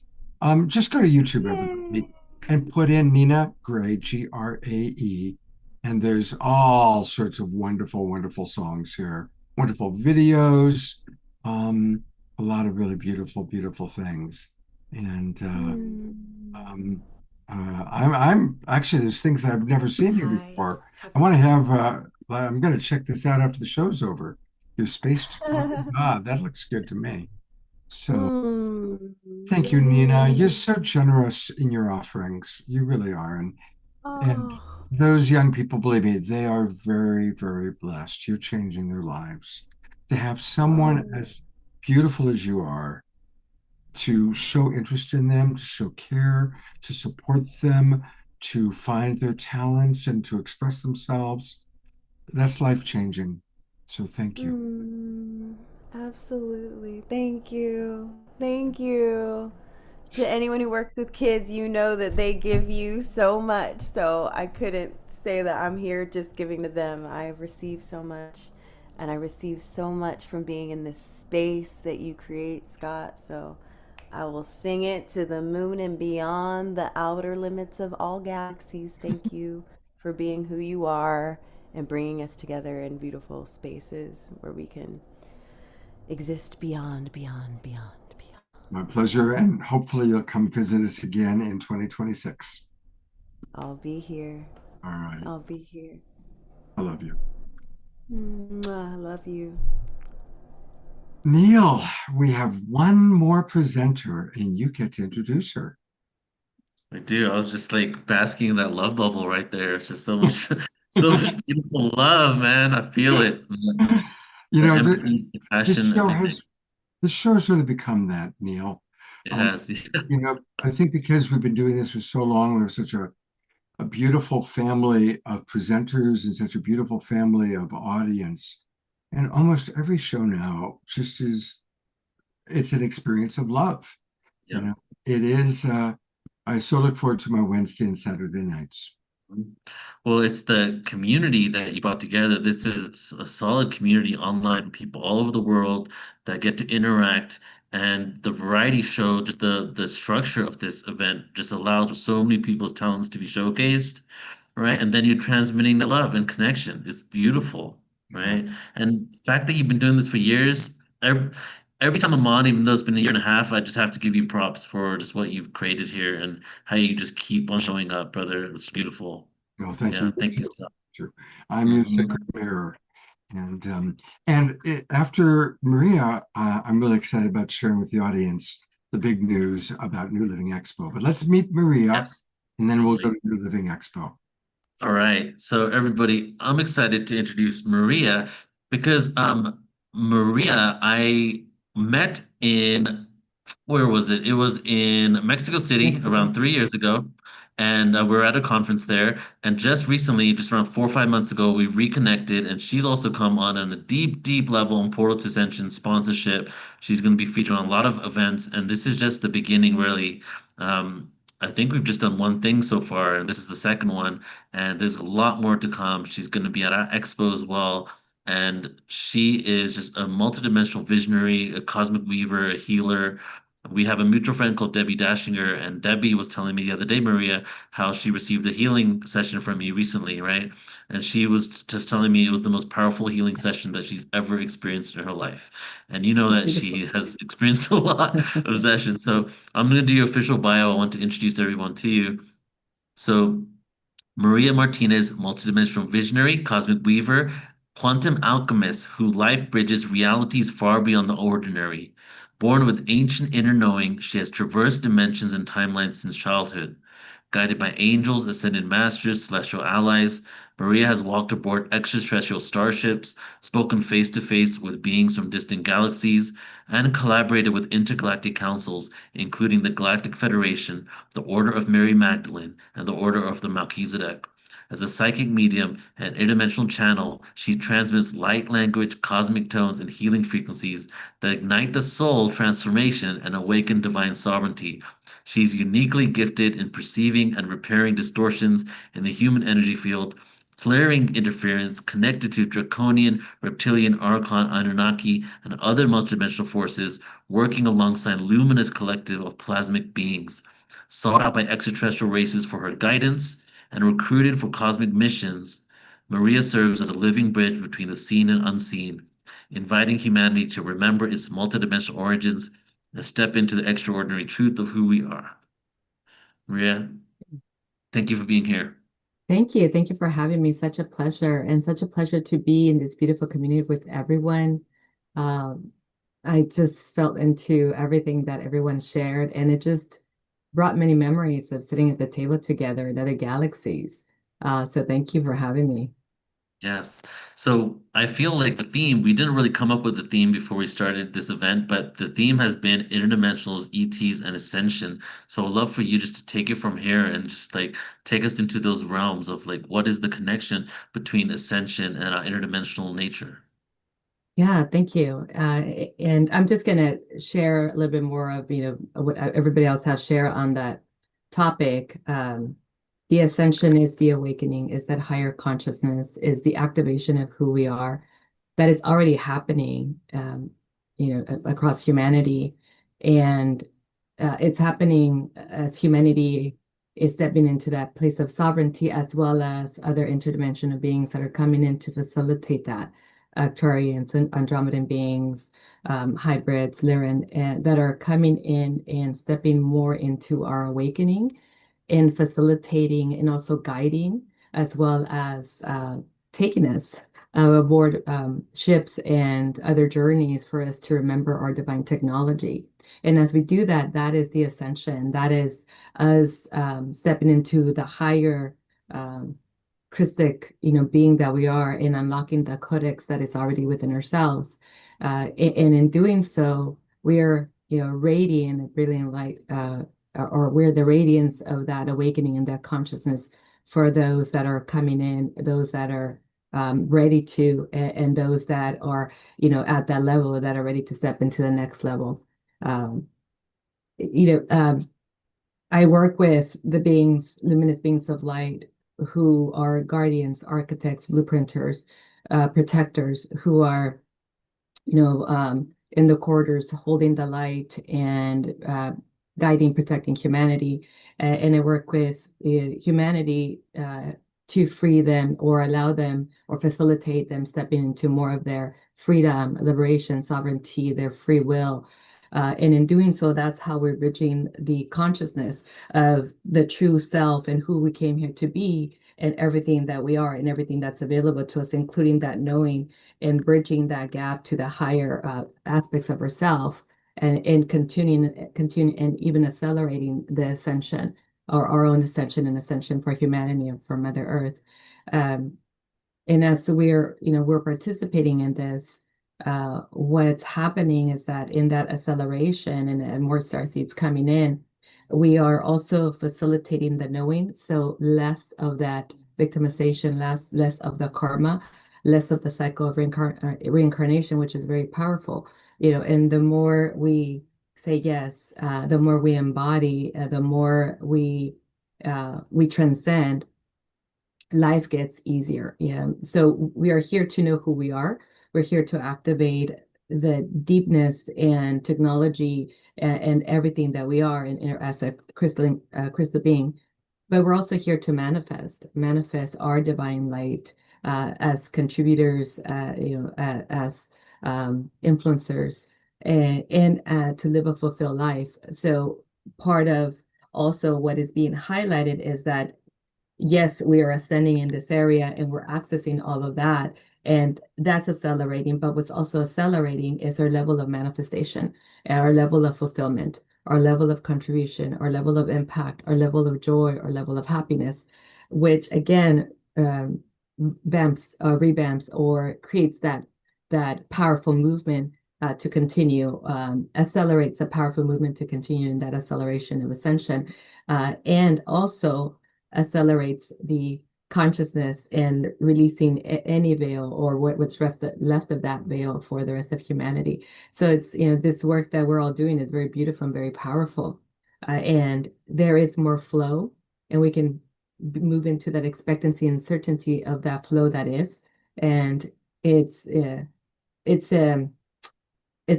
Just go to YouTube, everybody, and put in Nina Gray, Grae, and there's all sorts of wonderful, wonderful songs here, wonderful videos, a lot of really beautiful, beautiful things. And I'm actually there's things I've never seen here before. I want to have. I'm going to check this out after the show's over. Your space. Oh my God, that looks good to me. So thank you, Nina. You're so generous in your offerings. You really are. And those young people, believe me, they are very, very blessed. You're changing their lives. To have someone as beautiful as you are, to show interest in them, to show care, to support them, to find their talents and to express themselves, that's life-changing. So thank you. Absolutely. Thank you. Thank you. To anyone who works with kids, you know that they give you so much. So I couldn't say that I'm here just giving to them. I receive so much. And I receive so much from being in this space that you create, Scott. So I will sing it to the moon and beyond, the outer limits of all galaxies. Thank you for being who you are and bringing us together in beautiful spaces where we can exist beyond, beyond, beyond, beyond. My pleasure. And hopefully you'll come visit us again in 2026. I'll be here. All right. I'll be here. I love you. I love you. Neil, we have one more presenter, and you get to introduce her. I do. I was just like basking in that love bubble right there. It's just so much, so much beautiful love, man. I feel it. You The know, empathy, the the passion, show everything. has the show's really become that, Neil. It Um, has. you know, I think because we've been doing this for so long, we have such a beautiful family of presenters and such a beautiful family of audience. And almost every show now just is, it's an experience of love. You Yeah. know, it is, I so look forward to my Wednesday and Saturday nights. Well, it's the community that you brought together. This is a solid community online, people all over the world that get to interact. And the variety show, just the structure of this event, just allows for so many people's talents to be showcased, right? And then you're transmitting the love and connection. It's beautiful, Yeah. right? And the fact that you've been doing this for years, every time I'm on, even though it's been a year and a half, I just have to give you props for just what you've created here and how you just keep on showing up, brother. It's beautiful. Well, thank Yeah, you. thank you, Too. Scott. Sure. I'm your Mhm. sacred mirror. After Maria, I'm really excited about sharing with the audience the big news about New Living Expo. But let's meet Maria, Yes. and then we'll go Totally. to New Living Expo. All right. So everybody, I'm excited to introduce Maria because Maria I met in where was it? It was in Mexico City Mexico. around 3 years ago. And we were at a conference there. And just recently, just around 4 or 5 months ago, we reconnected. And she's also come on a deep, deep level in Portal to Ascension sponsorship. She's going to be featured on a lot of events. And this is just the beginning, really. I think we've just done one thing so far, and this is the second one. And there's a lot more to come. She's going to be at our expo as well. And she is just a multidimensional visionary, a cosmic weaver, a healer. We have a mutual friend called Debbie Dashinger, and Debbie was telling me the other day, Maria, how she received a healing session from me recently, right? And she was just telling me it was the most powerful healing session that she's ever experienced in her life. And you know that Beautiful. she has experienced a lot of sessions. So I'm going to do your official bio. I want to introduce everyone to you. So Maria Martinez, multidimensional visionary, cosmic weaver, quantum alchemist who life bridges realities far beyond the ordinary. Born with ancient inner knowing, she has traversed dimensions and timelines since childhood. Guided by angels, ascended masters, celestial allies, Maria has walked aboard extraterrestrial starships, spoken face to face with beings from distant galaxies, and collaborated with intergalactic councils, including the Galactic Federation, the Order of Mary Magdalene, and the Order of the Melchizedek. As a psychic medium and interdimensional channel, she transmits light language, cosmic tones, and healing frequencies that ignite the soul transformation and awaken divine sovereignty. She's uniquely gifted in perceiving and repairing distortions in the human energy field, clearing interference connected to draconian, reptilian, archon, Anunnaki, and other multidimensional forces, working alongside luminous collective of plasmic beings. Sought out by extraterrestrial races for her guidance and recruited for cosmic missions, Maria serves as a living bridge between the seen and unseen, inviting humanity to remember its multidimensional origins and step into the extraordinary truth of who we are. Maria, thank you for being here. Thank you. Thank you for having me. Such a pleasure, and such a pleasure to be in this beautiful community with everyone. Um, I just felt into everything that everyone shared, and it just brought many memories of sitting at the table together in other galaxies. So thank you for having me. Yes. So I feel like the theme, we didn't really come up with the theme before we started this event, but the theme has been interdimensionals, ETs, and ascension. So I'd love for you just to take it from here and just like take us into those realms of like what is the connection between ascension and our interdimensional nature. Yeah, thank you. And I'm just going to share a little bit more of, what everybody else has shared on that topic. The ascension is the awakening, is that higher consciousness, is the activation of who we are that is already happening, across humanity. And it's happening as humanity is stepping into that place of sovereignty, as well as other interdimensional beings that are coming in to facilitate that. Arcturians and Andromedan beings, hybrids, Lyran, and that are coming in and stepping more into our awakening and facilitating and also guiding, as well as taking us aboard ships and other journeys for us to remember our divine technology. And as we do that, that is the ascension. That is us stepping into the higher Christic, being that we are, and unlocking the codex that is already within ourselves. And in doing so, we are, radiant, brilliant light, or we're the radiance of that awakening and that consciousness for those that are coming in, those that are ready to, and those that are, at that level that are ready to step into the next level. Um, I work with the beings, luminous beings of light, who are guardians, architects, blueprinters, protectors, who are, in the corridors holding the light and guiding, protecting humanity. And I work with humanity to free them, or allow them, or facilitate them stepping into more of their freedom, liberation, sovereignty, their free will. And in doing so, that's how we're bridging the consciousness of the true self and who we came here to be, and everything that we are and everything that's available to us, including that knowing, and bridging that gap to the higher aspects of ourself, and continuing and even accelerating the ascension, or our own ascension and ascension for humanity and for Mother Earth. And as we're participating in this, what's happening is that in that acceleration and more starseeds coming in, we are also facilitating the knowing. So less of that victimization, less of the karma, less of the cycle of reincarnation, which is very powerful. And the more we say yes, the more we embody, the more we transcend, life gets easier. Yeah. So we are here to know who we are. We're here to activate the deepness and technology and everything that we are as a crystal being. But we're also here to manifest our divine light as contributors, as influencers, and to live a fulfilled life. So part of also what is being highlighted is that, yes, we are ascending in this area and we're accessing all of that, and that's accelerating. But what's also accelerating is our level of manifestation, our level of fulfillment, our level of contribution, our level of impact, our level of joy, our level of happiness, which again revamps or creates that powerful movement to continue, accelerates the powerful movement to continue in that acceleration of ascension, and also accelerates the consciousness and releasing any veil, or what's left of that veil for the rest of humanity. So it's, this work that we're all doing is very beautiful and very powerful, and there is more flow, and we can move into that expectancy and certainty of that flow that is. And it's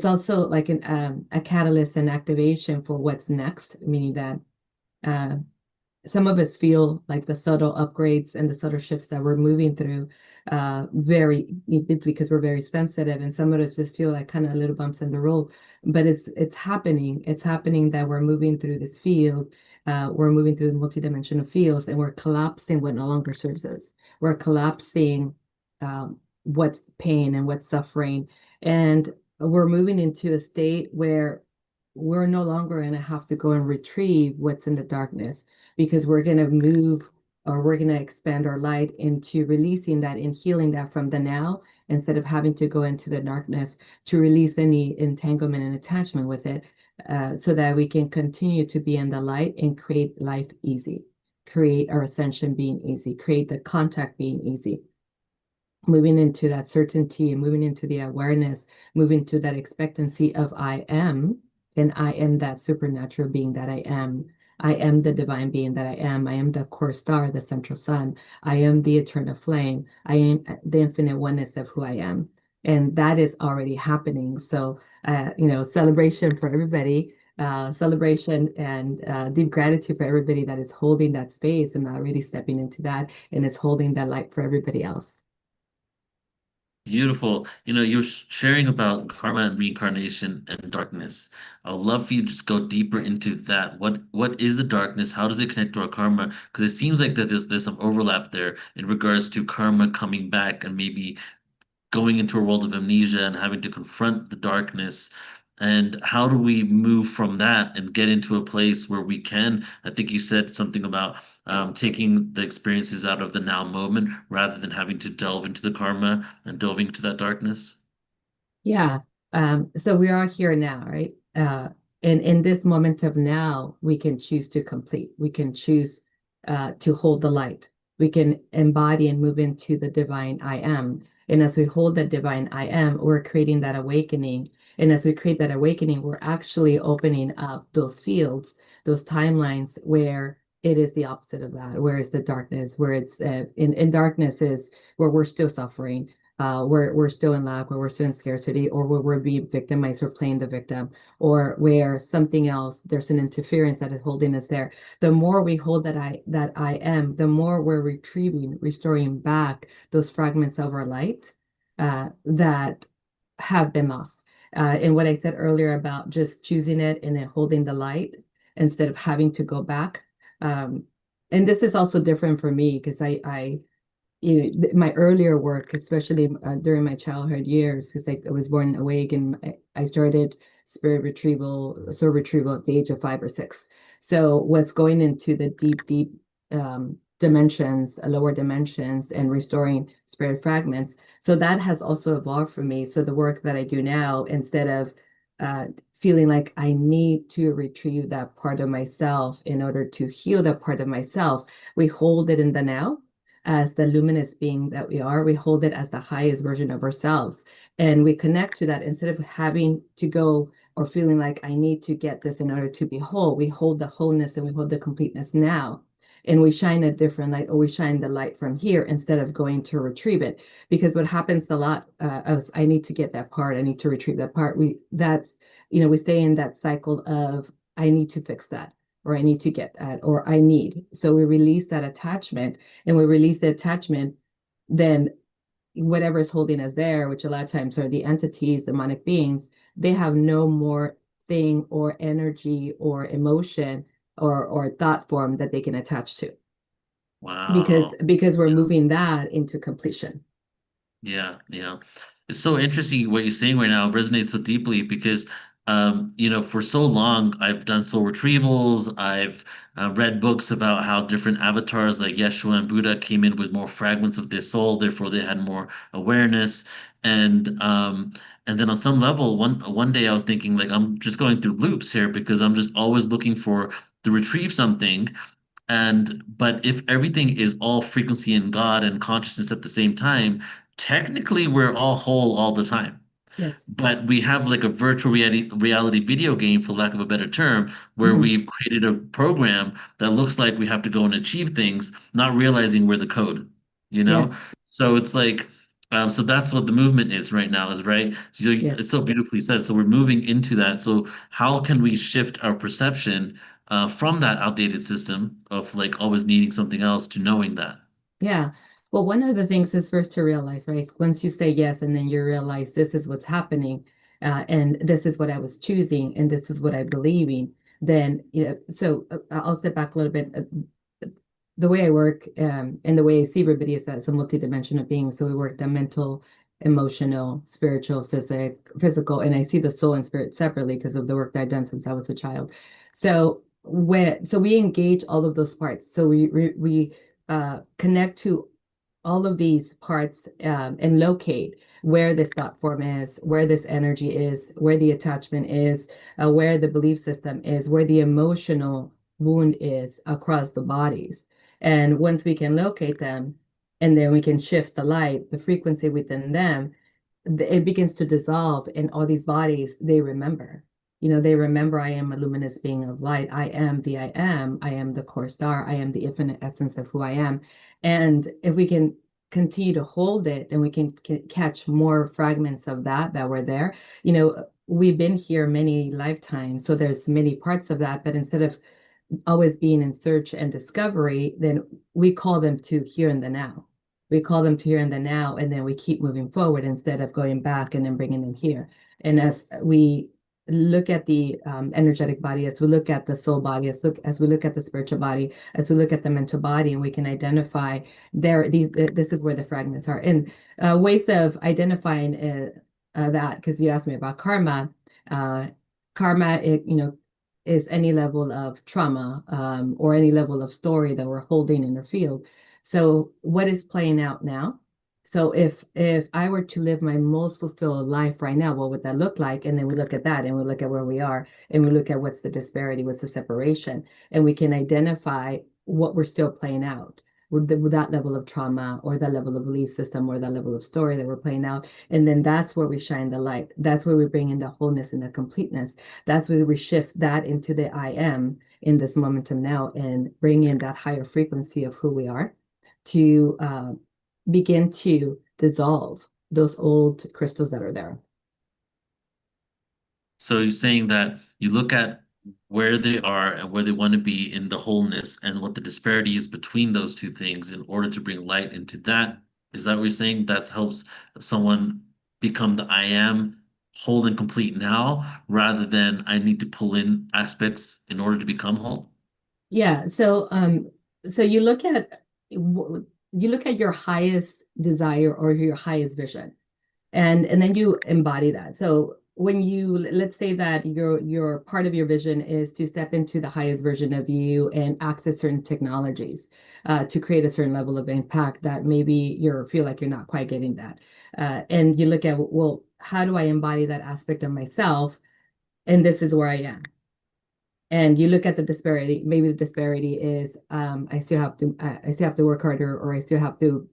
also like a catalyst and activation for what's next, meaning that some of us feel like the subtle upgrades and the subtle shifts that we're moving through very deeply, because we're very sensitive, and some of us just feel like kind of little bumps in the road. But it's happening. It's happening that we're moving through this field. We're moving through multidimensional fields, and we're collapsing what no longer serves us. We're collapsing what's pain and what's suffering, and we're moving into a state where we're no longer going to have to go and retrieve what's in the darkness, because we're going to move, or we're going to expand our light into releasing that and healing that from the now, instead of having to go into the darkness to release any entanglement and attachment with it, so that we can continue to be in the light and create life easy, create our ascension being easy, create the contact being easy. Moving into that certainty and moving into the awareness, moving to that expectancy of I am, and I am that supernatural being that I am. I am the divine being that I am. I am the core star, the central sun. I am the eternal flame. I am the infinite oneness of who I am. And that is already happening. So, celebration for everybody, celebration and deep gratitude for everybody that is holding that space and already stepping into that, and is holding that light for everybody else. Beautiful. You know, you're sharing about karma and reincarnation and darkness. I would love for you to just go deeper into that. What is the darkness? How does it connect to our karma? Because it seems like that there's some overlap there in regards to karma coming back and maybe going into a world of amnesia and having to confront the darkness. And how do we move from that and get into a place where we can? I think you said something about taking the experiences out of the now moment rather than having to delve into the karma and delving into that darkness. Yeah. So we are here now, right? And in this moment of now, we can choose to complete. We can choose to hold the light. We can embody and move into the divine I am. And as we hold that divine I am, we're creating that awakening. And as we create that awakening, we're actually opening up those fields, those timelines where it is the opposite of that, where it's the darkness, where it's in darkness is where we're still suffering, where we're still in lack, where we're still in scarcity, or where we're being victimized or playing the victim, or where something else, there's an interference that is holding us there. The more we hold that I am, the more we're retrieving, restoring back those fragments of our light that have been lost. And what I said earlier about just choosing it and then holding the light instead of having to go back. And this is also different for me because I my earlier work, especially during my childhood years, because I was born awake and I started spirit retrieval, soul retrieval at the age of 5 or 6. So was going into the deep dimensions, lower dimensions, and restoring spirit fragments. So that has also evolved for me. So the work that I do now, instead of feeling like I need to retrieve that part of myself in order to heal that part of myself, we hold it in the now as the luminous being that we are. We hold it as the highest version of ourselves. And we connect to that instead of having to go or feeling like I need to get this in order to be whole. We hold the wholeness and we hold the completeness now. And we shine a different light, or we shine the light from here instead of going to retrieve it. Because what happens a lot is I need to get that part, I need to retrieve that part. We stay in that cycle of I need to fix that, or I need to get that, or I need. So we release that attachment, and we release the attachment, then whatever is holding us there, which a lot of times are the entities, demonic beings, they have no more thing or energy or emotion or thought form that they can attach to. Wow. Because we're moving that into completion. Yeah, yeah. It's so interesting what you're saying right now. It resonates so deeply because, for so long I've done soul retrievals. I've read books about how different avatars like Yeshua and Buddha came in with more fragments of their soul, therefore they had more awareness. And then on some level, one day I was thinking like I'm just going through loops here because I'm just always looking for to retrieve something. But if everything is all frequency in God and consciousness at the same time, technically we're all whole all the time. Yes. But we have like a virtual reality video game, for lack of a better term, where Mhm. we've created a program that looks like we have to go and achieve things, not realizing we're the code, you know? Yes. So it's like, so that's what the movement is right now, is right. So it's Yes. so beautifully said. So we're moving into that. So how can we shift our perception from that outdated system of like always needing something else to knowing that? Yeah. Well, one of the things is first to realize, right? Once you say yes, and then you realize this is what's happening, and this is what I was choosing, and this is what I'm believing, then, so I'll step back a little bit. The way I work, and the way I see everybody is as a multidimensional being. So we work the mental, emotional, spiritual, physical, and I see the soul and spirit separately because of the work that I've done since I was a child. So we engage all of those parts. So we connect to all of these parts, and locate where this thought form is, where this energy is, where the attachment is, where the belief system is, where the emotional wound is across the bodies. And once we can locate them, and then we can shift the light, the frequency within them, it begins to dissolve, and all these bodies, they remember. They remember I am a luminous being of light. I am the I am the core star, I am the infinite essence of who I am. And if we can continue to hold it, and we can catch more fragments of that were there, we've been here many lifetimes. So there's many parts of that, but instead of always being in search and discovery, then we call them to here and the now. We call them to here and the now, and then we keep moving forward instead of going back and then bringing them here. And as we look at the energetic body, as we look at the soul body, as we look at the spiritual body, as we look at the mental body, and we can identify this is where the fragments are. And ways of identifying that, because you asked me about karma. Karma, is any level of trauma or any level of story that we're holding in our field. So what is playing out now? So if I were to live my most fulfilled life right now, what would that look like? And then we look at that and we look at where we are and we look at what's the disparity, what's the separation, and we can identify what we're still playing out with that level of trauma or that level of belief system or that level of story that we're playing out. And then that's where we shine the light. That's where we bring in the wholeness and the completeness. That's where we shift that into the I am in this momentum now and bring in that higher frequency of who we are to begin to dissolve those old crystals that are there. So you're saying that you look at where they are and where they want to be in the wholeness and what the disparity is between those two things in order to bring light into that. Is that what you're saying? That helps someone become the I am whole and complete now, rather than I need to pull in aspects in order to become whole? Yeah. So you look at your highest desire or your highest vision, and then you embody that. So when let's say that your part of your vision is to step into the highest version of you and access certain technologies to create a certain level of impact that maybe you feel like you're not quite getting that. And you look at, well, how do I embody that aspect of myself? And this is where I am. And you look at the disparity. Maybe the disparity is I still have to work harder, or I still have to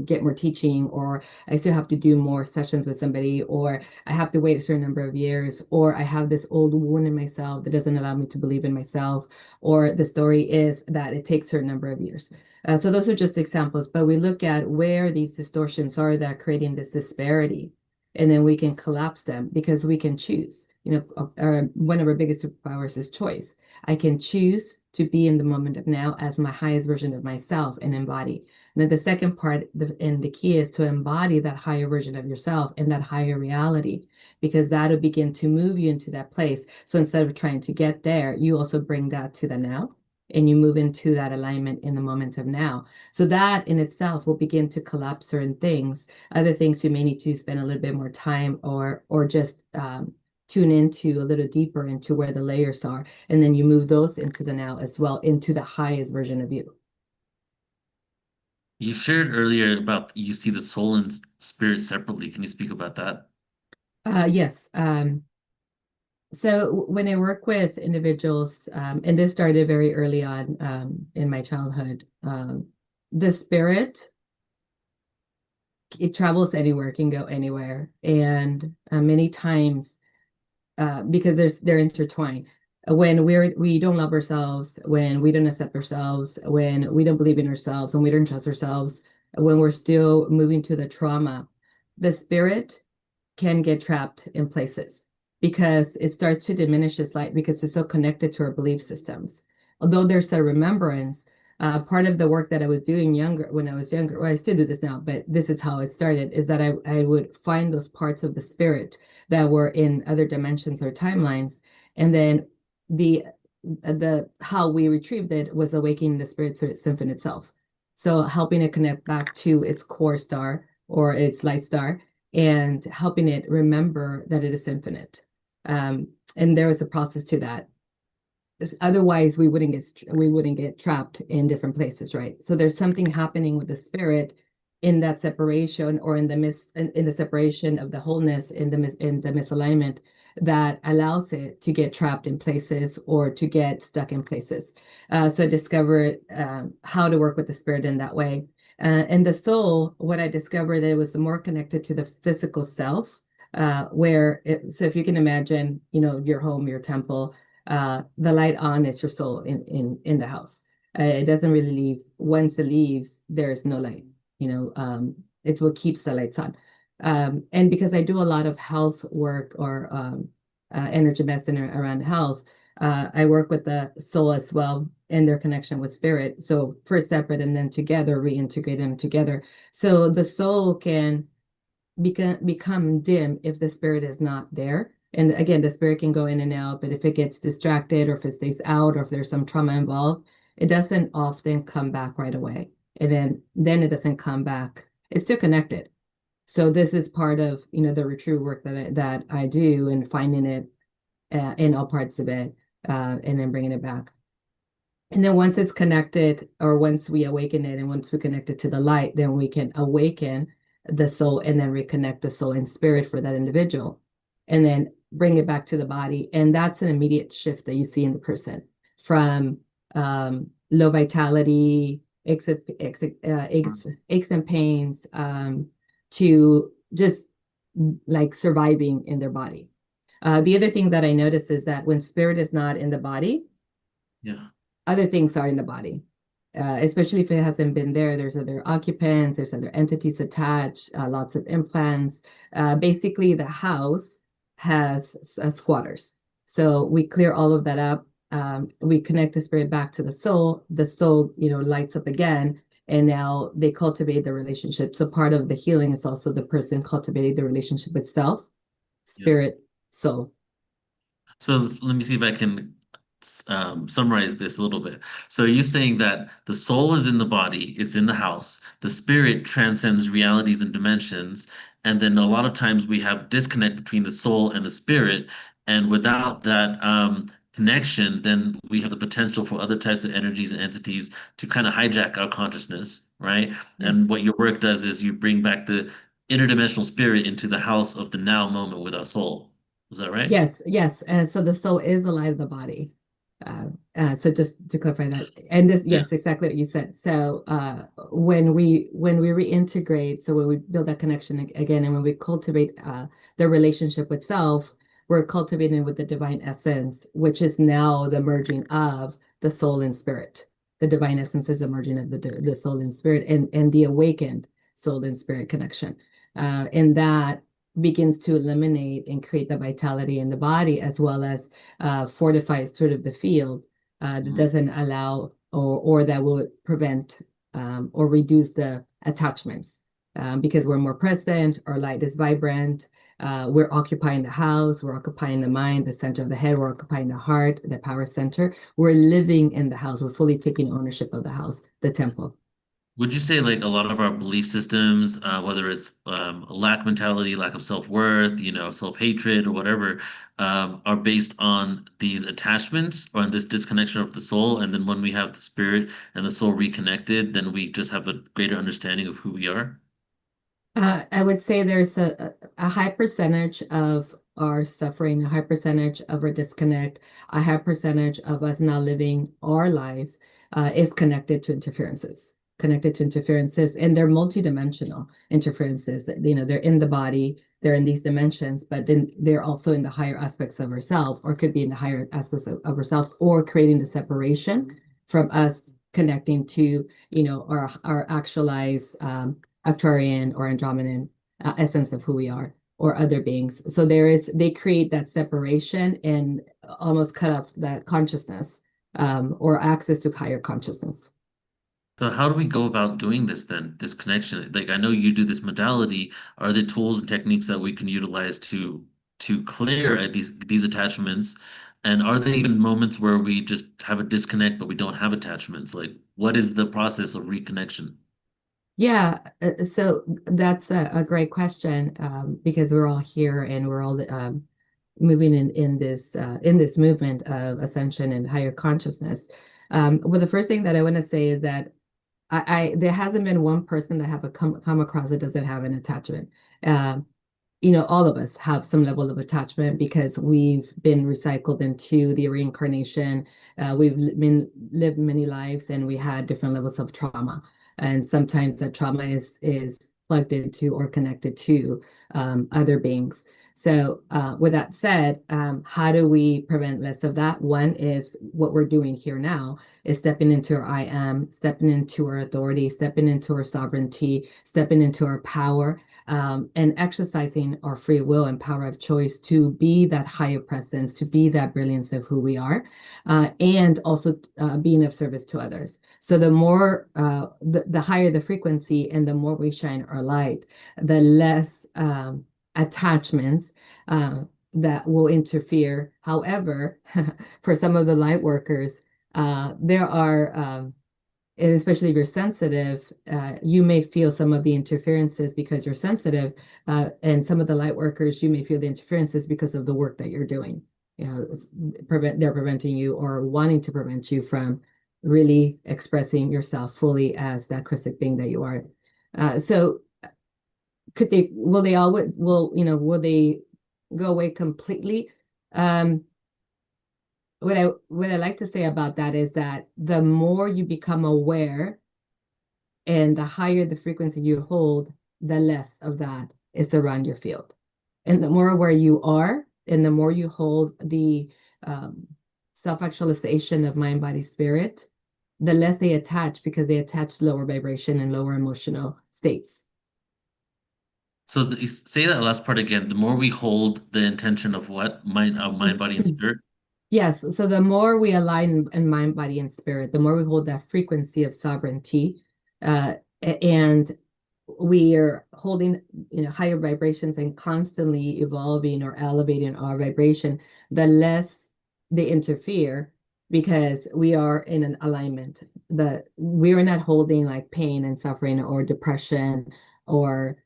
get more teaching, or I still have to do more sessions with somebody, or I have to wait a certain number of years, or I have this old wound in myself that doesn't allow me to believe in myself, or the story is that it takes a certain number of years. So those are just examples, but we look at where these distortions are that are creating this disparity, and then we can collapse them because we can choose. One of our biggest superpowers is choice. I can choose to be in the moment of now as my highest version of myself and embody. And then the second part, and the key, is to embody that higher version of yourself and that higher reality, because that'll begin to move you into that place. So instead of trying to get there, you also bring that to the now, and you move into that alignment in the moment of now. So that in itself will begin to collapse certain things. Other things you may need to spend a little bit more time or just tune into a little deeper into where the layers are. And then you move those into the now as well, into the highest version of you. You shared earlier about you see the soul and spirit separately. Can you speak about that? Yes. So when I work with individuals, and this started very early on in my childhood, the spirit, it travels anywhere, can go anywhere. And many times, because they're intertwined. When we don't love ourselves, when we don't accept ourselves, when we don't believe in ourselves, when we don't trust ourselves, when we're still moving to the trauma, the spirit can get trapped in places because it starts to diminish its light because it's so connected to our belief systems. Although there's a remembrance, part of the work that I was doing when I was younger, well, I still do this now, but this is how it started, is that I would find those parts of the spirit that were in other dimensions or timelines. And then the how we retrieved it was awakening the spirit to its infinite self. So helping it connect back to its core star or its light star, and helping it remember that it is infinite. And there was a process to that. Otherwise, we wouldn't get trapped in different places, right? So there's something happening with the spirit in that separation, or in the separation of the wholeness, in the misalignment, that allows it to get trapped in places or to get stuck in places. So I discovered how to work with the spirit in that way. And the soul, what I discovered, that it was more connected to the physical self, so if you can imagine, your home, your temple, the light on is your soul in the house. It doesn't really leave. Once it leaves, there's no light. It's what keeps the lights on. And because I do a lot of health work or energy medicine around health, I work with the soul as well, in their connection with spirit. So first separate and then together, reintegrate them together. So the soul can become dim if the spirit is not there. And again, the spirit can go in and out, but if it gets distracted or if it stays out or if there's some trauma involved, it doesn't often come back right away. And then it doesn't come back. It's still connected. So this is part of, the retreat work that I do, and finding it in all parts of it, and then bringing it back. And then once it's connected, or once we awaken it, and once we connect it to the light, then we can awaken the soul and then reconnect the soul and spirit for that individual, and then bring it back to the body. And that's an immediate shift that you see in the person, from low vitality, aches and pains, to just like surviving in their body. The other thing that I notice is that when spirit is not in the body, Yeah. other things are in the body, especially if it hasn't been there. There's other occupants, there's other entities attached, lots of implants. Basically, the house has squatters. So we clear all of that up. We connect the spirit back to the soul. The soul, lights up again, and now they cultivate the relationship. So part of the healing is also the person cultivating the relationship with self, spirit, soul. So let me see if I can summarize this a little bit. So you're saying that the soul is in the body, it's in the house, the spirit transcends realities and dimensions, and then a lot of times we have disconnect between the soul and the spirit, and without that connection, then we have the potential for other types of energies and entities to kind of hijack our consciousness, right? And Yes. what your work does is you bring back the interdimensional spirit into the house of the now moment with our soul. Is that right? Yes. And so the soul is the light of the body. So just to clarify that, and this, Yeah. yes, exactly what you said. So when we reintegrate, so when we build that connection again, and when we cultivate the relationship with self, we're cultivating with the divine essence, which is now the merging of the soul and spirit. The divine essence is the merging of the soul and spirit, and the awakened soul and spirit connection. And that begins to eliminate and create the vitality in the body, as well as fortify sort of the field that doesn't allow or that will prevent or reduce the attachments, because we're more present, our light is vibrant, we're occupying the house, we're occupying the mind, the center of the head, we're occupying the heart, the power center. We're living in the house, we're fully taking ownership of the house, the temple. Would you say like a lot of our belief systems, whether it's a lack mentality, lack of self-worth, self-hatred or whatever, are based on these attachments or on this disconnection of the soul? And then when we have the spirit and the soul reconnected, then we just have a greater understanding of who we are? I would say there's a high percentage of our suffering, a high percentage of our disconnect, a high percentage of us not living our life is connected to interferences. And they're multidimensional interferences. That they're in the body, they're in these dimensions, but then they're also in the higher aspects of ourselves, or could be in the higher aspects of ourselves, or creating the separation from us connecting to our actualized Arcturian or Andromedan essence of who we are, or other beings. So they create that separation and almost cut off that consciousness, or access to higher consciousness. So how do we go about doing this then, this connection? Like I know you do this modality. Are there tools and techniques that we can utilize to clear at these attachments? And are there even moments where we just have a disconnect but we don't have attachments? Like what is the process of reconnection? Yeah, so that's a great question, because we're all here and we're all moving in this movement of ascension and higher consciousness. Well, the first thing that I want to say is that there hasn't been one person that have come across that doesn't have an attachment. All of us have some level of attachment because we've been recycled into the reincarnation. We've lived many lives, and we had different levels of trauma. And sometimes that trauma is plugged into or connected to other beings. So with that said, how do we prevent less of that? One is what we're doing here now is stepping into our I am, stepping into our authority, stepping into our sovereignty, stepping into our power, and exercising our free will and power of choice to be that higher presence, to be that brilliance of who we are, and also being of service to others. So the more, the higher the frequency and the more we shine our light, the less attachments that will interfere. However, for some of the light workers, there are, and especially if you're sensitive, you may feel some of the interferences because you're sensitive, and some of the light workers, you may feel the interferences because of the work that you're doing. You know, they're preventing you or wanting to prevent you from really expressing yourself fully as that Christic being that you are. So will they go away completely? What I like to say about that is that the more you become aware and the higher the frequency you hold, the less of that is around your field. And the more aware you are, and the more you hold the self-actualization of mind, body, spirit, the less they attach, because they attach lower vibration and lower emotional states. So say that last part again. The more we hold the intention of what? Mind, body, and spirit? Yes. So the more we align in mind, body, and spirit, the more we hold that frequency of sovereignty, and we are holding, higher vibrations and constantly evolving or elevating our vibration, the less they interfere, because we are in an alignment. We're not holding like pain and suffering or depression or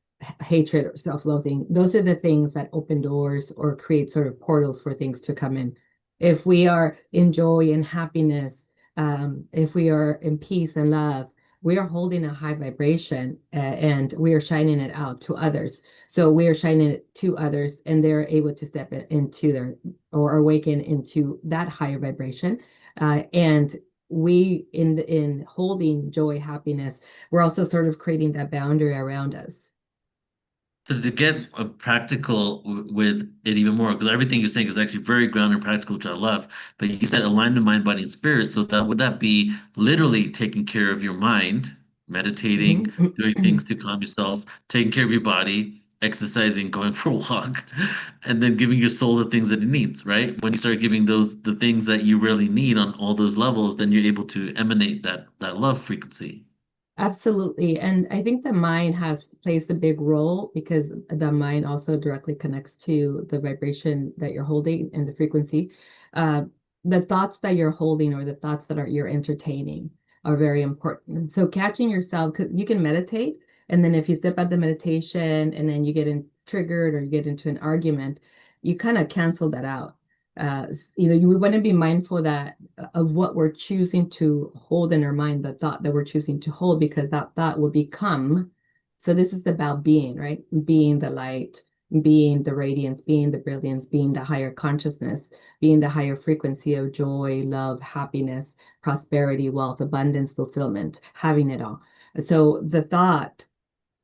hatred or self-loathing. Those are the things that open doors or create sort of portals for things to come in. If we are in joy and happiness, if we are in peace and love, we are holding a high vibration, and we are shining it out to others. So we are shining it to others, and they're able to step into their or awaken into that higher vibration. And we, in holding joy, happiness, we're also sort of creating that boundary around us. So to get practical with it even more, because everything you're saying is actually very grounded and practical, which I love. But you said alignment, mind, body, and spirit. So would that be literally taking care of your mind, meditating, doing things to calm yourself, taking care of your body, exercising, going for a walk, and then giving your soul the things that it needs, right? When you start giving the things that you really need on all those levels, then you're able to emanate that love frequency. Absolutely. And I think the mind plays a big role, because the mind also directly connects to the vibration that you're holding and the frequency. The thoughts that you're holding or the thoughts that you're entertaining are very important. So catching yourself, 'cause you can meditate, and then if you step out the meditation and then you get triggered or you get into an argument, you kind of cancel that out. You want to be mindful of what we're choosing to hold in our mind, the thought that we're choosing to hold, because that thought will become. So this is about being, right? Being the light, being the radiance, being the brilliance, being the higher consciousness, being the higher frequency of joy, love, happiness, prosperity, wealth, abundance, fulfillment, having it all. So the thought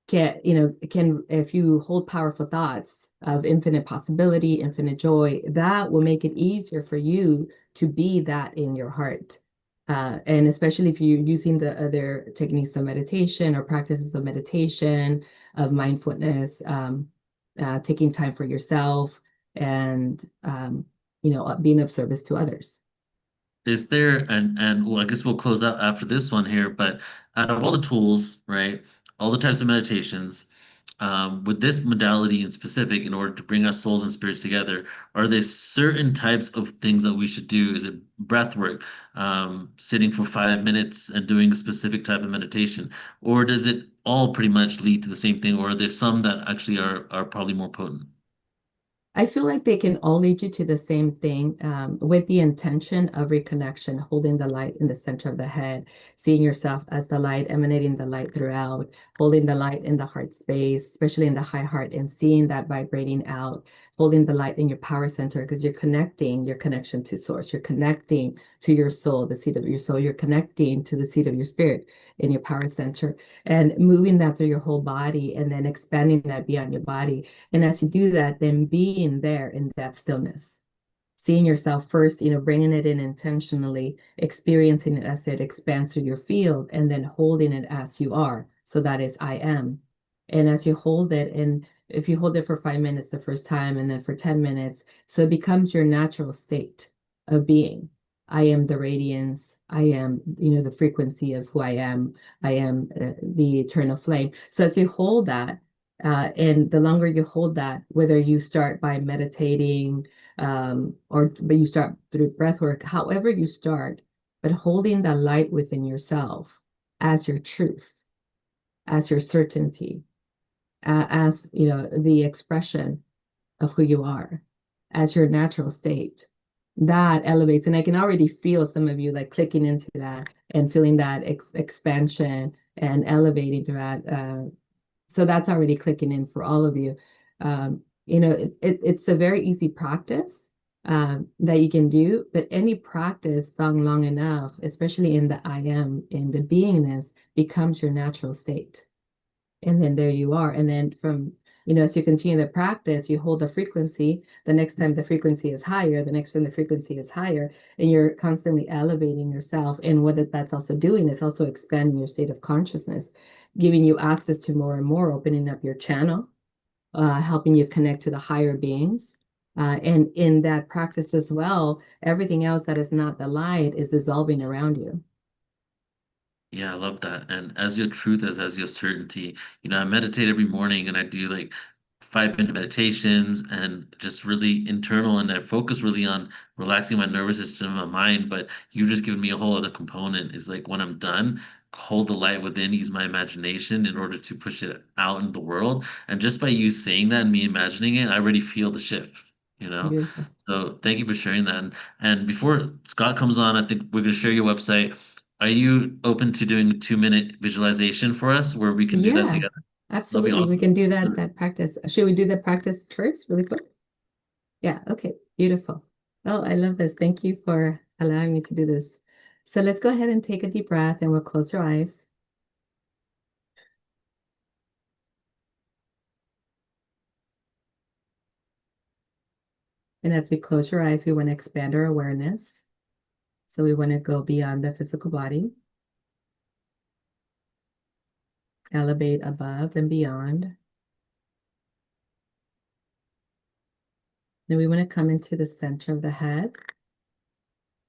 can, if you hold powerful thoughts of infinite possibility, infinite joy, that will make it easier for you to be that in your heart. And especially if you're using the other techniques of meditation or practices of meditation, of mindfulness, taking time for yourself, and being of service to others. Is there, and well, I guess we'll close out after this one here, but out of all the tools, right, all the types of meditations, with this modality in specific, in order to bring our souls and spirits together, are there certain types of things that we should do? Is it breath work, sitting for 5 minutes and doing a specific type of meditation? Or does it all pretty much lead to the same thing? Or are there some that actually are probably more potent? I feel like they can all lead you to the same thing, with the intention of reconnection, holding the light in the center of the head, seeing yourself as the light, emanating the light throughout, holding the light in the heart space, especially in the high heart, and seeing that vibrating out, holding the light in your power center, because you're connecting your connection to source. You're connecting to your soul, the seat of your soul. You're connecting to the seat of your spirit in your power center, and moving that through your whole body, and then expanding that beyond your body. And as you do that, then being there in that stillness, seeing yourself first, bringing it in intentionally, experiencing it as it expands through your field, and then holding it as you are. So that is, I am. And as you hold it, and if you hold it for 5 minutes the first time and then for 10 minutes, so it becomes your natural state of being. I am the radiance. I am, the frequency of who I am. I am the eternal flame. So as you hold that, and the longer you hold that, whether you start by meditating, but you start through breath work, however you start, but holding the light within yourself as your truth, as your certainty, as the expression of who you are, as your natural state, that elevates. And I can already feel some of you like clicking into that and feeling that expansion and elevating through that. So that's already clicking in for all of you. It's a very easy practice that you can do, but any practice done long enough, especially in the I am, in the beingness, becomes your natural state. And then there you are. And then from, as you continue the practice, you hold the frequency. The next time the frequency is higher, the next time the frequency is higher, and you're constantly elevating yourself. And what that's also doing is also expanding your state of consciousness, giving you access to more and more, opening up your channel, helping you connect to the higher beings. And in that practice as well, everything else that is not the light is dissolving around you. Yeah, I love that. And as your truth as your certainty, I meditate every morning and I do like 5-minute meditations and just really internal, and I focus really on relaxing my nervous system and my mind. But you just given me a whole other component is like when I'm done, hold the light within, use my imagination in order to push it out in the world. And just by you saying that and me imagining it, I already feel the shift. Beautiful. So thank you for sharing that. And before Scott comes on, I think we're going to share your website. Are you open to doing a 2-minute visualization for us where we can do that Yeah, together? absolutely. We awesome. can do Sure. that practice. Should we do the practice first, really quick? Yeah, okay, beautiful. Oh, I love this. Thank you for allowing me to do this. So let's go ahead and take a deep breath and we'll close your eyes. And as we close your eyes, we want to expand our awareness. So we want to go beyond the physical body, elevate above and beyond. Then we want to come into the center of the head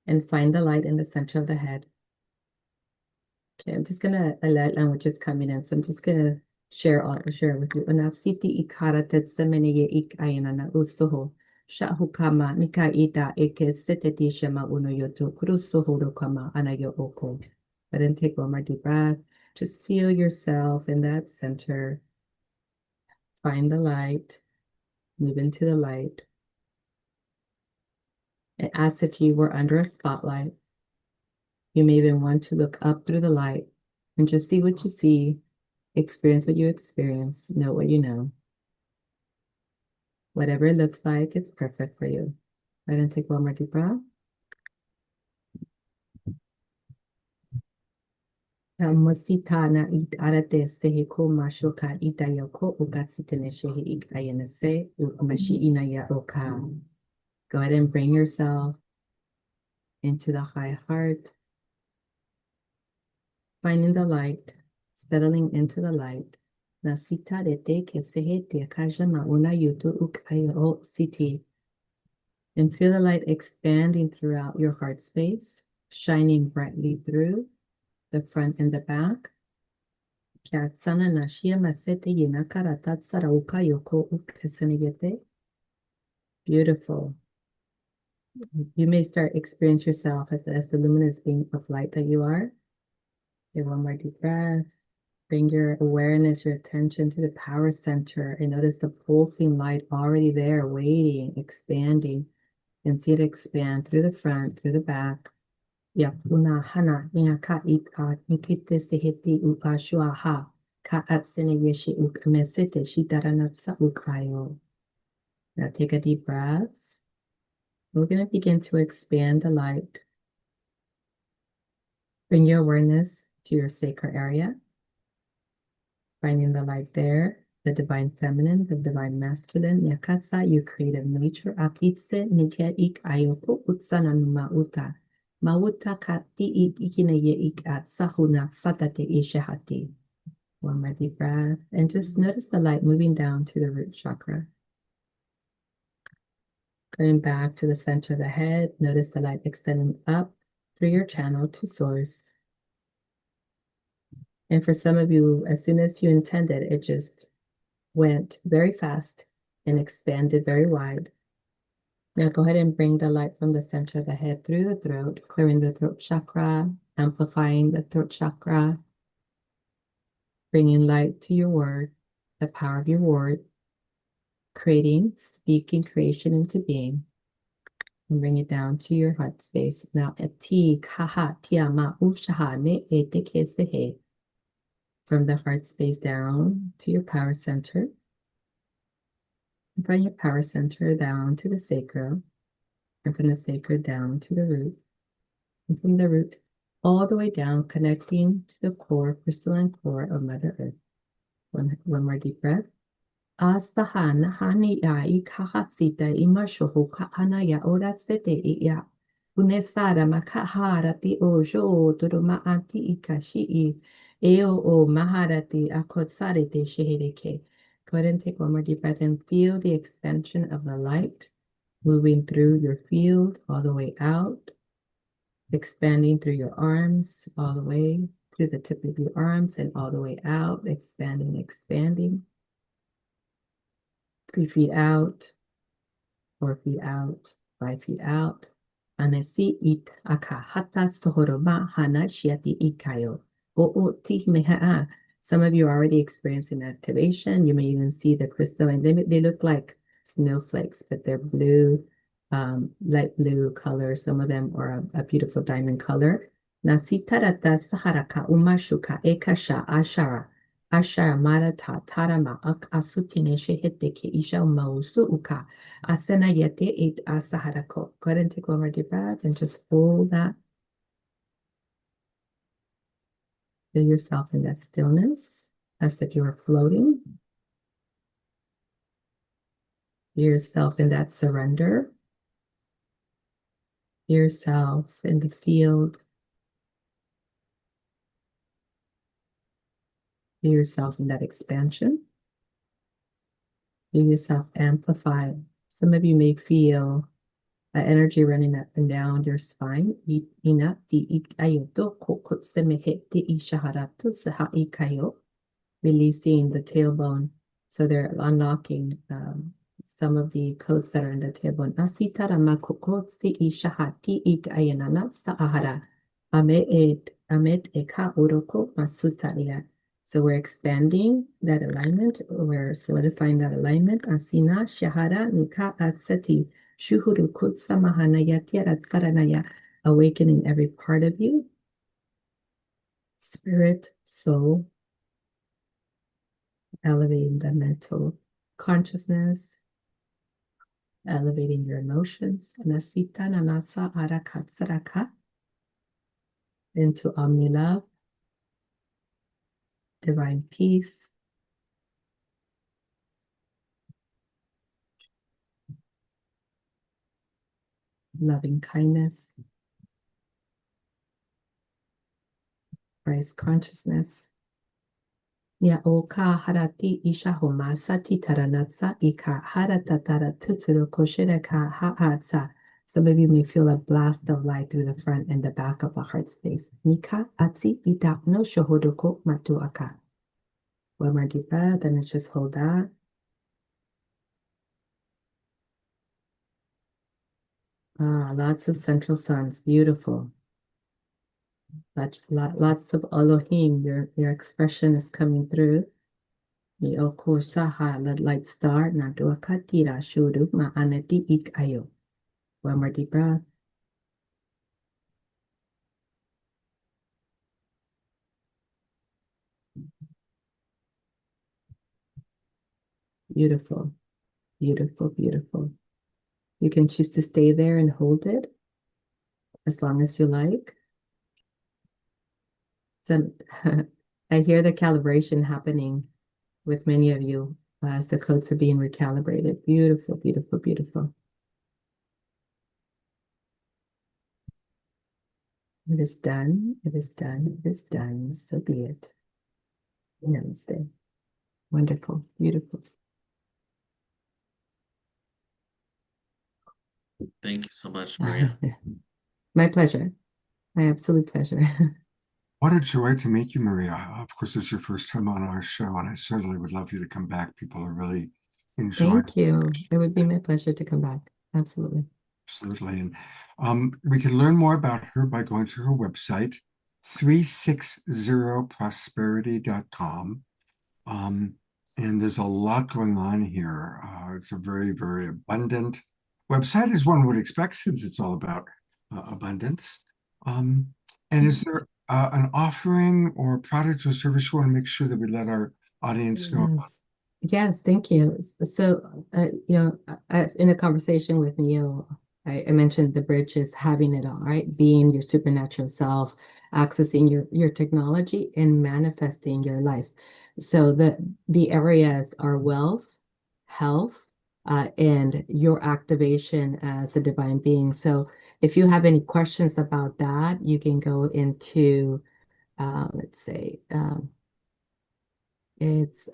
and find the light in the center of the head. Okay, I'm just gonna let language is coming in, so I'm just gonna share with you. Anasiti ikara tetsemeneye ikayana na usoho. Shahukama nika ita eke seteti shema uno yoto kurusoho kama anayo oko. But then take one more deep breath. Just feel yourself in that center. Find the light. Move into the light. And as if you were under a spotlight. You may even want to look up through the light and just see what you see, experience what you experience, know what you know. Whatever it looks like, it's perfect for you. Go ahead and take one more deep breath. Musitana it arate sehiko mashoka itayoko ukatsitene shehi ikayenese umashi inaya oka. Go ahead and bring yourself into the high heart. Finding the light, settling into the light. Nasita rete kesehete kajama una yutu ukayo siti. And feel the light expanding throughout your heart space, shining brightly through the front and the back. Kyatsana nashia masete yinakara tatsara ukayoko ukasenegete. Beautiful. You may start experience yourself as the luminous being of light that you are. Take one more deep breath. Bring your awareness, your attention to the power center, and notice the pulsing light already there, waiting, expanding. And see it expand through the front, through the back. Yapuna hana niaka ika nikite seheti ukashuaha ka atsene yeshi ukamesete shitaranatsa ukayo. Now take a deep breath. We're going to begin to expand the light. Bring your awareness to your sacral area. Finding the light there, the divine feminine, the divine masculine, yakatsa, your creative nature, apitse, nike ik ayoko utsana mauta. Mauta kati ik ikine ye ik at sahuna satate ishahati. One more deep breath. And just notice the light moving down to the root chakra. Going back to the center of the head, notice the light extending up through your channel to source. And for some of you, as soon as you intended, it just went very fast and expanded very wide. Now go ahead and bring the light from the center of the head through the throat, clearing the throat chakra, amplifying the throat chakra, bringing light to your word, the power of your word, creating, speaking creation into being, and bring it down to your heart space. Now, eti kaha tiama ushaha ne ete kesehe. From the heart space down to your power center. And from your power center down to the sacral. And from the sacral down to the root. And from the root all the way down, connecting to the core, crystalline core of Mother Earth. One more deep breath. Astahan hani ya ikahatsita imashohu kahanaya oratsete iya. Unesara makaharati ojo turuma anti ikashi eo o maharati akotsarete shehereke. Go ahead and take one more deep breath and feel the expansion of the light moving through your field all the way out, expanding through your arms all the way through the tip of your arms and all the way out, expanding, expanding. 3 feet out, 4 feet out, 5 feet out. Anasi it akahata sohoroma hana shiati ikayo. O ti mehaa. Some of you are already experiencing activation. You may even see the crystal, and they look like snowflakes, but they're blue, light blue color. Some of them are a beautiful diamond color. Nasitarata saharaka umashuka ekasha ashara. Ashara marata tarama ak asutine shehete ke isha mausu uka asena yete it asaharako. Go ahead and take one more deep breath and just hold that. Feel yourself in that stillness as if you were floating. Feel yourself in that surrender. Feel yourself in the field. Feel yourself in that expansion. Feel yourself amplified. Some of you may feel energy running up and down your spine. Releasing the tailbone. So they're unlocking some of the codes that are in the tailbone. So we're expanding that alignment. We're solidifying that alignment. Asina shahara nika atsati shuhuru kutsamahana yatyarat saranaya. Awakening every part of you. Spirit, soul. Elevating the mental consciousness. Elevating your emotions. Nasita nanasa arakatsaraka. Into omni love. Divine peace, loving kindness, Christ consciousness. Ya oka harati isha homa sati taranatsa ika haratatara tutsuru koshiraka haatsa. Some of you may feel a blast of light through the front and the back of the heart space. Nika atsi ita no shohodoko matuaka. One more deep breath, and let's just hold that. Lots of central suns, beautiful. Lots of Elohim, your expression is coming through. Yoko saha, the light star, nadua katira shuru ma'anati ikayo. One more deep breath. Beautiful, beautiful, beautiful. You can choose to stay there and hold it as long as you like. So I hear the calibration happening with many of you as the codes are being recalibrated. Beautiful, beautiful, beautiful. It is done. It is done. It is done. So be it. Namaste. Wonderful, beautiful. Thank you so much, Maria. My pleasure. My absolute pleasure. What a joy to meet you, Maria. Of course, it's your first time on our show, and I certainly would love you to come back. People are really enjoying Thank you. It would be my pleasure to come back. Absolutely. Absolutely. And we can learn more about her by going to her website, 360prosperity.com. And there's a lot going on here. It's a very, very abundant website, as one would expect, since it's all about abundance. And is there an offering or product or service you want to make sure that we let our audience know about? Yes. Yes, thank you. So, in a conversation with Neil, I mentioned the bridge is having it all, right? Being your supernatural self, accessing your technology, and manifesting your life. So the areas are wealth, health, and your activation as a divine being. So if you have any questions about that, you can go into, let's say, it's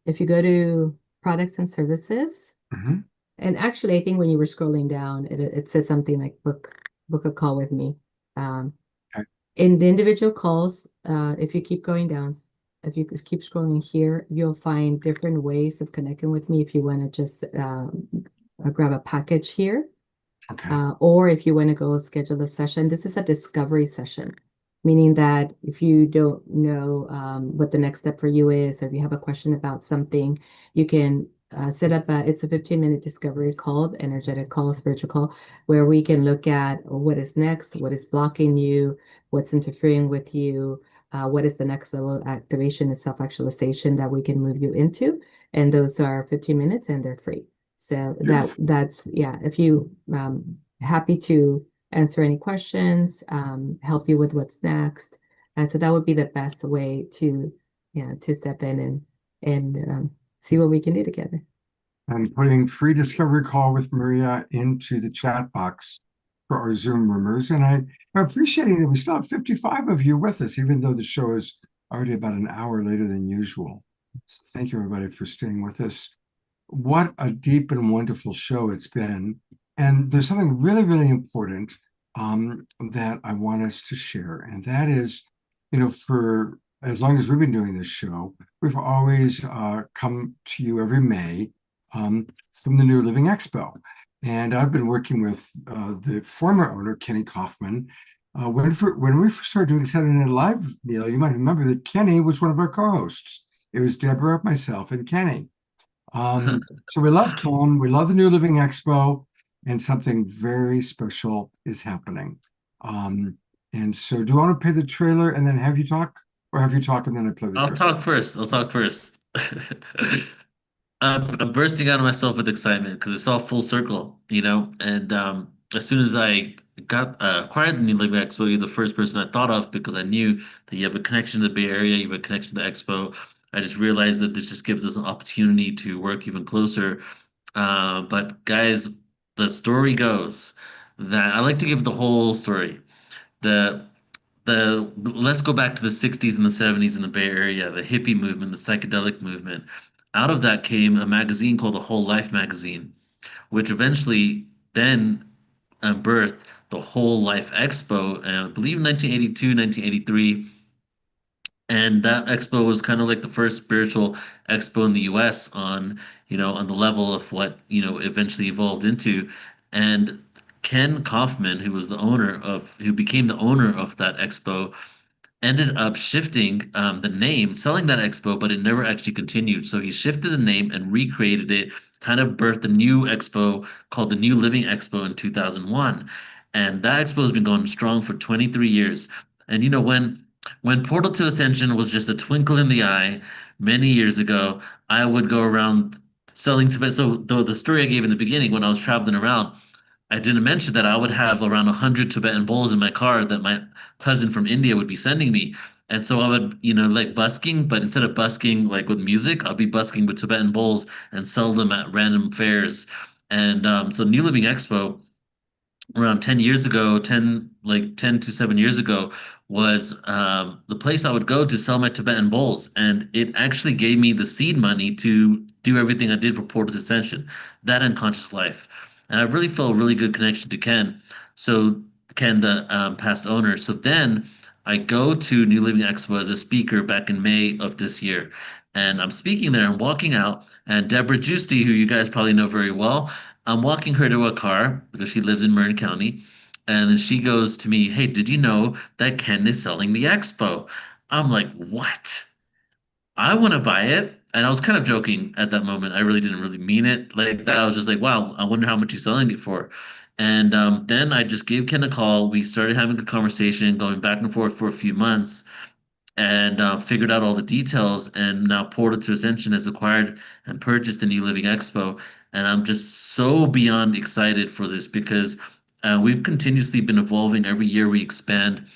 if you go to products and services, Mhm. and actually, I think when you were scrolling down, it said something like book a call with me. Okay. In the individual calls, if you keep going down, if you keep scrolling here, you'll find different ways of connecting with me if you want to just grab a package here. Okay. Or if you want to go schedule a session. This is a discovery session, meaning that if you don't know what the next step for you is, or if you have a question about something, you can set up it's a 15-minute discovery call, energetic call, spiritual call, where we can look at what is next, what is blocking you, what's interfering with you, what is the next level of activation and self-actualization that we can move you into. And those are 15 minutes and they're free. So Beautiful. that's, yeah, if you happy to answer any questions, help you with what's next. And so that would be the best way to, to step in and see what we can do together. I'm putting free discovery call with Maria into the chat box for our Zoom roomers. And I'm appreciating that we still have 55 of you with us, even though the show is already about an hour later than usual. So thank you, everybody, for staying with us. What a deep and wonderful show it's been. And there's something really, really important that I want us to share. And that is, for as long as we've been doing this show, we've always come to you every May from the New Living Expo. And I've been working with the former owner, Kenny Kaufman. When we first started doing Saturday Night Live, Neil, you might remember that Kenny was one of our co-hosts. It was Deborah, myself, and Kenny. So we love Ken, we love the New Living Expo, and something very special is happening. And so do you want to play the trailer and then have you talk? Or have you talk and then I play the I'll trailer? talk first. I'll talk first. I'm bursting out of myself with excitement because it's all full circle, And as soon as I got acquired the New Living Expo, you're the first person I thought of because I knew that you have a connection to the Bay Area, you have a connection to the Expo. I just realized that this just gives us an opportunity to work even closer. But guys, the story goes that I like to give the whole story. The let's go back to the 60s and the 70s in the Bay Area, the hippie movement, the psychedelic movement. Out of that came a magazine called the Whole Life magazine, which eventually then birthed the Whole Life Expo, I believe 1982, 1983. And that expo was kind of like the first spiritual expo in the US on the level of what, eventually evolved into. And Ken Kaufman, who became the owner of that expo, ended up shifting the name, selling that expo, but it never actually continued. So he shifted the name and recreated it, kind of birthed a new expo called the New Living Expo in 2001. And that expo has been going strong for 23 years. And when Portal to Ascension was just a twinkle in the eye many years ago, I would go around selling Tibet. So the story I gave in the beginning when I was traveling around, I didn't mention that I would have around 100 Tibetan bowls in my car that my cousin from India would be sending me. And so I would, like busking, but instead of busking like with music, I'll be busking with Tibetan bowls and sell them at random fairs. And so New Living Expo around 10 years ago, 10 to 7 years ago, was the place I would go to sell my Tibetan bowls. And it actually gave me the seed money to do everything I did for Portal to Ascension, that and Conscious Life. And I really felt a really good connection to Ken. So Ken, the past owner. So then I go to New Living Expo as a speaker back in May of this year. And I'm speaking there and walking out, and Deborah Giusti, who you guys probably know very well, I'm walking her to a car because she lives in Marin County. And then she goes to me, "Hey, did you know that Ken is selling the expo?" I'm like, "What? I want to buy it." And I was kind of joking at that moment. I really didn't really mean it like that. I was just like, "Wow, I wonder how much he's selling it for." And then I just gave Ken a call. We started having a conversation, going back and forth for a few months, and figured out all the details. And now Portal to Ascension has acquired and purchased the New Living Expo. And I'm just so beyond excited for this because we've continuously been evolving. Every year we expand.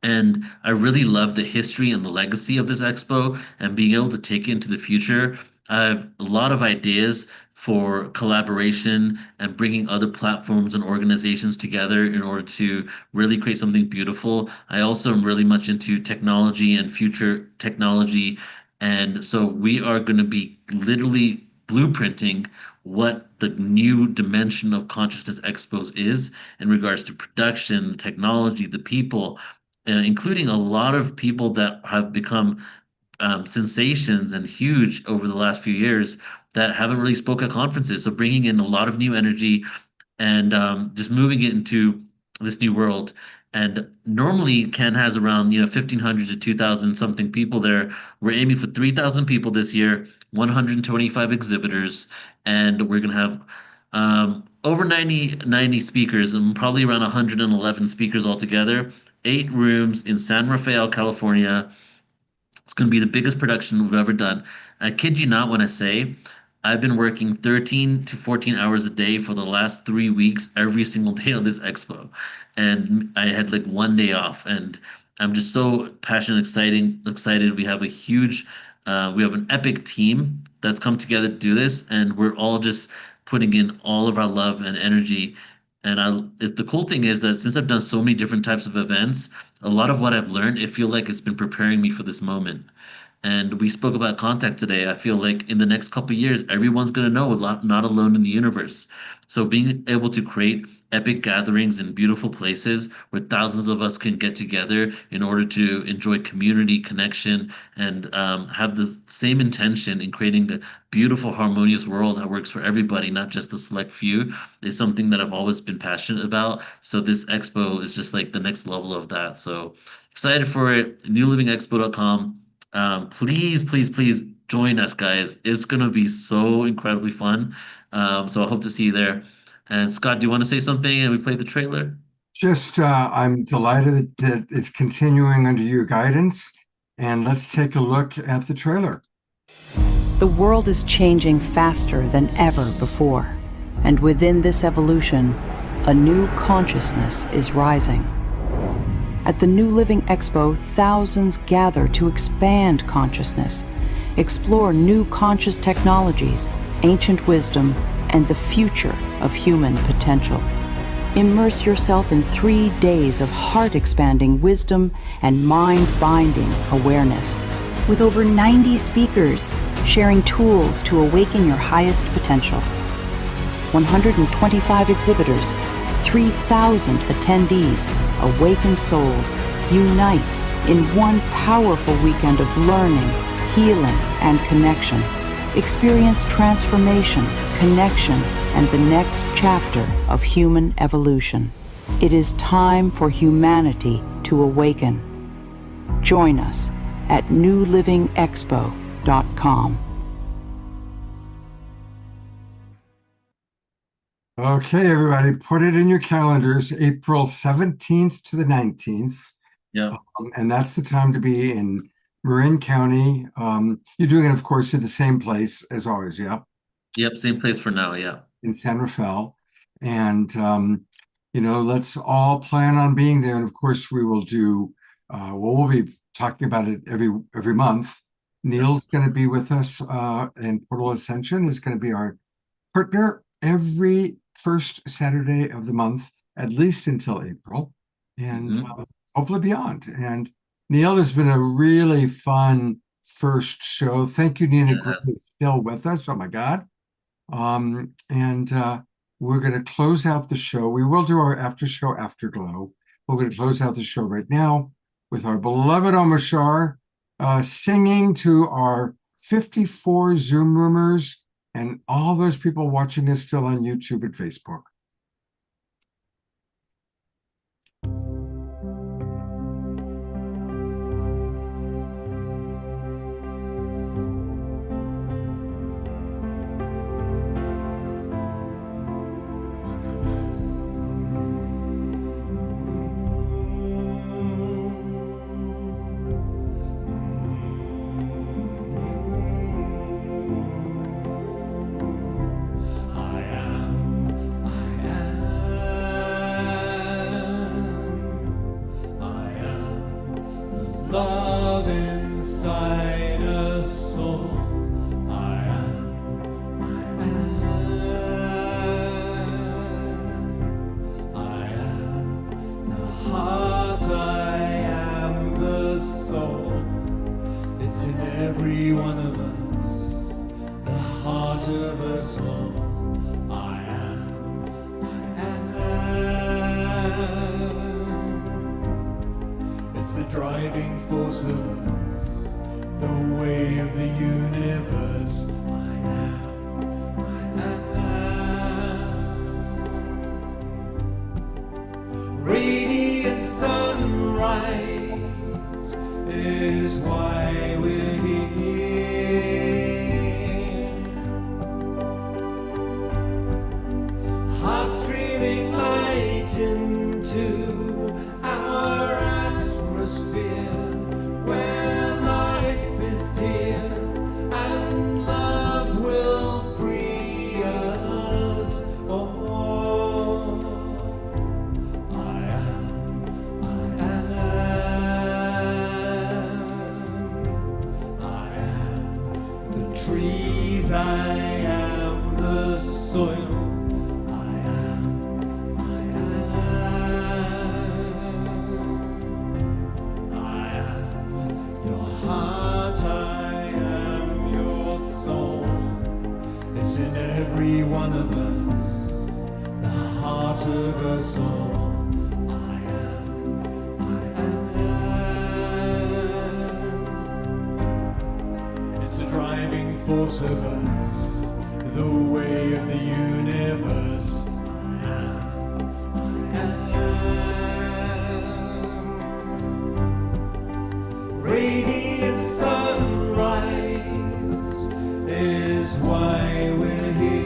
And I really love the history and the legacy of this expo and being able to take it into the future. I have a lot of ideas for collaboration and bringing other platforms and organizations together in order to really create something beautiful. I also am really much into technology and future technology. And so we are going to be literally blueprinting what the new dimension of Consciousness Expos is in regards to production, technology, the people, including a lot of people that have become sensations and huge over the last few years that haven't really spoke at conferences. So bringing in a lot of new energy and just moving it into this new world. And normally Ken has around 1,500 to 2,000 something people there. We're aiming for 3,000 people this year, 125 exhibitors, and we're gonna have over 90 speakers and probably around 111 speakers altogether. 8 rooms in San Rafael, California. It's going to be the biggest production we've ever done. I kid you not when I say I've been working 13 to 14 hours a day for the last 3 weeks, every single day on this expo. And I had like one day off. And I'm just so passionate, excited. We have a we have an epic team that's come together to do this. And we're all just putting in all of our love and energy. And the cool thing is that since I've done so many different types of events, a lot of what I've learned, it feel like it's been preparing me for this moment. And we spoke about contact today. I feel like in the next couple of years, everyone's going to know a lot, not alone in the universe. So being able to create epic gatherings in beautiful places where thousands of us can get together in order to enjoy community connection and have the same intention in creating a beautiful, harmonious world that works for everybody, not just the select few, is something that I've always been passionate about. So this expo is just like the next level of that. So excited for it. newlivingexpo.com. Please, please, please join us, guys. It's gonna be so incredibly fun. So I hope to see you there. And Scott, do you want to say something? And we play the trailer. Just, I'm delighted that it's continuing under your guidance. And let's take a look at the trailer. The world is changing faster than ever before, and within this evolution, a new consciousness is rising. At the New Living Expo, thousands gather to expand consciousness, explore new conscious technologies, ancient wisdom, and the future of human potential. Immerse yourself in 3 days of heart-expanding wisdom and mind-binding awareness, with over 90 speakers sharing tools to awaken your highest potential. 125 exhibitors, 3,000 attendees, awakened souls unite in one powerful weekend of learning, healing, and connection. Experience transformation, connection, and the next chapter of human evolution. It is time for humanity to awaken. Join us at newlivingexpo.com. Okay, everybody, put it in your calendars, April 17th to the 19th. Yeah. And that's the time to be in Marin County. You're doing it, of course, in the same place as always, yeah? Yep, same place for now, yeah. In San Rafael. And, let's all plan on being there. And of course, we will do, we'll be talking about it every month. Neil's going to be with us, and Portal Ascension is going to be our partner every first Saturday of the month, at least until April, and hopefully beyond. And Neil, has been a really fun first show. Thank you, Nina Gray, is still with us. Oh my God. We're going to close out the show. We will do our after show afterglow. We're going to close out the show right now with our beloved Omashar singing to our 54 Zoom roomers and all those people watching us still on YouTube and Facebook. Love inside a soul. I am the heart, I am the soul. It's in every one of us, the heart of us all. I am. It's the driving force of us, the way of the universe. I am. Radiant sunrise is why we're here. Heart streaming light into our atmosphere, where life is dear and love will free us all. I am the trees, I am the soil. In every one of us, the heart of us all. I am. It's the driving force of us, the way of the universe. I am. Radiant sunrise is why we're here.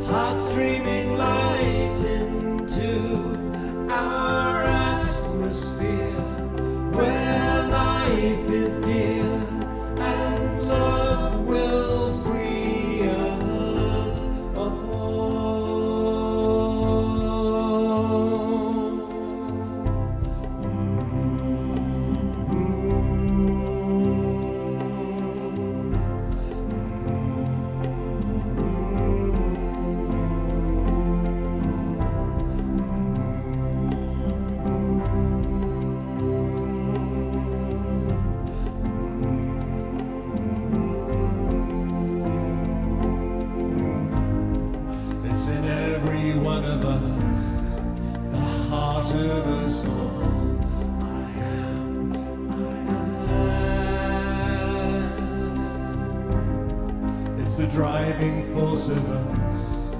Heart streaming light into our atmosphere, where life is dear and love will free us all. It's in every one of us, the heart of us all. I am. It's the driving force of us,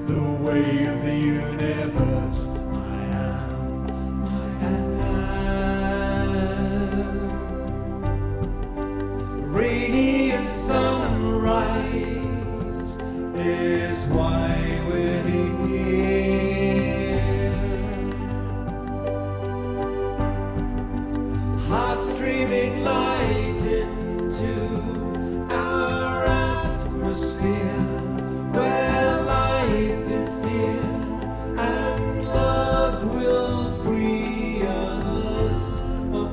the way of the universe. I am. Radiant sunrise is why we're here. Heart streaming light into our atmosphere, where life is dear and love will free us all.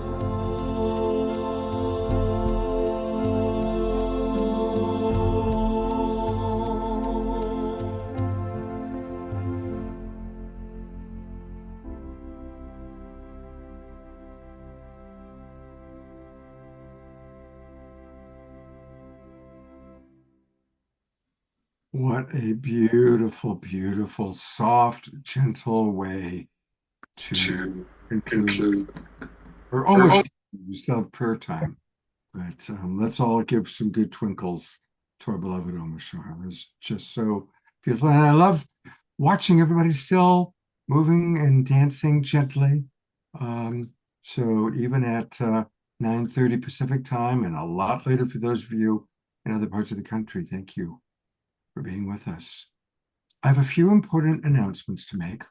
What a beautiful, beautiful, soft, gentle way to conclude, or almost, we still have prayer time, but let's all give some good twinkles to our beloved Omashar. It was just so beautiful. And I love watching everybody still moving and dancing gently. So even at 9:30 Pacific time and a lot later for those of you in other parts of the country, thank you for being with us. I have a few important announcements to make.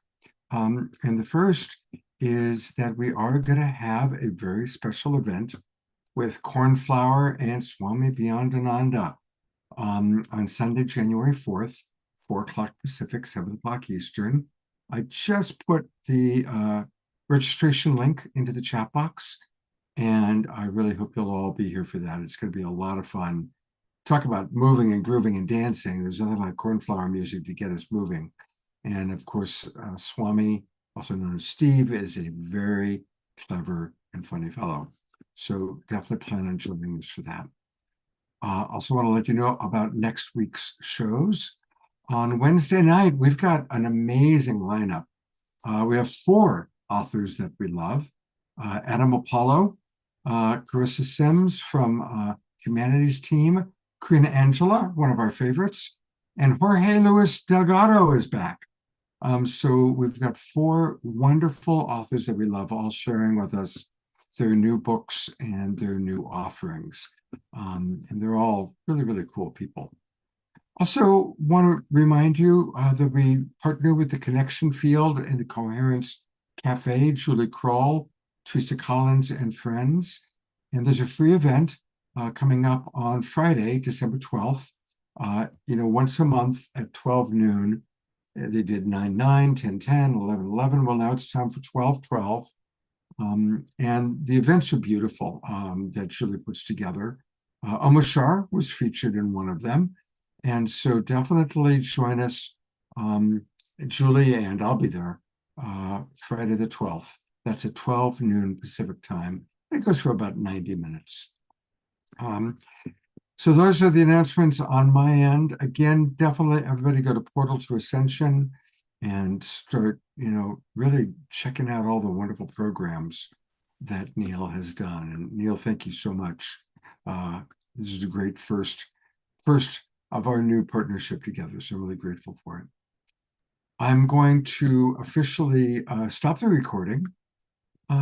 And the first is that we are going to have a very special event with Cornflower and Swami Beyondananda on Sunday, January 4th, 4 o'clock Pacific, 7 o'clock Eastern. I just put the registration link into the chat box, and I really hope you'll all be here for that. It's going to be a lot of fun. Talk about moving and grooving and dancing. There's nothing like cornflower music to get us moving. And of course, Swami, also known as Steve, is a very clever and funny fellow. So definitely plan on joining us for that. Also want to let you know about next week's shows. On Wednesday night, we've got an amazing lineup. We have 4 authors that we love. Adam Apollo, Carissa Sims from Humanities Team, Karina Angela, one of our favorites, and Jorge Luis Delgado is back. So we've got 4 wonderful authors that we love, all sharing with us their new books and their new offerings. And they're all really, really cool people. Also want to remind you that we partner with the Connection Field and the Coherence Cafe, Julie Kroll, Teresa Collins, and friends. And there's a free event coming up on Friday, December 12th. Once a month at 12 noon. They did 9/9, 10/10, 11/11. Well, now it's time for 12/12. And the events are beautiful that Julie puts together. Omashar was featured in one of them. And so definitely join us, Julie, and I'll be there Friday the 12th. That's at 12 noon Pacific time. It goes for about 90 minutes. So those are the announcements on my end. Again, definitely everybody go to Portal to Ascension and start, really checking out all the wonderful programs that Neil has done. And Neil, thank you so much. This is a great first of our new partnership together. So I'm really grateful for it. I'm going to officially stop the recording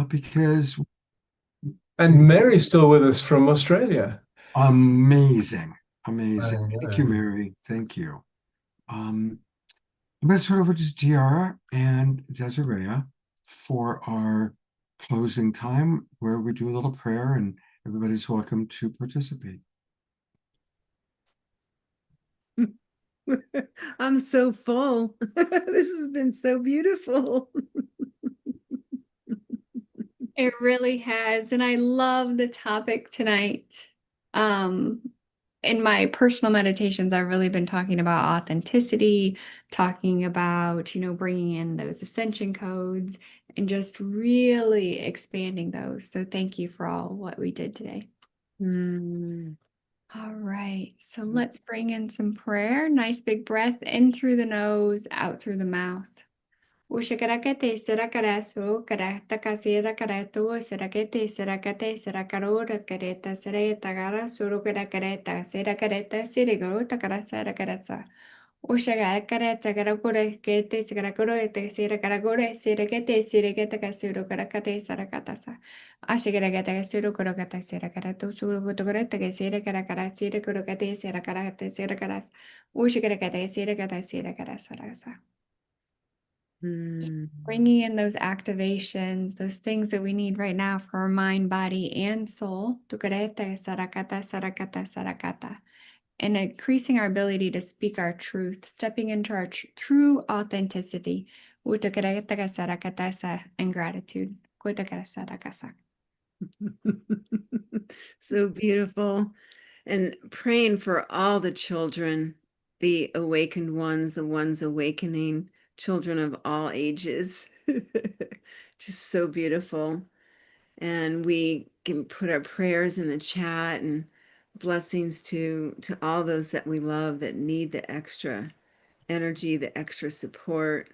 because... And Mary's still with us from Australia. Amazing. Thank you, Mary. Thank you. I'm going to turn over to Giara and Desiree for our closing time, where we do a little prayer and everybody's welcome to participate. I'm so full. This has been so beautiful. It really has. And I love the topic tonight. In my personal meditations, I've really been talking about authenticity, talking about, bringing in those ascension codes and just really expanding those. So thank you for all what we did today. All right. So let's bring in some prayer. Nice big breath in through the nose, out through the mouth. Ushakarate Sarakara so karata kasira karato Sarakete Sarakate Sarakarora Kareta Sareta Gara Surukara Kareta Serakareta Sirigaro Takara Sarakaratsa. Ushakarata Karakure Kete Sakarakure Sirakaragore Sirakete Sirigeta Kasuru Karakate Sarakatasa. Ashikaragata Surukurokata Sirakarato Surukutoreta Sirakarakara Sirakurokate Sirakarate Sirakaras. Ushakarata Sirakata Sirakarasarasa. Bringing in those activations, those things that we need right now for our mind, body, and soul. And increasing our ability to speak our truth, stepping into our true authenticity. And gratitude. So beautiful. And praying for all the children, the awakened ones, the ones awakening, children of all ages. Just so beautiful. And we can put our prayers in the chat and blessings to all those that we love that need the extra energy, the extra support.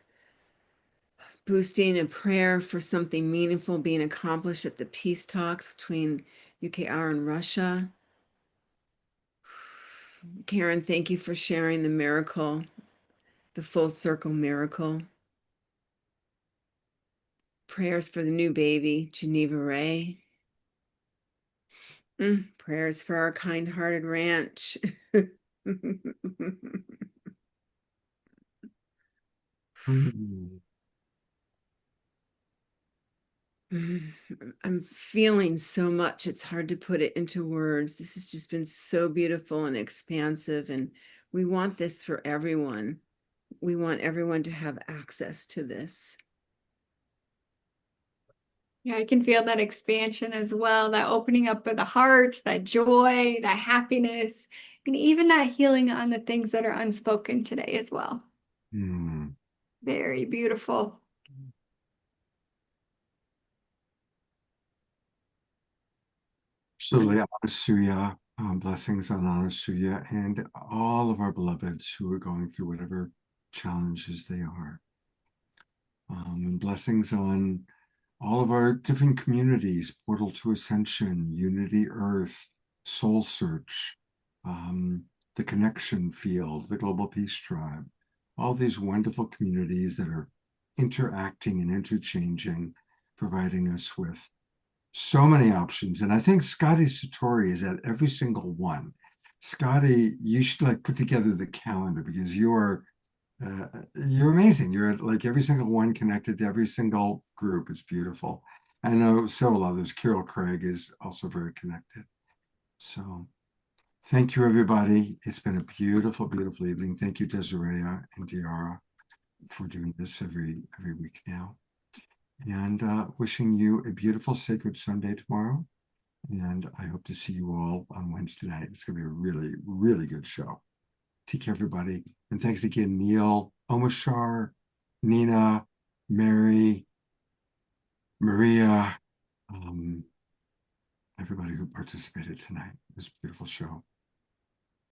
Boosting a prayer for something meaningful being accomplished at the peace talks between UKR and Russia. Karen, thank you for sharing the miracle, the full circle miracle. Prayers for the new baby, Geneva Ray. Prayers for our kind-hearted ranch. I'm feeling so much. It's hard to put it into words. This has just been so beautiful and expansive, and we want this for everyone. We want everyone to have access to this. Yeah, I can feel that expansion as well, that opening up of the heart, that joy, that happiness, and even that healing on the things that are unspoken today as well. Very beautiful. Absolutely. Anasuya, blessings on Anasuya and all of our beloveds who are going through whatever challenges they are. And blessings on all of our different communities, Portal to Ascension, Unity Earth, Soul Search, the Connection Field, the Global Peace Tribe, all these wonderful communities that are interacting and interchanging, providing us with so many options. And I think Scotty Satori is at every single one. Scotty, you should like put together the calendar because you're amazing. You're at like every single one connected to every single group. It's beautiful. I know several others. Carol Craig is also very connected. So thank you, everybody. It's been a beautiful, beautiful evening. Thank you, Desiree and Diara, for doing this every week now. And wishing you a beautiful Sacred Sunday tomorrow. And I hope to see you all on Wednesday night. It's going to be a really, really good show. Take care, everybody. And thanks again, Neil, Omashar, Nina, Mary, Maria, everybody who participated tonight. It was a beautiful show.